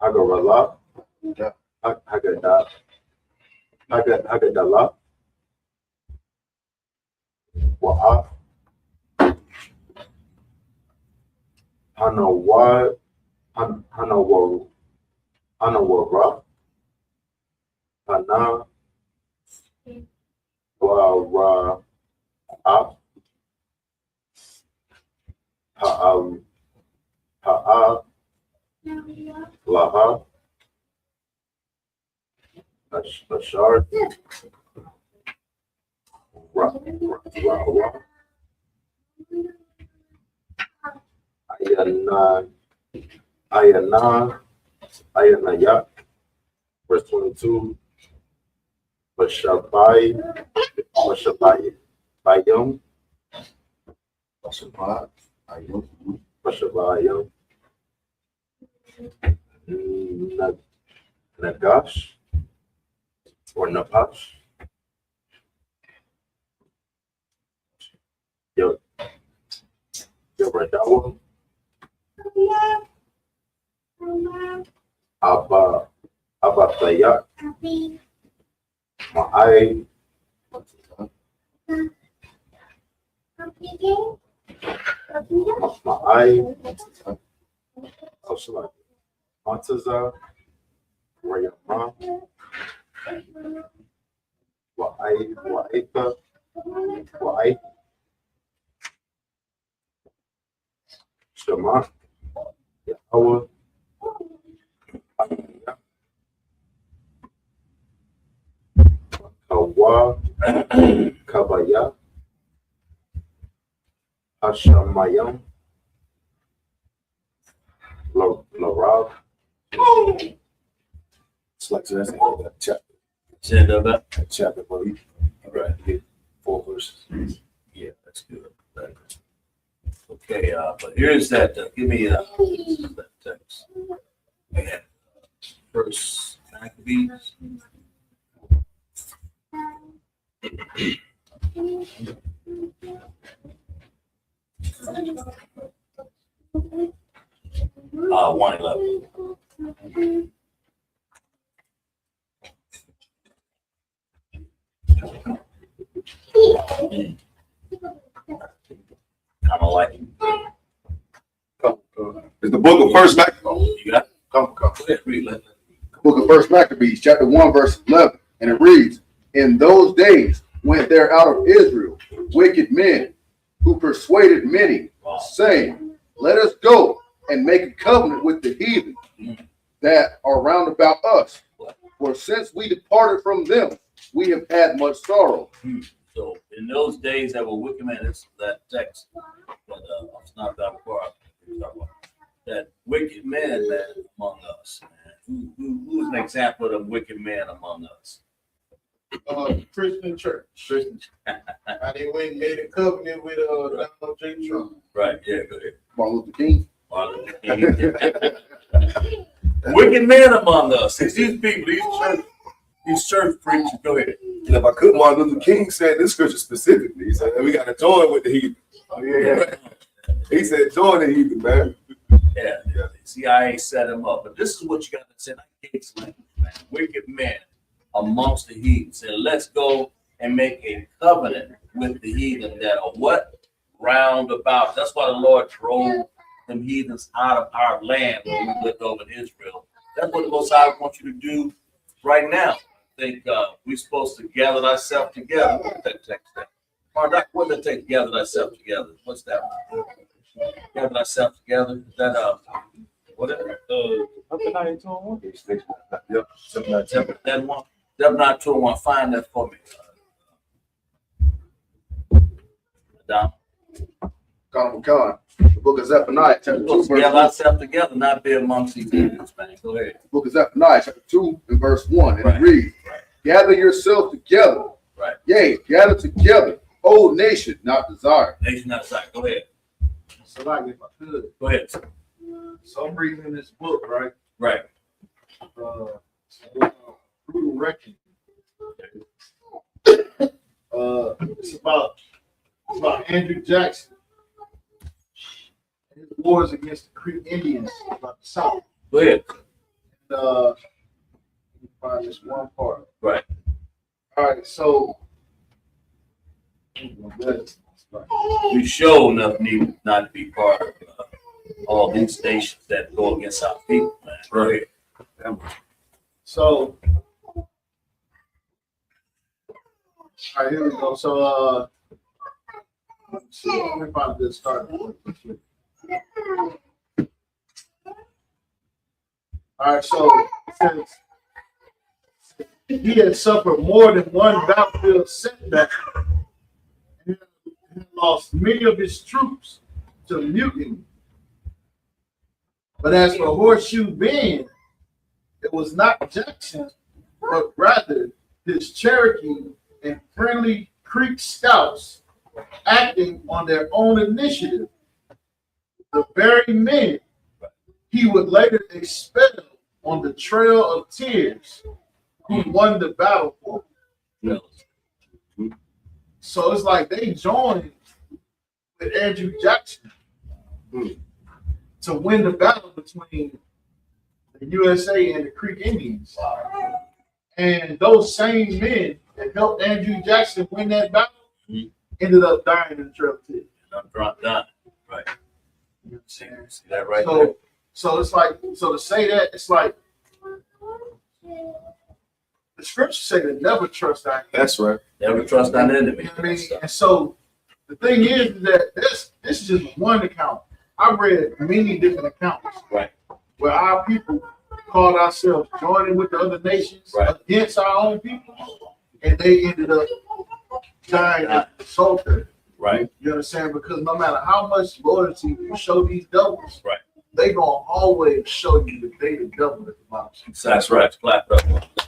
Hagarala, Hagadala, Wa'af, Hanawar, Hanawara, Hana, Wara, Ap, Ha'a, Laha, Ashar, Ra, Ayana, Ayanayak, verse 22, Bashabai, Bayam, Bashabayam, Nagash, or Napash. Yo, right, that one. Abatayak, Ma'ai, Ma'ai, Mataza, Rayama, Wa'aika, Wa'ai, Shema, Yahweh, Kawa, Kabaya, Hashamayam, Larab. It's like so that's the end of that chapter. It's the end of that. Chapter, buddy. All right, you get 4 verses. Yeah, that's good. Okay, but here's that. Give me that text. Yeah. First Maccabees. Uh, 1:11. Kind of like It's the book of First Maccabees. you got. Come. Go ahead, read. Book of First Maccabees, chapter 1, verse 11, and it reads, "In those days went there out of Israel wicked men who persuaded many, saying, Let us go and make a covenant with the heathen that are round about us. For since we departed from them, we have had much sorrow." So in those days there were wicked men. This that text, but it's not that far. That wicked men, man, among us. Man. Who's an example of a wicked man among us? Christian church. Christian. How they went and made a covenant with Donald J. Trump. Right. Yeah. Go ahead. Martin Luther King. Martin Luther King. Wicked men among us. It's these people, these church preachers. Go ahead. And if I could, Martin Luther King said this scripture specifically. He said, we got to join with the heathen. Oh, yeah. He said, join the heathen, man. Yeah. The CIA set him up. But this is what you got to say. Gates language, man. Wicked men amongst the heathen. Said, let's go and make a covenant with the heathen that are what? Round about. That's why the Lord drove them heathens out of our land when we lived over in Israel. That's what the Most High wants you to do right now. I think we're supposed to gather ourselves together. What's that text there? What does it take? Gather ourselves together. What's that? Gather ourselves together. Is that what is it? Zephaniah 2:1. Yep. That one. Zephaniah 2:1. Find that for me. Madam. Con. The book of Zephaniah, chapter 2, verse 1. Gather ourselves together, not be amongst these heathens, man. Go ahead. The book of Zephaniah, chapter 2, and verse 1. And Right. it reads, "Gather yourselves together. Right. Yea, gather together, O nation not desired." Nation not sight. Go ahead. So like if I could, Go ahead. so I'm reading in this book, right? Right. Brutal Reckoning. It's about Andrew Jackson and his wars against the Creek Indians about the South. Go ahead. And, let me find this one part. Right. All right, so We show enough need not to be part of all these nations that go against our people, man. Right. So, all right, here we go. So, let's see. Let me find this start. All right, so it says he had suffered more than one battlefield setback. He lost many of his troops to mutiny. But as for Horseshoe Bend, it was not Jackson, but rather his Cherokee and Friendly Creek scouts acting on their own initiative. The very men he would later expel on the Trail of Tears, who won the battle for him. So it's like they joined with Andrew Jackson to win the battle between the USA and the Creek Indians. And those same men that helped Andrew Jackson win that battle ended up dying in the Trail of Tears. Done. Right. You know what I'm saying? See that right there? So it's like, so to say that, it's like the scriptures say to never trust thy enemy. That's right. Never trust thine enemy. You know what I mean? And so the thing is that this is just one account. I've read many different accounts. Right. Where our people called ourselves joining with the other nations against our own people, and they ended up dying as a result of it. Right. You understand? Because no matter how much loyalty you show these devils, right, they gonna always show you that they the devil at the bottom. That's right. Clap up.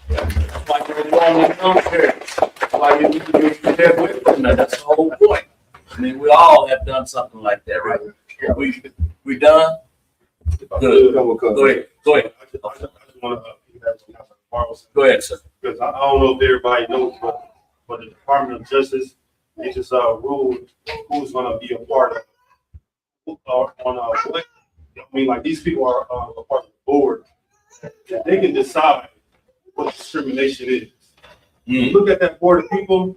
That's why you're wrong in military. That's why you need to be there with them. That's the whole point. I mean, we all have done something like that, right? We done? Good. Go ahead. Go ahead. I just want to Go ahead, sir. Because I don't know if everybody knows, but the Department of Justice, they just ruled who's going to be a part of what. I mean, like these people are a part of the board. They can decide what discrimination is. You look at that board of people,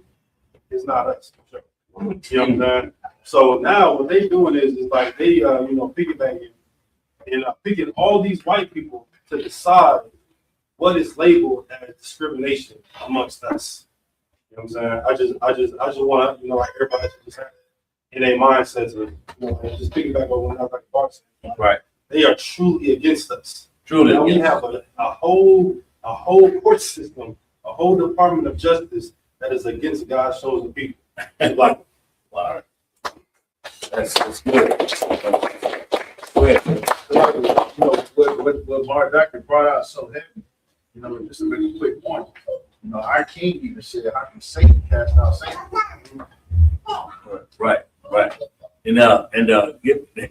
it's not us. Sure. You know what I'm saying? So now what they doing is like they piggybacking and picking all these white people to decide what is labeled as discrimination amongst us. You know what I'm saying? I just want to, like everybody should just have in their mindsets of, just piggyback on what I like boxing. Right. They are truly against us. Truly. Now we have a whole court system, a whole Department of Justice that is against God's chosen people. Like, wow. That's good. Go ahead. What Mark Doctor brought out so heavy, just a really quick point. Our king even said, how can Satan cast out Satan? Right.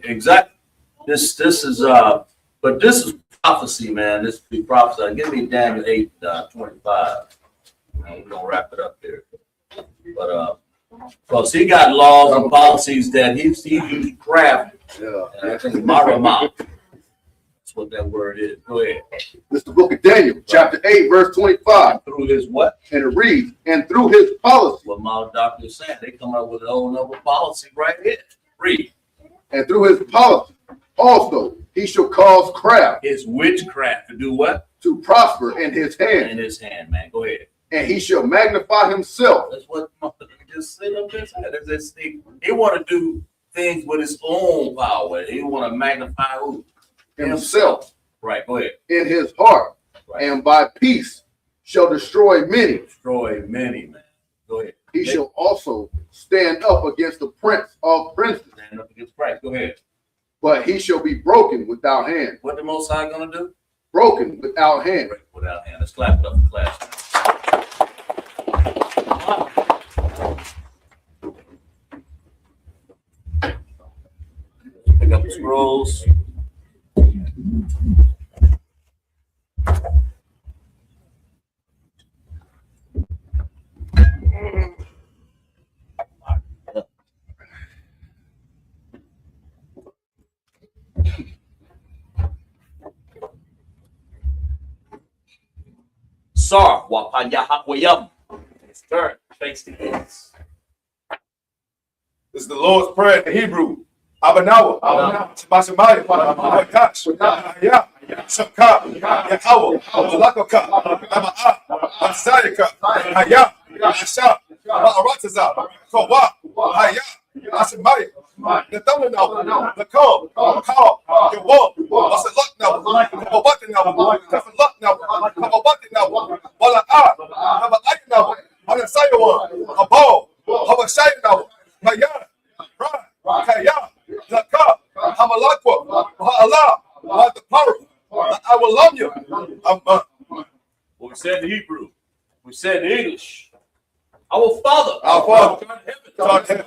Exactly. This is but this is prophecy, man. This be prophecy. Give me Daniel 8:25. We're gonna wrap it up there. But because he got laws and policies that he used craft. I think Marama. That's what that word is. Go ahead. This is the book of Daniel, chapter 8, verse 25. Through his what? And it reads, and through his policy. What my doctor is saying, they come up with an old number policy right here. Read. And through his policy also he shall cause craft. His witchcraft to do what? To prosper in his hand. In his hand, man. Go ahead. And he shall magnify himself. That's what just sit up there. He want to do things with his own power. He want to magnify who? Himself. Right. Go ahead. In his heart. Right. And by peace shall destroy many. Destroy many, man. Go ahead. He shall also stand up against the prince of princes. Stand up against Christ. Go ahead. But he shall be broken without hand. What the Most High gonna do? Broken without hand. Break without hand. Let's clap it up for class. Pick up the scrolls. Sar Wapanya Hakwayam. His turn. Face the east. This is the Lord's Prayer in the Hebrew. Abanawa, Shabashimaya, Wakash, Ya, Shaka, Yakawa, Malakoka, Nama'a, Asayaka, Haya, Asha, Arataza, Kowa, Haya, Ashimaya, the thunder now, the call, your wall, what's the luck now? Come a button now, come a luck now, come a button now, Walla have a eye now, on the side one, a ball, have a shine now, Haya, Kaya, Zaka, Hamalakwa, Allah, the power, I will love you. What we said in Hebrew, we said in English. Our Father, God in heaven,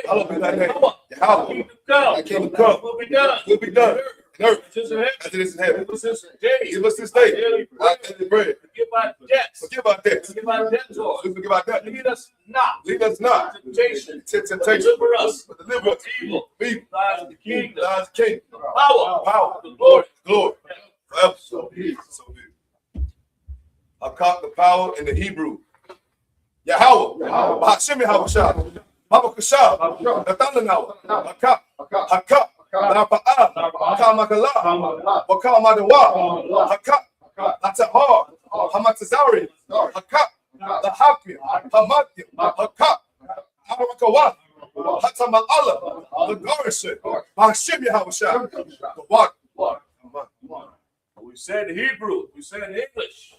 hallowed be thy name. Yahweh, thy kingdom come, will be done. In earth, as it is in heaven. Give us this day our daily bread. Forgive our debts. Forgive our debts. Forgive our debtors. Forgive our debts. Lead us not. Lead us not. Temptation. Deliver us. But deliver us. Evil. Lies the kingdom. Lies the kingdom. Power. The glory. Forever. So be it. I caught the power in the Hebrew. Yahweh. Bahashim Yahweh. Habakashah. Nathanawa. Hakah. Rapa'a, Kamakala, Wakamadawa, Haka, Atahar, Hamatazari, Haka, the Hakim, Hamatim, Haka, Arakawa, Hatama'ala, the Garrison, Hashim Yahavasha, the water. We said in Hebrew, we said in English.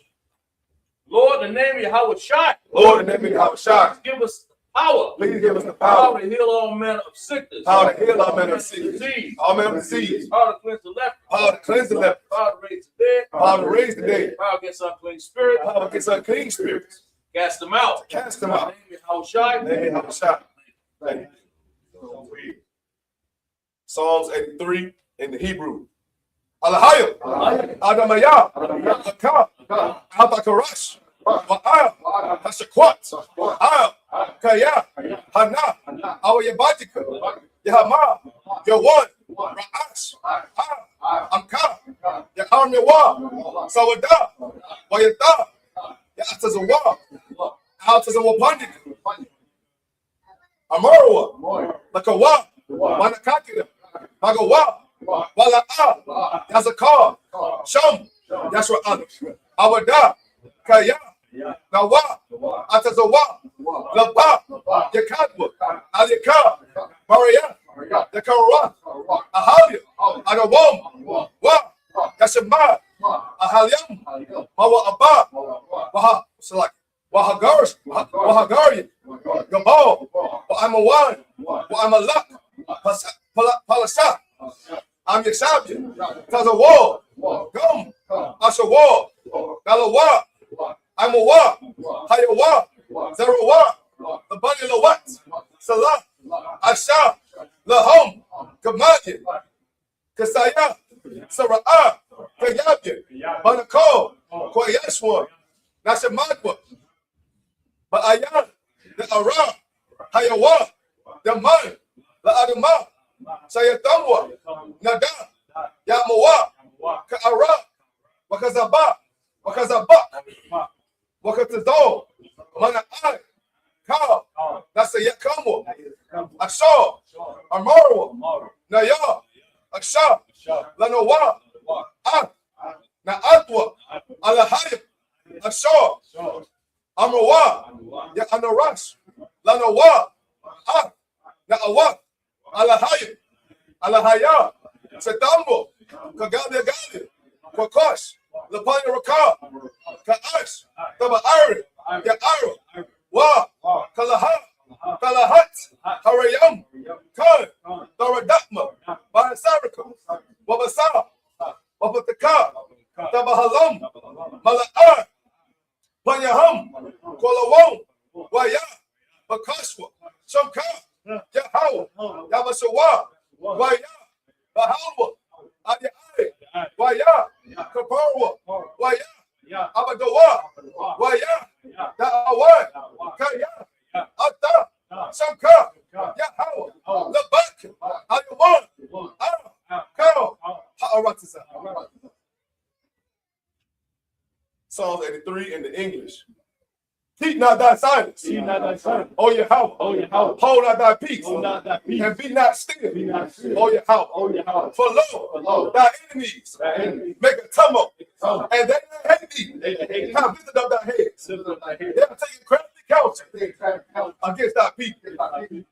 Lord, the name of Yahweh Shai. Lord, the name of Yahweh Shai. Give us power. Please give us the power to heal all manner of sickness. Power to heal all manner of sickness. All manner of disease. Power to cleanse the leper. Power to cleanse the leper. Power to raise the dead. Power to raise the dead. Power against unclean spirits. Power against unclean spirits. Cast them out. Cast them out. Name Yahweh Shai. Name Yahweh Shai. Thank you. Psalms 83 in the Hebrew. Alahayim. Adamaya. Hakah. Habakarash. Wa'al. Hashakwat. Al. Kaya, Hana, our Yabatika, Yahama, your one, Ra'ash, Amka, Yaham Yawa, Sawada, Wayata, Yatazawa, Altazawapandik, Amarwa, Lakawa, Manakakira, Magawa, Wala'a, Yazakar, Sham, Yashra Adam, Awada, Kaya, Nawa, Atazawa, Lapa, Yakadwa, Alika, Maria, Yakara, Ahalia, Adawam, Wa, Yashima, Ahaliam, Mawa Abba, Waha, Select, Wahagarish, Wahagari, Gabal, Wa'amawan, Wa'amalak, Palasa, I'm Yashabia, Tazawa, Gum, Ashawa, Galawa, I'm a wa, Hayawa, Zerawa, the body Lawat, Salah, Asha, Lahom, Kamadi, Kasaya, Sara'ah, Kayabya, Banako, Kwayashwa, Nashamadwa, Ba'ayan, the Ara, Hayawa, the Man, the Adama, Sayatamwa, Nada, Yamawa, Ka'ara, Wakazaba, Wakazaba, Wakatazo, Mana'ai, Ka, that's a Yakamo, Asha, Amarwa, Naya, Asha, Lanowa, Ah, Naatwa, Alahayim, Asha, Amrawa, Yakanarash, Lanowa, Ah, Naawa, Alahayim, Alahaya, Setambo, Kagalia, Kwakash, Lapanya Raka, Kaash, Tabaari, Yaara, Wa, Kalaha, Kalahat, Harayam, Kai, Daradakma, Bahasarika, Wabasa, Wabataka, Tabahalam, Mala'a, Panyaham, Kolawam, Waya, Bakashwa, Shamka, Yahawa, Yabasawa, Waya, Bahalwa, Adiai, Waya, Kaparwa, Waya, Abadawa, Waya, Da'awa, Kaya, Ata, Shamka, Yahawa, Labak, Ayawan, Kao, Ha'aratiza. Psalms 83 in the English. Keep not thy silence. Keep not thy silence. O Yahweh. O Yahweh. Hold not thy peace. Hold not thy peace. And be not still. Be not still. O Yahweh. O Yahweh. For lo, thy enemies Thy enemies make a tumult. tumult. And they that hate thee They that hate thee have lifted up thy heads. lift up thy head. They have taken crafty counsel against thy people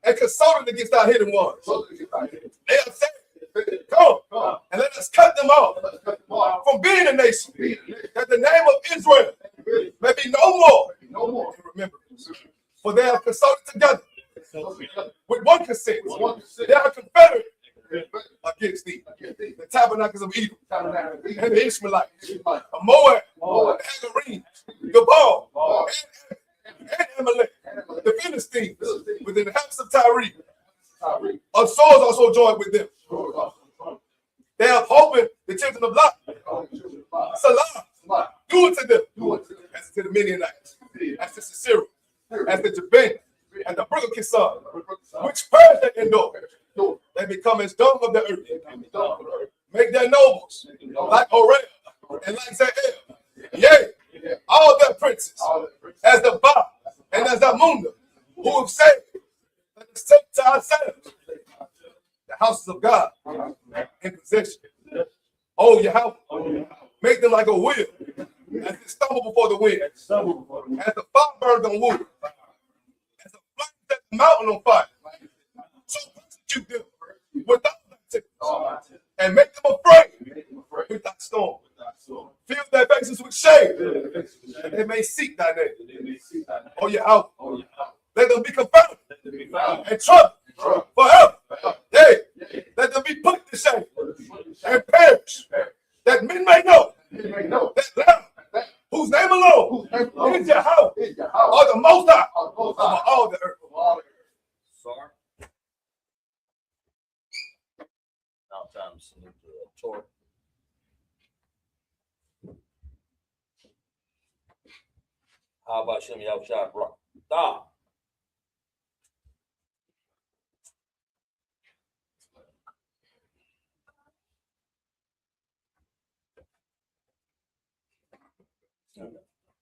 and consulted against thy hidden ones. They have said, come and let us cut them off from being a nation, that the name of Israel may be no more in remembrance. For they have consulted together with one consent. They are confederate against thee, the tabernacles of Edom, and the Ishmaelites, of Moab, the Hagarenes, Gabal, and Amalek, the Philistines, within the house of Tyre. Of swords also joined with them. They have opened the children of Lot. Salah, do it to them, as to the Midianites, as to Sisera, as to Jabin, and the brook of Kisan, which purge they endure. They become as dung of the earth. Make their nobles like Orel and like Zahel. Yea, all their princes, as the Ba and as the Munda, who have said, let us take to ourselves the houses of God in possession. Oh, Yahweh, make them like a wheel, as they stumble before the wind, as the fire burns on wood, as the flame sets the mountain on fire. So persecute them without thy temper, and make them afraid with thy storm. Fill their faces with shame, that they may seek thy name. Oh, Yahweh, let them be confounded and troubled forever. Yea, let them be put to shame and perish, that men may know that thou, whose name alone is Yahweh, are the most high over all the earth. Sorry. Now time to salute the Torah. How about Shem Yahushua Barak?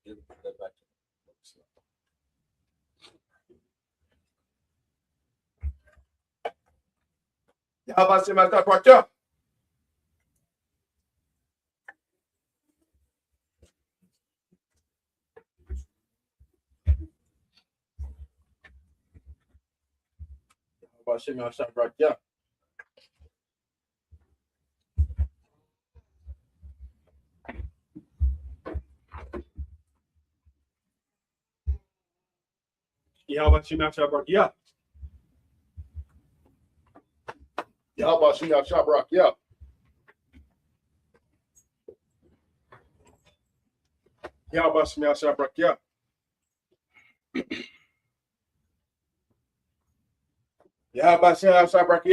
Give that back to Yahweh Shem Yahushua Barak. Hashem Yahshua Barak. Yahweh Hashem Yahshua Barak. Yahweh Hashem Yahshua Barak. Yahweh Hashem Yahshua Barak. Yahweh Hashem Yahshua Barak.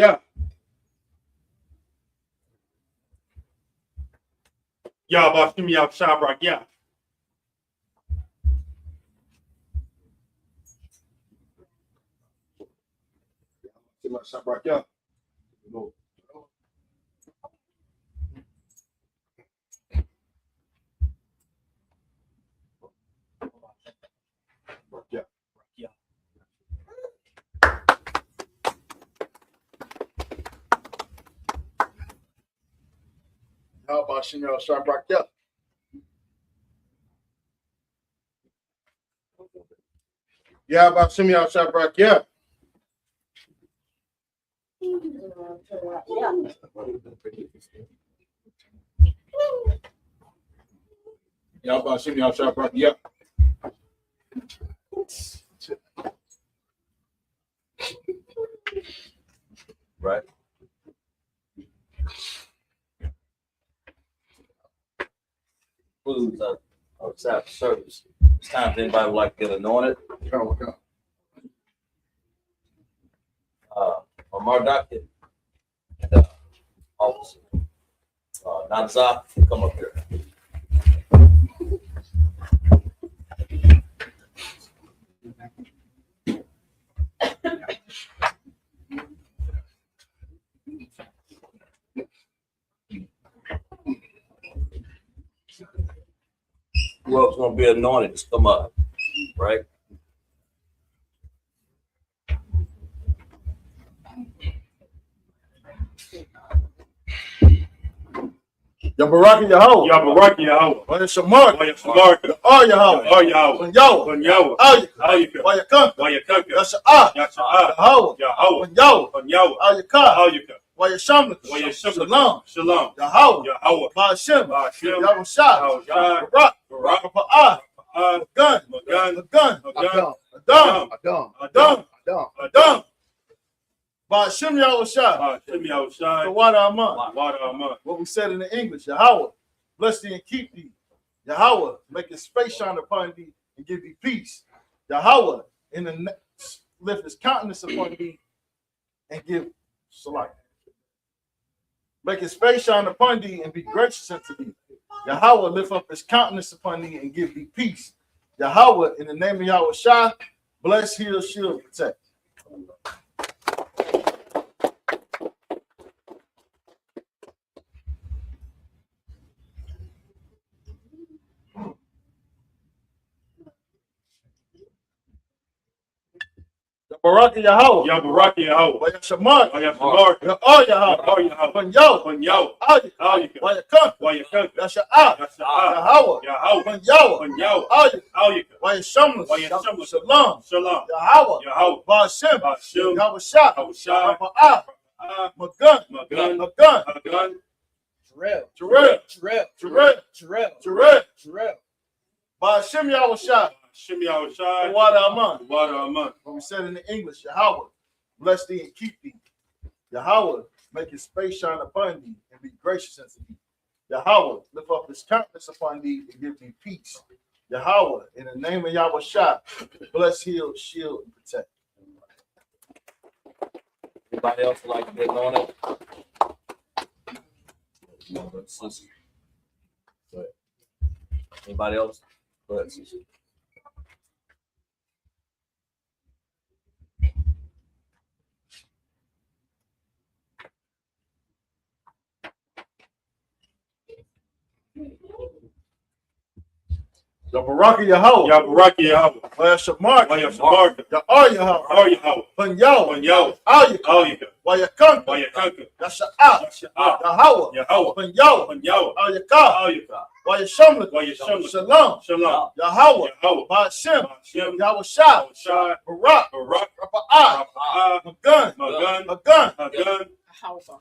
Yahweh Hashem Yahshua Barak. Yahweh Barak. Yahweh Hashem Yahshua Barak. Yahweh Hashem Yahshua Barak. Yahweh Hashem Yahshua Barak. right? Foods outside the service. It's time if anybody would like to get anointed. Or Marduk and officer. Nazar, come up here. Who else gonna be anointed? Just come up. right? Yabaraka Yahweh. Yabaraka Yahweh. Waya Shamark. Waya Shamark. Oh Yahweh. Oh Yahweh. When Yahweh. When Yahweh. Ayika. Waya Kanka. Waya Kanka. Yasha'ah. Yasha'ah. Yahweh. Yahweh. When Yahweh. When Yahweh. Ayika. Ayika. Waya Shamlik. Waya Shamlik. Shalom. Shalom. Yahweh. Yahweh. Ba'ashem. Ba'ashem. Yahushua. Yahushua. Barak. Barak. Rapa'ah. Magan. Magan. Magan. Adam. Adam. Adam. Adam. Adam. Adam. Ba'ashem Yahushua. Ba'ashem Yahushua. The water Aman. Water Aman. What we said in the English, Yahweh, bless thee and keep thee. Yahweh, make his face shine upon thee and give thee peace. Yahweh, lift his countenance upon thee and give salat. Make his face shine upon thee and be gracious unto thee. Yahweh, lift up his countenance upon thee and give thee peace. Yahweh, in the name of Yahweh Shah, bless, heal, shield, protect. Baraka Yahweh. Yabaraka Yahweh. Waya Shamark. Waya Shamark. Oh Yahweh. Oh Yahweh. When Yahweh. When Yahweh. Ayika. Waya Kanka. Waya Kanka. Yasha'ah. Yasha'ah. Yahweh. Yahweh. When Yahweh. When Yahweh. Ayika. Waya Shamlik. Waya Shamlik. Shalom. Shalom. Yahweh. Yahweh. Ba'ashem. Ba'ashem. Yahushua. Yahushua. Rapa'ah. Magan. Magan. Magan. Magan. Jarrell. Ba'ashem Yahushua. Shem Yahushua. The water Aman. Water Aman. What we said in the English, Yahweh, bless thee and keep thee. Yahweh, make his face shine upon thee and be gracious unto thee. Yahweh, lift up his countenance upon thee and give thee peace. Yahweh, in the name of Yahweh Shah, bless, heal, shield, and protect. Anybody else like to get on it? Go ahead. Anybody else? Go ahead, Sissy. Yabaraka Yahweh. Yabaraka Yahweh. Waya Shamark. Waya Shamark. Yahweh. Oh Yahweh. When Yahweh. When Yahweh. Ayika. Waya Kanka. Waya Kanka. Yasha'ah. Yasha'ah. Yahweh. Yahweh. When Yahweh. When Yahweh. Ayika. Waya Shamlik. Waya Shamlik. Shalom. Shalom. Yahweh. Yahweh. Ba'ashem. Ba'ashem. Yahushua. Yahushua. Barak. Barak. Rapa'ah. Rapa'ah. Magan. Magan. Magan. Magan.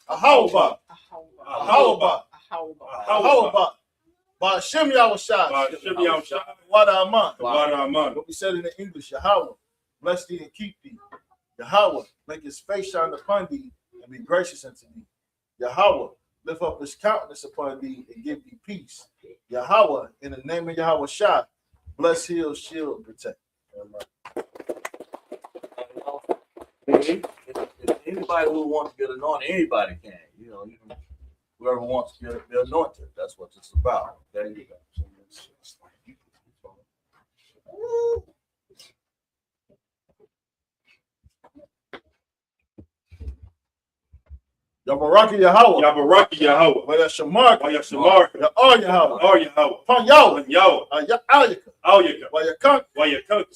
Ahawaba. Ahawaba. Ahawaba. Ba'ashem Yahushua. Ba'ashem Yahushua. Water Aman. Water Aman. What we said in the English, Yahweh, bless thee and keep thee. Yahweh, make his face shine upon thee and be gracious unto thee. Yahweh, lift up his countenance upon thee and give thee peace. Yahweh, in the name of Yahweh Shah, bless, heal, shield, and protect. If anybody who wants to get anointed, anybody can. You know, whoever wants to get anointed, that's what it's about. There you go. Yabaraka Yahweh. Yabaraka Yahweh. Waya Shamark. Waya Shamark. Yahweh. Oh Yahweh. Upon Yahweh. When Yahweh. Ayika. Ayika. Waya Kanka. Waya Kanka.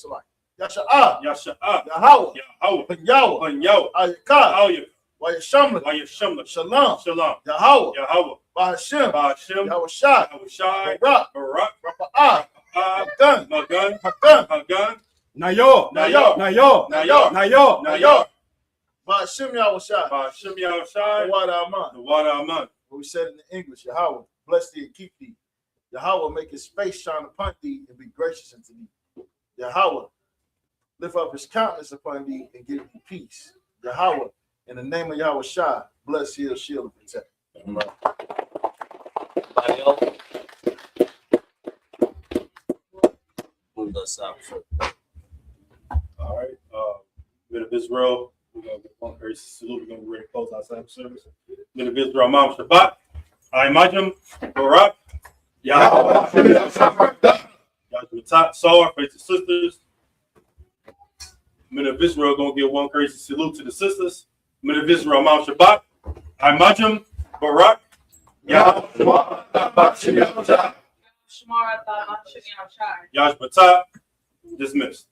Yasha'ah. Yasha'ah. Yahweh. Yahweh. When Yahweh. When Yahweh. Ayika. Ayika. Waya Shamlik. Waya Shamlik. Shalom. Shalom. Yahweh. Yahweh. Ba'ashem. Ba'ashem. Yahushua. Yahushua. Barak. Barak. Rapa'ah. Magan. Magan. Magan. Magan. Nayor. Nayor. Nayor. Nayor. Nayor. Nayor. Ba'ashem Yahushua. Ba'ashem Yahushua. The water Aman. The water Aman. What we said in the English, Yahweh, bless thee and keep thee. Yahweh, make his face shine upon thee and be gracious unto thee. Yahweh, lift up his countenance upon thee and give thee peace. Yahweh, in the name of Yahweh Shah, bless, heal, shield, and protect. Anybody else? Move us out. All right. Men of Israel, we're going to get one very salute. We're going to be ready to close our Sabbath service. Men of Israel, Mom Shabbat. I imagine Barak. Yahweh. Yahweh. Sawar, faith to sisters. Men of Israel, going to give one crazy salute to the sisters. Men of Israel, Mom Shabbat. I imagine Barak. Yahweh. Yahweh. Dismissed.